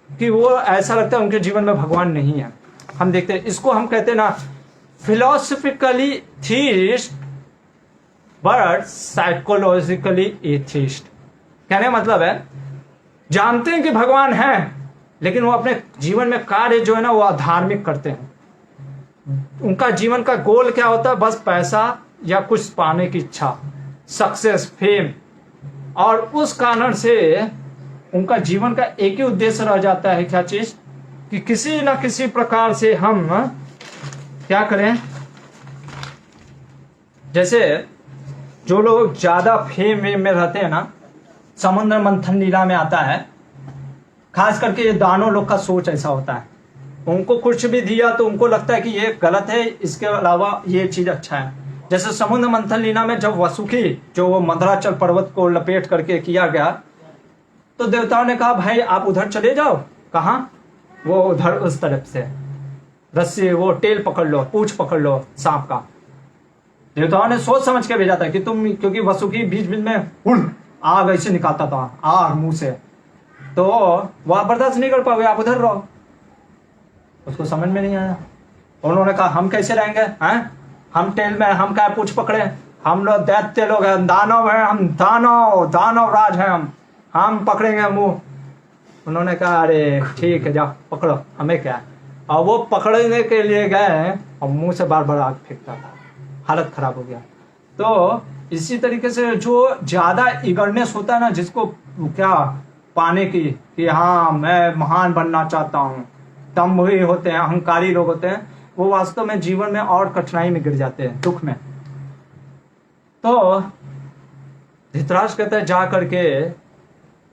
कि वो ऐसा लगता है उनके जीवन में भगवान नहीं है। हम देखते हैं, इसको हम कहते हैं ना philosophically theist but psychologically atheist. कहने का मतलब है जानते हैं कि भगवान है, लेकिन वो अपने जीवन में कार्य जो है ना वो अधार्मिक करते हैं। उनका जीवन का गोल क्या होता है? बस पैसा या कुछ पाने की इच्छा, सक्सेस, फेम, और उस कारण से उनका जीवन का एक ही उद्देश्य रह जाता है, क्या चीज? कि किसी ना किसी प्रकार से हम क्या करें। जैसे जो लोग ज्यादा फेम में रहते हैं ना, समुद्र मंथन लीला में आता है, खास करके ये दानव लोग का सोच ऐसा होता है। उनको कुछ भी दिया तो उनको लगता है कि ये गलत है, इसके अलावा ये चीज अच्छा है। जैसे समुद्र मंथन लीला में जब वसुकी जो वो मंदराचल पर्वत को लपेट करके किया गया, तो देवताओं ने कहा भाई आप उधर चले जाओ। कहाँ? वो उधर उस तरफ से रस्सी, वो टेल पकड़ लो, पूंछ पकड़ लो सांप का। देवताओं ने सोच समझ के भेजा था कि तुम, क्योंकि वसुकी बीच बीच में आग ऐसे निकालता था, आग मुंह से, तो वह बर्दाश्त नहीं कर पाओगे, आप उधर रहो। उसको समझ में नहीं आया। उन्होंने कहा हम कैसे रहेंगे हैं? हम टेल में, हम क्या पूछ पकड़े? हम लोग दैत्य लोग हैं, दानव हैं, हम दानव राज हैं, हम पकड़ेंगे मुंह। उन्होंने कहा अरे ठीक है जाओ पकड़ो, हमें क्या है। और वो पकड़ने के लिए गए और मुंह से बार बार आग फेंकता था, हालत खराब हो गया। तो इसी तरीके से जो ज्यादा ईगरनेस होता है ना, जिसको क्या पाने की, कि हाँ मैं महान बनना चाहता हूँ, दम्भी होते हैं, अहंकारी लोग होते हैं, वो वास्तव में जीवन में और कठिनाई में गिर जाते हैं, दुख में। तो धृतराष्ट्र कहता है जा करके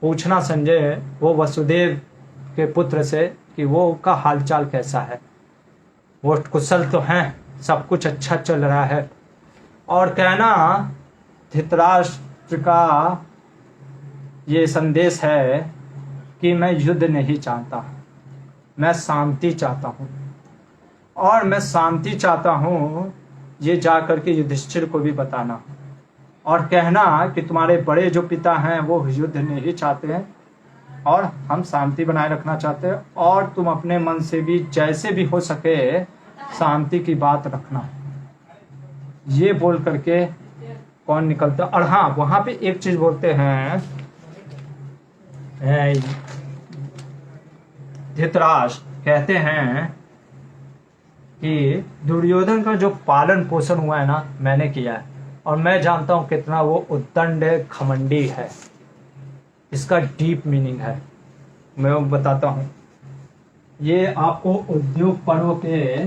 पूछना संजय वो वसुदेव के पुत्र से कि वो का हालचाल कैसा है, वो कुशल तो हैं, सब कुछ अच्छा चल रहा है। और कहना धृतराष्ट्र का ये संदेश है कि मैं युद्ध नहीं चाहता, मैं शांति चाहता हूँ, और मैं शांति चाहता हूँ ये जा करके युधिष्ठिर को भी बताना, और कहना कि तुम्हारे बड़े जो पिता हैं वो युद्ध नहीं चाहते हैं और हम शांति बनाए रखना चाहते हैं, और तुम अपने मन से भी जैसे भी हो सके शांति की बात रखना। ये बोल करके कौन निकलता? और हाँ, वहां पे एक चीज बोलते हैं धृतराष्ट्र कहते हैं कि दुर्योधन का जो पालन पोषण हुआ है ना मैंने किया है, और मैं जानता हूं कितना वो उद्दंड घमंडी है। इसका डीप मीनिंग है, मैं वो बताता हूं। ये आपको उद्योग पर्व के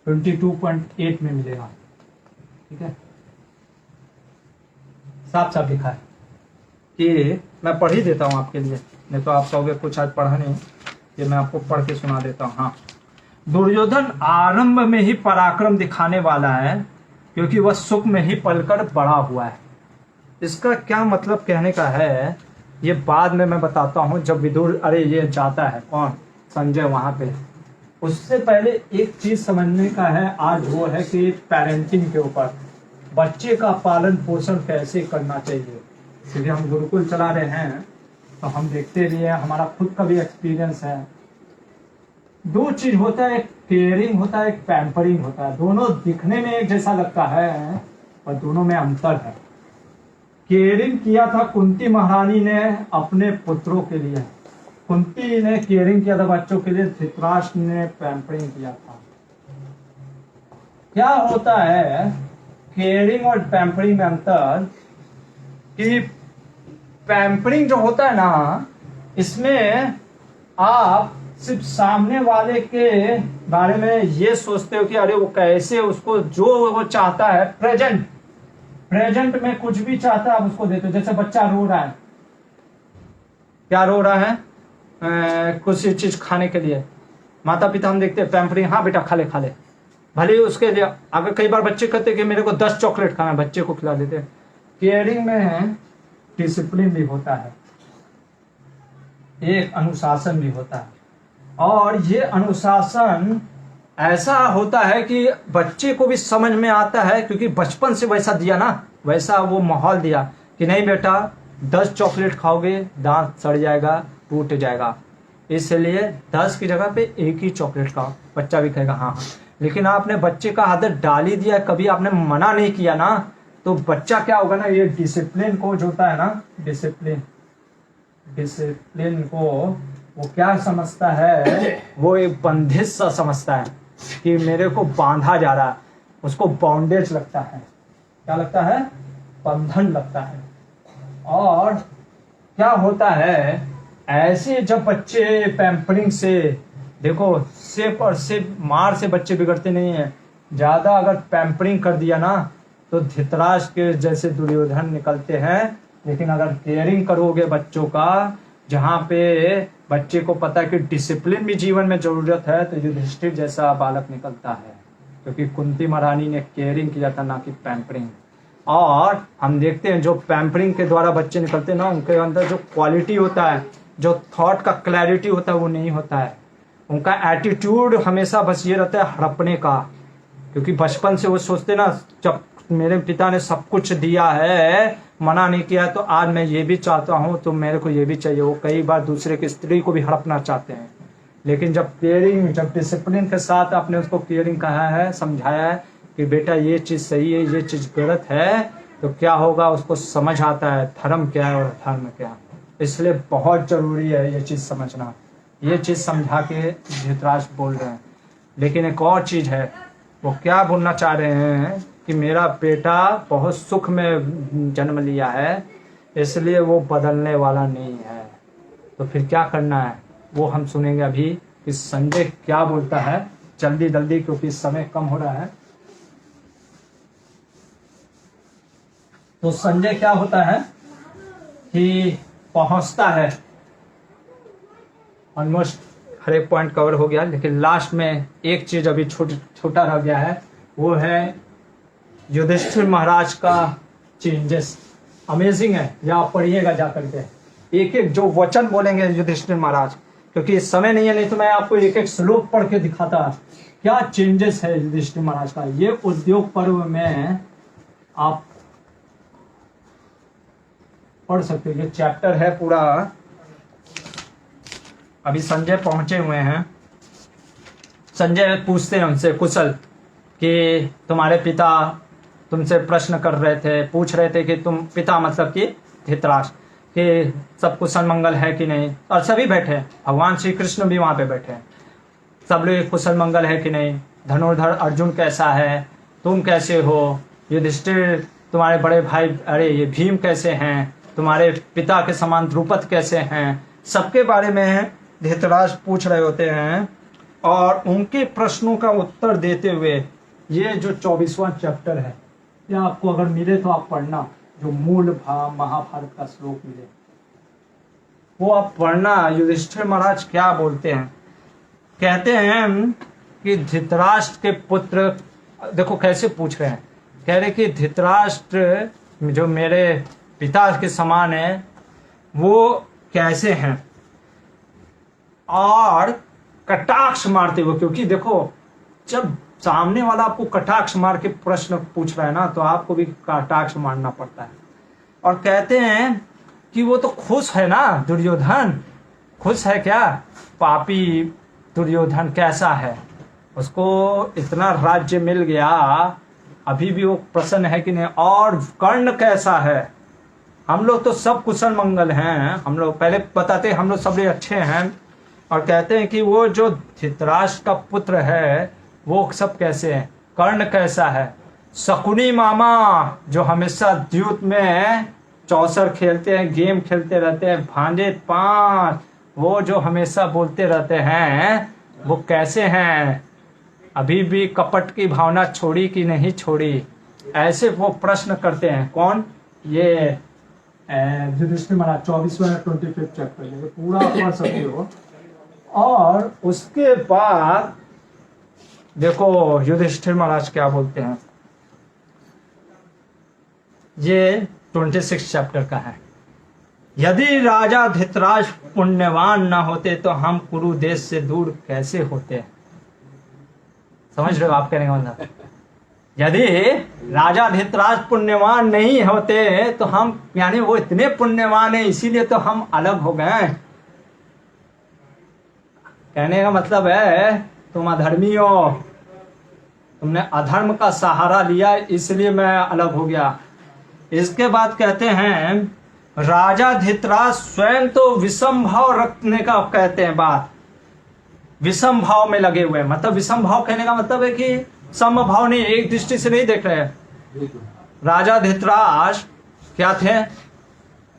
22.8 में मिलेगा, ठीक है। साफ साफ लिखा है कि मैं पढ़ ही देता हूं आपके लिए, नहीं तो आप कहोगे कुछ आज पढ़ा नहीं, ये मैं आपको पढ़ के सुना देता हूं। हाँ, दुर्योधन आरंभ में ही पराक्रम दिखाने वाला है, क्योंकि वह सुख में ही पलकर बड़ा हुआ है। इसका क्या मतलब कहने का है ये बाद में मैं बताता हूं, जब विदुर अरे ये जाता है कौन, संजय वहां पे। उससे पहले एक चीज समझने का है आज, वो है कि पेरेंटिंग के ऊपर बच्चे का पालन पोषण कैसे करना चाहिए। क्योंकि हम गुरुकुल चला रहे हैं तो हम देखते भी हैं, हमारा खुद का भी एक्सपीरियंस है। दो चीज होता है, एक केयरिंग होता है, एक पैम्परिंग होता है। दोनों दिखने में एक जैसा लगता है पर दोनों में अंतर है। केयरिंग किया था कुंती महारानी ने अपने पुत्रों के लिए, कुंती ने केयरिंग किया था बच्चों के लिए, धृतराष्ट्र ने पैम्परिंग किया था। क्या होता है केयरिंग और पैम्परिंग में अंतर, कि पैम्परिंग जो होता है ना, इसमें आप सिर्फ सामने वाले के बारे में ये सोचते हो कि अरे वो कैसे, उसको जो वो चाहता है प्रेजेंट में कुछ भी चाहता है आप उसको देते हो। जैसे बच्चा रो रहा है, क्या रो रहा है? कुछ चीज खाने के लिए, माता पिता हम देखते हैं पैम्परिंग, हाँ बेटा खा ले खा ले, भले ही उसके लिए। अगर कई बार बच्चे कहते कि मेरे को 10 चॉकलेट खाना है, बच्चे को खिला देते हैं। केयरिंग में डिसिप्लिन भी होता है, एक अनुशासन भी होता है, और ये अनुशासन ऐसा होता है कि बच्चे को भी समझ में आता है, क्योंकि बचपन से वैसा दिया ना, वैसा वो माहौल दिया कि नहीं बेटा 10 चॉकलेट खाओगे दांत सड़ जाएगा, टूट जाएगा। इसलिए 10 की जगह पे एक ही चॉकलेट खाओ। बच्चा भी कहेगा हाँ हाँ। लेकिन आपने बच्चे का आदत डाल ही दिया, कभी आपने मना नहीं किया ना, तो बच्चा क्या होगा ना, ये डिसिप्लिन को जो होता है ना, डिसिप्लिन को वो क्या समझता है, वो एक बंदिश सा समझता है कि मेरे को बांधा जा रहा है। उसको बाउंडेज लगता है। क्या लगता है? बंधन लगता है। और क्या होता है, ऐसे जब बच्चे पैम्परिंग से, देखो सिर्फ और सिर्फ मार से बच्चे बिगड़ते नहीं है, ज्यादा अगर पैम्परिंग कर दिया ना तो धृतराष्ट्र के जैसे दुर्योधन निकलते हैं। लेकिन अगर केयरिंग करोगे बच्चों का, जहाँ पे बच्चे को पता है कि डिसिप्लिन भी जीवन में जरूरत है, तो युधिष्ठिर जैसा बालक निकलता है। क्योंकि कुंती महारानी ने केयरिंग किया था, ना कि पैम्परिंग। और हम देखते हैं जो पैम्परिंग के द्वारा बच्चे निकलते हैं ना, उनके अंदर जो क्वालिटी होता है, जो थॉट का क्लैरिटी होता है, वो नहीं होता है। उनका एटीट्यूड हमेशा बस ये रहता है हड़पने का। क्योंकि बचपन से वो सोचते ना, जब मेरे पिता ने सब कुछ दिया है, मना नहीं किया, तो आज मैं ये भी चाहता हूँ, तो मेरे को ये भी चाहिए। वो कई बार दूसरे की स्त्री को भी हड़पना चाहते हैं। लेकिन जब केयरिंग, जब डिसिप्लिन के साथ आपने उसको केयरिंग कहा है, समझाया है कि बेटा ये चीज़ सही है, ये चीज़ गलत है, तो क्या होगा, उसको समझ आता है धर्म क्या है और अधर्म क्या है। इसलिए बहुत जरूरी है ये चीज़ समझना। ये चीज़ समझा के धृतराष्ट्र बोल रहे हैं। लेकिन एक और चीज़ है, वो क्या बोलना चाह रहे हैं कि मेरा बेटा बहुत सुख में जन्म लिया है, इसलिए वो बदलने वाला नहीं है। तो फिर क्या करना है वो हम सुनेंगे अभी कि संजय क्या बोलता है। जल्दी जल्दी, क्योंकि समय कम हो रहा है। तो संजय क्या होता है कि पहुंचता है, ऑलमोस्ट हर एक पॉइंट कवर हो गया, लेकिन लास्ट में एक चीज अभी छोटा रह गया है, वो है युधिष्ठिर महाराज का चेंजेस। अमेजिंग है, या आप पढ़िएगा जाकर के, एक एक जो वचन बोलेंगे युधिष्ठिर महाराज, क्योंकि इस समय नहीं है, नहीं तो मैं आपको एक एक श्लोक पढ़ के दिखाता क्या चेंजेस है युधिष्ठिर महाराज का। ये उद्योग पर्व में आप पढ़ सकते हो, ये चैप्टर है पूरा। अभी संजय पहुंचे हुए हैं। संजय पूछते हैं उनसे कुशल कि तुम्हारे पिता तुमसे प्रश्न कर रहे थे, पूछ रहे थे कि तुम, पिता मतलब कि धृतराष्ट्र, कि सब कुशल मंगल है कि नहीं। और सभी बैठे हैं, भगवान श्री कृष्ण भी वहाँ पे बैठे हैं। सब लोग कुशल मंगल है कि नहीं, धनुर्धर अर्जुन कैसा है, तुम कैसे हो, युधिष्ठिर तुम्हारे बड़े भाई, अरे ये भीम कैसे हैं, तुम्हारे पिता के समान द्रुपद कैसे हैं, सबके बारे में धृतराष्ट्र पूछ रहे होते हैं। और उनके प्रश्नों का उत्तर देते हुए ये जो 24वां चैप्टर है, या आपको अगर मिले तो आप पढ़ना, जो मूल महाभारत का श्लोक मिले वो आप पढ़ना। युधिष्ठिर महाराज क्या बोलते हैं, कहते हैं कि धृतराष्ट्र के पुत्र, देखो कैसे पूछ रहे हैं, कह रहे कि धृतराष्ट्र जो मेरे पिता के समान है, वो कैसे हैं, और कटाक्ष मारते हुए। क्योंकि देखो जब सामने वाला आपको कटाक्ष मार के प्रश्न पूछ रहा है ना, तो आपको भी कटाक्ष मारना पड़ता है। और कहते हैं कि वो तो खुश है ना, दुर्योधन खुश है क्या, पापी दुर्योधन कैसा है, उसको इतना राज्य मिल गया, अभी भी वो प्रसन्न है कि नहीं। और कर्ण कैसा है, हम लोग तो सब कुशल मंगल हैं, हम लोग पहले बताते हम लोग सब अच्छे हैं। और कहते हैं कि वो जो धृतराष्ट्र का पुत्र है वो सब कैसे हैं, कर्ण कैसा है, शकुनी मामा जो हमेशा द्यूत में चौसर खेलते हैं, गेम खेलते रहते हैं, भांजे 5, वो जो हमेशा बोलते रहते हैं, वो कैसे हैं, अभी भी कपट की भावना छोड़ी कि नहीं छोड़ी, ऐसे वो प्रश्न करते हैं। कौन, ये युधिष्ठिर महाराज 24वां 25वां चैप्टर, ये पूरा पढ़ सकते हो। और उसके बाद देखो युधिष्ठिर महाराज क्या बोलते हैं, ये 26 चैप्टर का है। यदि राजा धृतराष्ट्र पुण्यवान न होते तो हम कुरु देश से दूर कैसे होते। समझ रहे हो आप कहने का मतलब, यदि राजा धृतराष्ट्र पुण्यवान नहीं होते तो हम, यानी वो इतने पुण्यवान है इसीलिए तो हम अलग हो गए। कहने का मतलब है तुम अधर्मी हो, तुमने अधर्म का सहारा लिया इसलिए मैं अलग हो गया। इसके बाद कहते हैं राजा धृतराष्ट्र स्वयं तो विषम भाव रखने का कहते हैं बात, विषम भाव में लगे हुए। मतलब विषम भाव कहने का मतलब है कि सम भाव नहीं, एक दृष्टि से नहीं देख रहे। राजा धृतराष्ट्र क्या थे?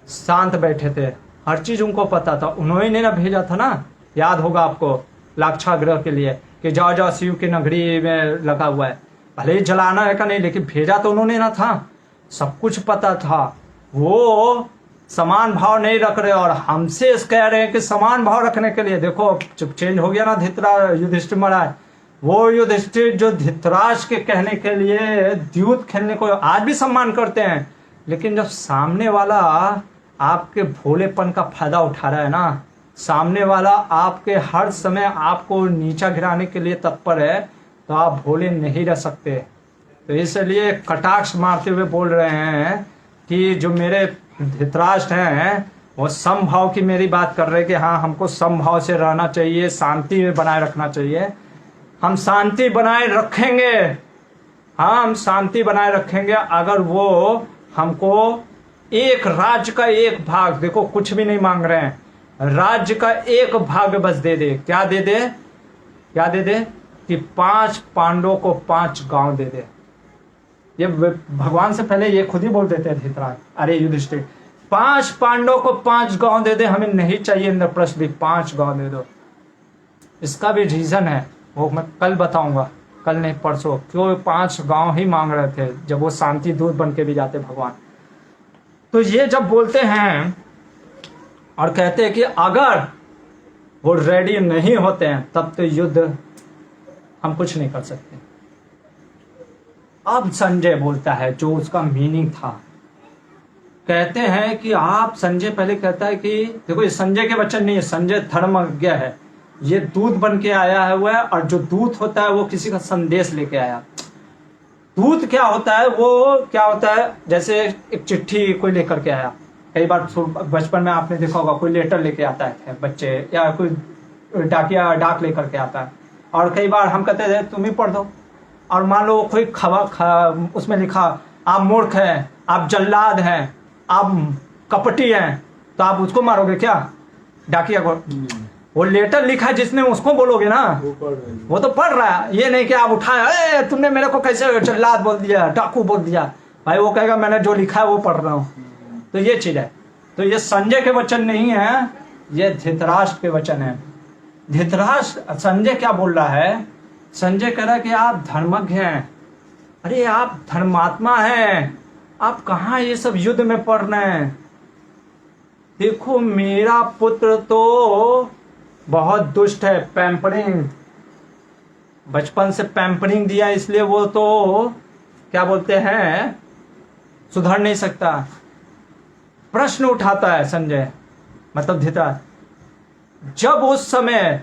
शांत बैठे थे, हर चीज उनको पता था। उन्होंने ना भेजा था ना, याद होगा आपको, लाक्षागृह के लिए कि जाओ जाओ शिव की नगरी में लगा हुआ है। भले ही जलाना है का नहीं, लेकिन भेजा तो उन्होंने ना था, सब कुछ पता था। वो समान भाव नहीं रख रहे और हमसे कह रहे हैं कि समान भाव रखने के लिए। देखो चुप चेंज हो गया ना युधिष्ठिर महाराज। वो युधिष्ठिर जो धृतराष्ट्र के कहने के लिए द्यूत खेलने को आज भी सम्मान करते हैं, लेकिन जब सामने वाला आपके भोलेपन का फायदा उठा रहा है ना, सामने वाला आपके हर समय आपको नीचा गिराने के लिए तत्पर है, तो आप भोले नहीं रह सकते। तो इसलिए कटाक्ष मारते हुए बोल रहे हैं कि जो मेरे धृतराष्ट्र हैं वो समभाव की मेरी बात कर रहे हैं कि हाँ हमको समभाव से रहना चाहिए, शांति में बनाए रखना चाहिए। हम शांति बनाए रखेंगे, हाँ हम शांति बनाए रखेंगे अगर वो हमको एक राज्य का एक भाग, देखो कुछ भी नहीं मांग रहे हैं, राज्य का एक भाग बस दे दे। क्या दे दे? क्या दे दे? कि 5 पांडवों को 5 गांव दे दे। ये भगवान से पहले ये खुद ही बोल देते हैं धृतराष्ट्र, अरे युधिष्ठिर 5 पांडवों को 5 गांव दे दे, हमें नहीं चाहिए इंद्रप्रस्थ भी, 5 गांव दे दो। इसका भी रीजन है, वो मैं कल बताऊंगा, कल नहीं परसों, क्यों 5 गांव ही मांग रहे थे जब वो शांति दूत बन के भी जाते भगवान। तो ये जब बोलते हैं और कहते हैं कि अगर वो रेडी नहीं होते हैं तब तो युद्ध हम कुछ नहीं कर सकते। अब संजय बोलता है जो उसका मीनिंग था, कहते हैं कि आप, संजय पहले कहता है कि देखो ये संजय के वचन नहीं है, संजय धर्मज्ञ है, ये दूत बन के आया है हुआ है, और जो दूत होता है वो किसी का संदेश लेके आया। दूत क्या होता है? वो क्या होता है, जैसे एक चिट्ठी कोई लेकर के आया। कई बार बचपन में आपने देखा होगा कोई लेटर लेके आता है बच्चे, या कोई डाकिया डाक लेकर के आता है, और कई बार हम कहते थे तुम ही पढ़ दो, और मान लो कोई खबर उसमें लिखा आप मूर्ख हैं, आप जल्लाद हैं, आप कपटी हैं, तो आप उसको मारोगे क्या? डाकिया को। वो लेटर लिखा जिसने उसको बोलोगे ना, वो तो पढ़ रहा है, ये नहीं कि आप उठाए तुमने मेरे को कैसे जल्लाद बोल दिया, डाकू बोल दिया। भाई वो कहेगा मैंने जो लिखा है वो पढ़ रहा हूँ। तो ये चीज है। तो ये संजय के वचन नहीं है, ये धृतराष्ट्र के वचन है। धृतराष्ट्र, संजय क्या बोल रहा है? संजय कह रहा है कि आप धर्मज्ञ हैं, अरे आप धर्मात्मा हैं, आप कहाँ ये सब युद्ध में पड़ रहे हैं? देखो मेरा पुत्र तो बहुत दुष्ट है, पैम्परिंग, बचपन से पैम्परिंग दिया, इसलिए वो तो क्या बोलते हैं सुधर नहीं सकता। प्रश्न उठाता है संजय, मतलब धृतराष्ट्र, जब उस समय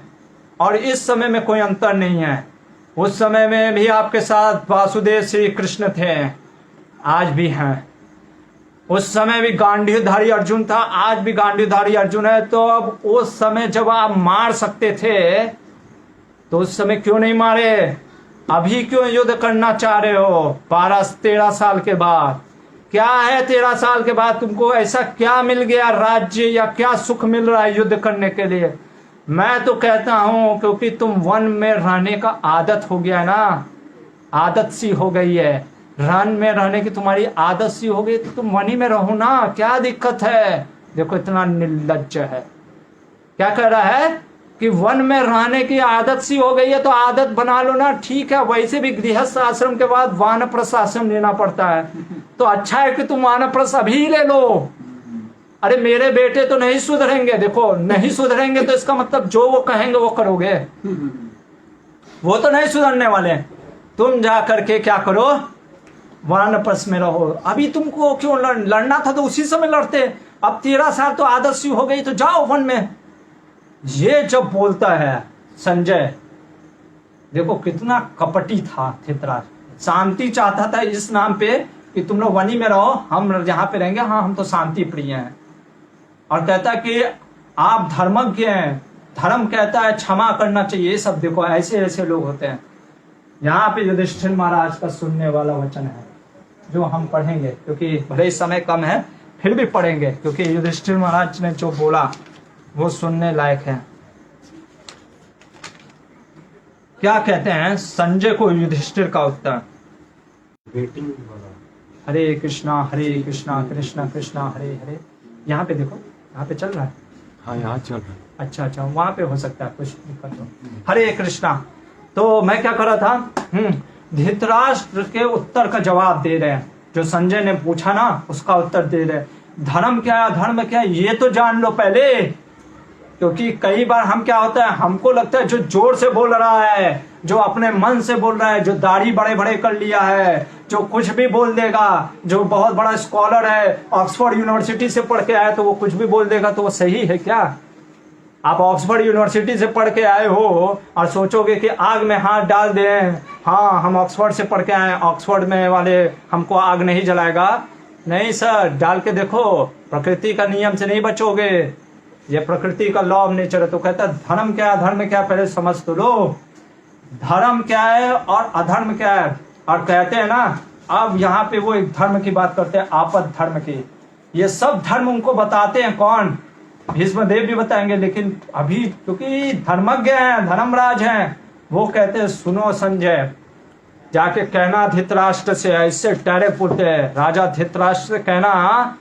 और इस समय में कोई अंतर नहीं है। उस समय में भी आपके साथ वासुदेव श्री कृष्ण थे, आज भी हैं। उस समय भी गांडीवधारी अर्जुन था, आज भी गांडीवधारी अर्जुन है। तो अब उस समय जब आप मार सकते थे तो उस समय क्यों नहीं मारे? अभी क्यों युद्ध करना चाह रहे हो 12-13 साल के बाद? क्या है 13 साल के बाद तुमको ऐसा क्या मिल गया, राज्य या क्या सुख मिल रहा है युद्ध करने के लिए? मैं तो कहता हूं क्योंकि तुम वन में रहने का आदत हो गया ना, आदत सी हो गई है, वन में रहने की तुम्हारी आदत सी हो गई, तो तुम वन ही में रहो ना, क्या दिक्कत है? देखो इतना निर्लज्ज है, क्या कह रहा है कि वन में रहने की आदत सी हो गई है तो आदत बना लो ना। ठीक है, वैसे भी गृहस्थ आश्रम के बाद वानप्रस्थ आश्रम लेना पड़ता है, तो अच्छा है कि तुम वानप्रस्थ अभी ले लो। अरे मेरे बेटे तो नहीं सुधरेंगे, देखो नहीं सुधरेंगे तो इसका मतलब जो वो कहेंगे वो करोगे, वो तो नहीं सुधरने वाले। तुम जा करके क्या करो, वानप्रस्थ में रहो। अभी तुमको क्यों लड़ना था तो उसी समय लड़ते, अब 13 साल तो आदत सी हो गई तो जाओ वन में। ये जब बोलता है संजय, देखो कितना कपटी था धृतराष्ट्र, शांति चाहता था इस नाम पे कि तुम लोग वनी में रहो, हम यहाँ पे रहेंगे, हाँ हम तो शांति प्रिय हैं। और कहता कि आप धर्मज्ञ हैं, धर्म कहता है क्षमा करना चाहिए। ये सब देखो ऐसे ऐसे लोग होते हैं। यहाँ पे युधिष्ठिर महाराज का सुनने वाला वचन है जो हम पढ़ेंगे, क्योंकि भले ही समय कम है फिर भी पढ़ेंगे, क्योंकि युधिष्ठिर महाराज ने जो बोला वो सुनने लायक है। क्या कहते हैं संजय को युधिष्ठिर का उत्तर? वेटिंग वाला। हरे कृष्णा कृष्णा कृष्णा हरे हरे। यहाँ पे देखो, यहाँ पे चल रहा है। हाँ यहाँ चल रहा है। अच्छा, वहां पे हो सकता है कुछ दिक्कत हो। हरे कृष्णा। तो मैं क्या कर रहा था, धृतराष्ट्र के उत्तर का जवाब दे रहे हैं। जो संजय ने पूछा ना उसका उत्तर दे रहे हैं। धर्म क्या है, अधर्म क्या है, ये तो जान लो पहले। क्योंकि कई बार हम क्या होता है, हमको लगता है जो जोर से बोल रहा है, जो अपने मन से बोल रहा है, जो दाढ़ी बड़े बड़े कर लिया है, जो कुछ भी बोल देगा, जो बहुत बड़ा स्कॉलर है, ऑक्सफोर्ड यूनिवर्सिटी से पढ़ के आया तो वो कुछ भी बोल देगा, तो वो सही है क्या? आप ऑक्सफोर्ड यूनिवर्सिटी से पढ़ के आए हो और सोचोगे कि आग में हाथ डाल दें, हाँ हम ऑक्सफोर्ड से पढ़ के आए, ऑक्सफोर्ड में वाले हमको आग नहीं जलाएगा। नहीं सर, डाल के देखो, प्रकृति का नियम से नहीं बचोगे। ये प्रकृति का लॉ ऑफ नेचर है। तो कहता धर्म क्या है, धर्म क्या है, पहले समझ तो लो। धर्म क्या है और अधर्म क्या है। और कहते हैं ना, अब यहाँ पे वो एक धर्म की बात करते हैं, आपद धर्म की। ये सब धर्म उनको बताते हैं कौन? भीष्मदेव भी बताएंगे, लेकिन अभी क्योंकि धर्मज्ञ हैं, धर्मराज हैं, वो कहते हैं सुनो संजय, जाके कहना धृतराष्ट्र से, ऐसे टहरे पुरते हैं राजा धृतराष्ट्र से कहना,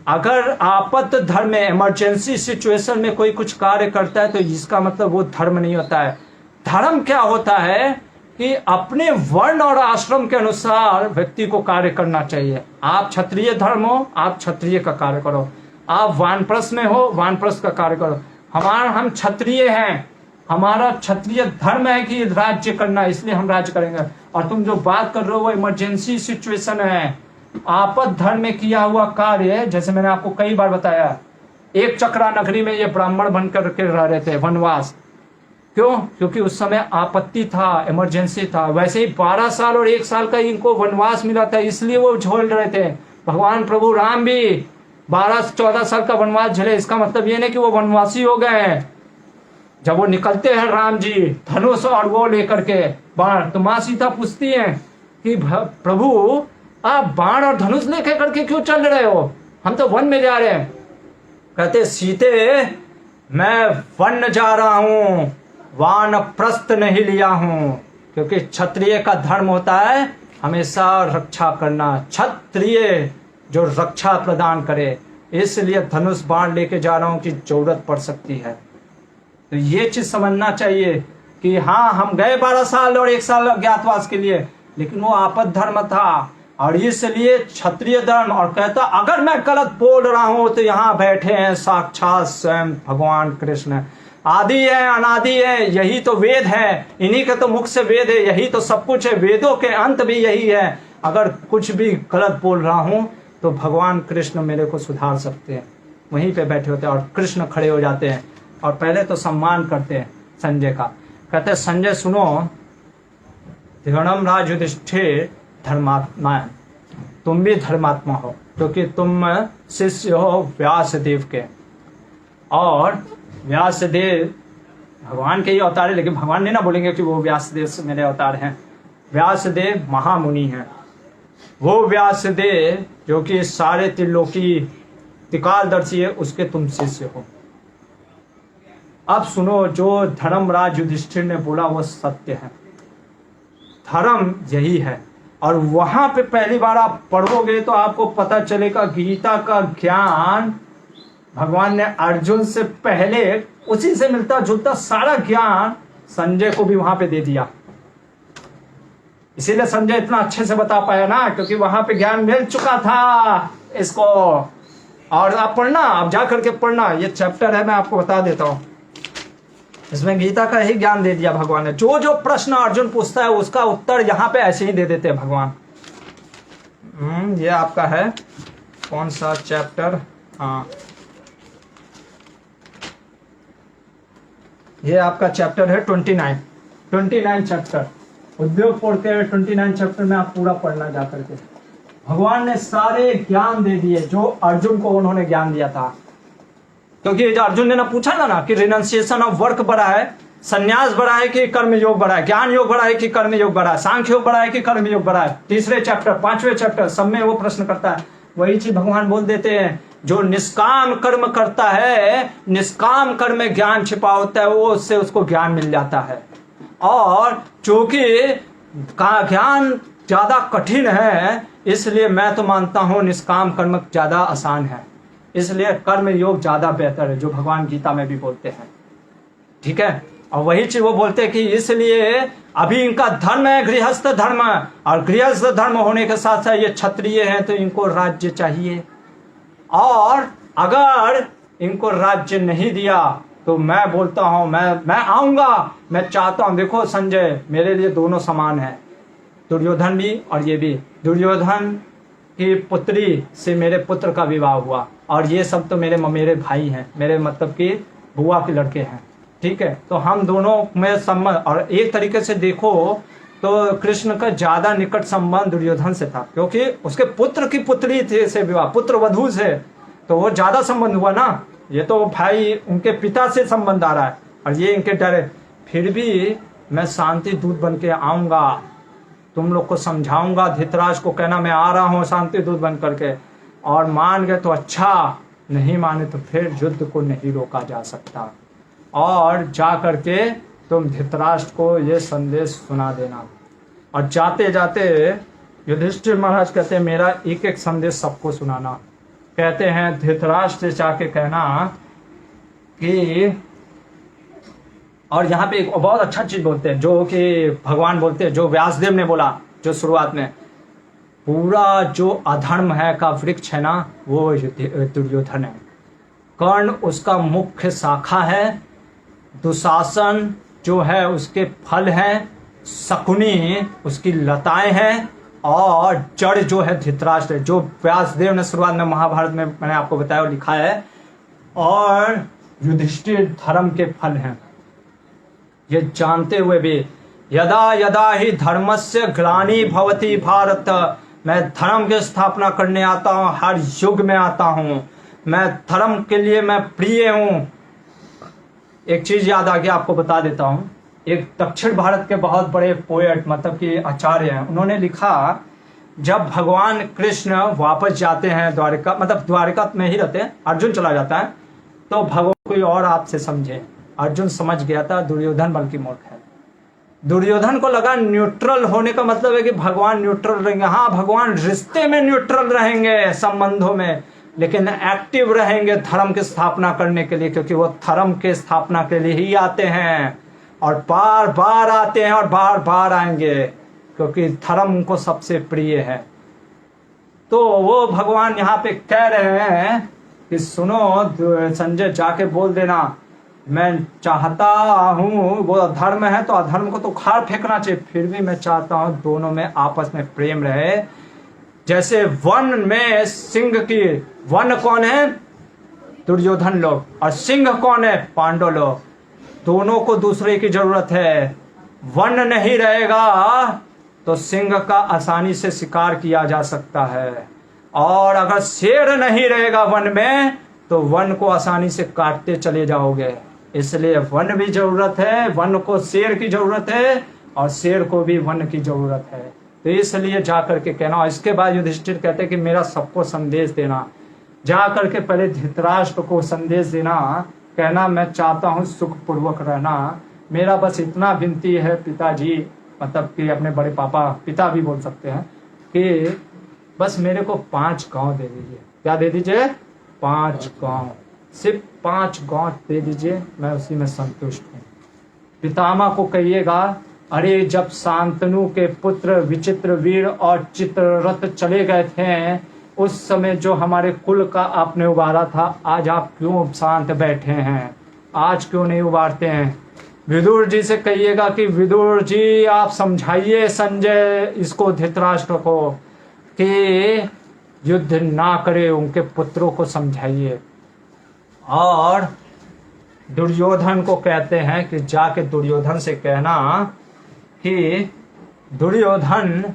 अगर आपद धर्म में, इमरजेंसी सिचुएशन में कोई कुछ कार्य करता है तो इसका मतलब वो धर्म नहीं होता है। धर्म क्या होता है कि अपने वर्ण और आश्रम के अनुसार व्यक्ति को कार्य करना चाहिए। आप क्षत्रिय धर्म हो, आप क्षत्रिय का कार्य करो। आप वानप्रस्थ में हो, वानप्रस्थ का कार्य करो। हम क्षत्रिय हैं, हमारा क्षत्रिय धर्म है कि राज्य करना, इसलिए हम राज्य करेंगे। और तुम जो बात कर रहे हो वो इमरजेंसी सिचुएशन है। आपद धर्म में किया हुआ कार्य, जैसे मैंने आपको कई बार बताया, एक चक्रा नगरी में ये ब्राह्मण बनकर के रह रहे थे, वनवास। क्यों? क्योंकि उस समय आपत्ति था, इमरजेंसी था। वैसे ही 12 साल और 1 साल का इनको वनवास मिला था, इसलिए वो झोल रहे थे। भगवान प्रभु राम भी 12-14 साल का वनवास झेले। इसका मतलब ये नहीं कि वो वनवासी हो गए हैं। जब वो निकलते हैं राम जी धनुष और वो लेकर के बाण, तो माँ सीता पूछती हैं कि प्रभु आप बाण और धनुष लेकर करके क्यों चल रहे हो, हम तो वन में जा रहे हैं। कहते सीते मैं वन जा रहा हूं, वानप्रस्थ नहीं लिया हूं, क्योंकि क्षत्रिय का धर्म होता है हमेशा रक्षा करना, क्षत्रिय जो रक्षा प्रदान करे, इसलिए धनुष बाण लेके जा रहा हूं कि जरूरत पड़ सकती है। तो ये चीज समझना चाहिए कि हाँ हम गए 12 साल और 1 साल अज्ञातवास के लिए, लेकिन वो आपद धर्म था और इसलिए क्षत्रिय धर्म। और कहता अगर मैं गलत बोल रहा हूं तो यहाँ बैठे हैं साक्षात स्वयं भगवान कृष्ण, आदि है अनादि है, यही तो वेद है, इन्हीं के तो मुख से वेद है, यही तो सब कुछ है, वेदों के अंत भी यही है। अगर कुछ भी गलत बोल रहा हूं तो भगवान कृष्ण मेरे को सुधार सकते हैं। वहीं पे बैठे होते हैं और कृष्ण खड़े हो जाते हैं और पहले तो सम्मान करते हैं संजय का। कहते हैं संजय सुनो, धर्मराज युधिष्ठिर धर्मात्मा है, तुम भी धर्मात्मा हो, क्योंकि तुम शिष्य हो व्यासदेव के। और व्यासदेव भगवान के ही अवतार है, लेकिन भगवान नहीं ना बोलेंगे कि वो व्यासदेव से मेरे अवतार हैं। व्यासदेव महामुनि हैं। वो व्यासदेव जो कि सारे त्रिलोकी त्रिकालदर्शी है, उसके तुम शिष्य हो। अब सुनो, जो धर्मराज युधिष्ठिर ने बोला वो सत्य है, धर्म यही है। और वहां पे पहली बार आप पढ़ोगे तो आपको पता चलेगा गीता का ज्ञान भगवान ने अर्जुन से पहले उसी से मिलता जुलता सारा ज्ञान संजय को भी वहां पे दे दिया। इसीलिए संजय इतना अच्छे से बता पाया ना, क्योंकि वहां पे ज्ञान मिल चुका था इसको। और आप पढ़ना, आप जा करके पढ़ना, ये चैप्टर है, मैं आपको बता देता हूं, इसमें गीता का ही ज्ञान दे दिया भगवान ने। जो जो प्रश्न अर्जुन पूछता है उसका उत्तर यहाँ पे ऐसे ही दे देते हैं भगवान। ये आपका है कौन सा चैप्टर? हाँ, ये आपका चैप्टर है 29 चैप्टर। उद्योग पढ़ते हैं 29 चैप्टर में, आप पूरा पढ़ना जा करके। भगवान ने सारे ज्ञान दे दिए जो अर्जुन को उन्होंने ज्ञान दिया था। क्योंकि जो अर्जुन ने ना पूछा था ना कि रिनाउंसिएशन ऑफ वर्क बड़ा है, संन्यास बड़ा है कि कर्म योग बड़ा है, ज्ञान योग बड़ा है कि कर्म योग बड़ा है, सांख्य योग बड़ा है कि कर्म योग बड़ा है, तीसरे चैप्टर 5वें चैप्टर सब में वो प्रश्न करता है। वही चीज भगवान बोल देते हैं, जो निष्काम कर्म करता है, निष्काम कर्म में ज्ञान छिपा होता है, वो उससे उसको ज्ञान मिल जाता है। और चूंकि ज्ञान ज्यादा कठिन है, इसलिए मैं तो मानता हूं निष्काम कर्म ज्यादा आसान है, इसलिए कर्म योग ज्यादा बेहतर है, जो भगवान गीता में भी बोलते हैं। ठीक है, और वही चीज वो बोलते हैं कि इसलिए अभी इनका धर्म है गृहस्थ धर्म, और गृहस्थ धर्म होने के साथ साथ ये क्षत्रिय हैं, तो इनको राज्य चाहिए। और अगर इनको राज्य नहीं दिया तो मैं बोलता हूं मैं आऊंगा, मैं चाहता हूं। देखो संजय, मेरे लिए दोनों समान है, दुर्योधन भी और ये भी। दुर्योधन की पुत्री से मेरे पुत्र का विवाह हुआ, और ये सब तो मेरे भाई हैं, मेरे मतलब कि बुआ के लड़के हैं। ठीक है, तो हम दोनों में संबंध, और एक तरीके से देखो तो कृष्ण का ज्यादा निकट संबंध दुर्योधन से था, क्योंकि उसके पुत्र की पुत्री थे से विवाह, पुत्र वधू से, तो वो ज्यादा संबंध हुआ ना। ये तो भाई उनके पिता से संबंध आ रहा है, और ये इनके डरे। फिर भी मैं शांति दूत बन के आऊंगा, तुम लोग को समझाऊंगा, धृतराष्ट्र को कहना मैं आ रहा हूँ शांति दूत बन करके, और मान गए तो अच्छा, नहीं माने तो फिर युद्ध को नहीं रोका जा सकता। और जा करके तुम धृतराष्ट्र को ये संदेश सुना देना। और जाते जाते युधिष्ठिर महाराज कहते हैं मेरा एक एक संदेश सबको सुनाना। कहते हैं धृतराष्ट्र से जाके कहना कि, और यहाँ पे एक बहुत अच्छा चीज बोलते हैं जो कि भगवान बोलते हैं, जो व्यासदेव ने बोला जो शुरुआत में, पूरा जो अधर्म है का वृक्ष है ना, वो दुर्योधन है, कर्ण उसका मुख्य शाखा है, दुशासन जो है उसके फल हैं, शकुनी उसकी लताएं हैं, और जड़ जो है धृतराष्ट्र, जो व्यासदेव ने शुरुआत में महाभारत में मैंने आपको बताया और लिखा है, और युधिष्ठिर धर्म के फल हैं। ये जानते हुए भी यदा यदा ही धर्मस्य ग्लानि भवति भारत, मैं धर्म की स्थापना करने आता हूँ, हर युग में आता हूँ, मैं धर्म के लिए मैं प्रिय हूँ। एक चीज याद आ गया, आपको बता देता हूँ। एक दक्षिण भारत के बहुत बड़े पोएट मतलब कि आचार्य हैं, उन्होंने लिखा, जब भगवान कृष्ण वापस जाते हैं द्वारिका, मतलब द्वारिका में ही रहते हैं, अर्जुन चला जाता है, तो भगवान कोई और आपसे समझे। अर्जुन समझ गया था दुर्योधन बल्कि मूर्ख है। दुर्योधन को लगा न्यूट्रल होने का मतलब है कि भगवान न्यूट्रल रहेंगे। हाँ, भगवान रिश्ते में न्यूट्रल रहेंगे, संबंधों में, लेकिन एक्टिव रहेंगे धर्म की स्थापना करने के लिए, क्योंकि वो धर्म के स्थापना के लिए ही आते हैं, और बार बार आते हैं और बार बार आएंगे, क्योंकि धर्म उनको सबसे प्रिय है। तो वो भगवान यहाँ पे कह रहे हैं कि सुनो संजय, जाके बोल देना मैं चाहता हूँ, वो अधर्म है तो अधर्म को तो उखाड़ फेंकना चाहिए, फिर भी मैं चाहता हूँ दोनों में आपस में प्रेम रहे। जैसे वन में सिंह की, वन कौन है? दुर्योधन लोग, और सिंह कौन है? पांडव लोग। दोनों को दूसरे की जरूरत है। वन नहीं रहेगा तो सिंह का आसानी से शिकार किया जा सकता है, और अगर शेर नहीं रहेगा वन में तो वन को आसानी से काटते चले जाओगे। इसलिए वन भी जरूरत है, वन को शेर की जरूरत है, और शेर को भी वन की जरूरत है। तो इसलिए जा करके कहना। इसके बाद युधिष्ठिर कहते कि मेरा सबको संदेश देना, जा करके पहले धृतराष्ट्र को संदेश देना, कहना मैं चाहता हूँ सुखपूर्वक रहना, मेरा बस इतना विनती है पिताजी, मतलब कि अपने बड़े पापा, पिता भी बोल सकते हैं, कि बस मेरे को 5 गांव दे दीजिए। क्या दे दीजिए? 5 गांव, सिर्फ 5 गांव दे दीजिए, मैं उसी में संतुष्ट हूँ। पितामह को कहिएगा, अरे जब शांतनु के पुत्र विचित्रवीर और चित्ररथ चले गए थे, उस समय जो हमारे कुल का आपने उबारा था, आज आप क्यों शांत बैठे हैं? आज क्यों नहीं उबारते हैं? विदुर जी से कहिएगा कि विदुर जी आप समझाइए संजय इसको, धृतराष्ट्र को, कि युद्ध ना करे, उनके पुत्रों को समझाइए। और दुर्योधन को कहते हैं कि जाके दुर्योधन से कहना कि दुर्योधन,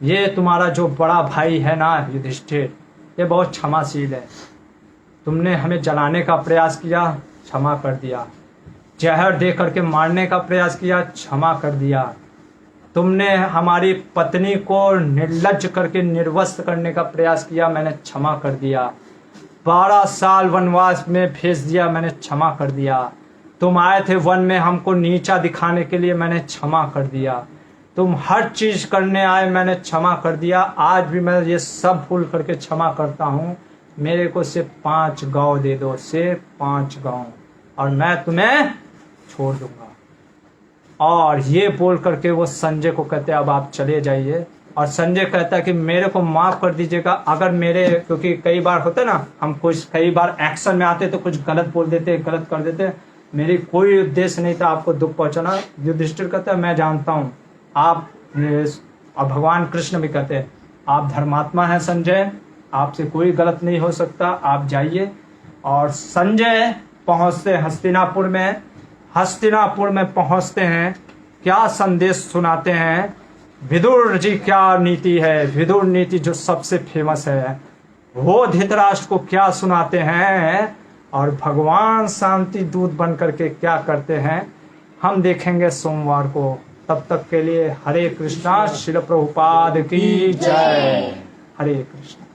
ये तुम्हारा जो बड़ा भाई है ना युधिष्ठिर, ये बहुत क्षमाशील है। तुमने हमें जलाने का प्रयास किया, क्षमा कर दिया। जहर दे करके मारने का प्रयास किया, क्षमा कर दिया। तुमने हमारी पत्नी को निर्लज्ज करके निर्वस्त्र करने का प्रयास किया, मैंने क्षमा कर दिया। 12 साल वनवास में भेज दिया, मैंने क्षमा कर दिया। तुम आए थे वन में हमको नीचा दिखाने के लिए, मैंने क्षमा कर दिया। तुम हर चीज करने आए, मैंने क्षमा कर दिया। आज भी मैं ये सब भूल करके क्षमा करता हूँ। मेरे को सिर्फ 5 गांव दे दो, सिर्फ 5 गांव, और मैं तुम्हें छोड़ दूंगा। और ये बोल करके वो संजय को कहते हैं अब आप चले जाइए। और संजय कहता है कि मेरे को माफ कर दीजिएगा, अगर मेरे, क्योंकि कई बार होता है ना, हम कुछ कई बार एक्शन में आते तो कुछ गलत बोल देते, गलत कर देते। मेरी कोई उद्देश्य नहीं था आपको दुख पहुंचाना। युधिष्ठिर कहता है मैं जानता हूँ आप, और भगवान कृष्ण भी कहते हैं आप धर्मात्मा हैं संजय, आपसे कोई गलत नहीं हो सकता, आप जाइए। और संजय पहुंचते हस्तिनापुर में। हस्तिनापुर में पहुंचते हैं, क्या संदेश सुनाते हैं, विदुर जी क्या नीति है, विदुर नीति जो सबसे फेमस है, वो धृतराष्ट्र को क्या सुनाते हैं, और भगवान शांति दूत बन करके क्या करते हैं, हम देखेंगे सोमवार को। तब तक के लिए हरे कृष्णा, श्रील प्रभुपाद की जय। हरे कृष्ण।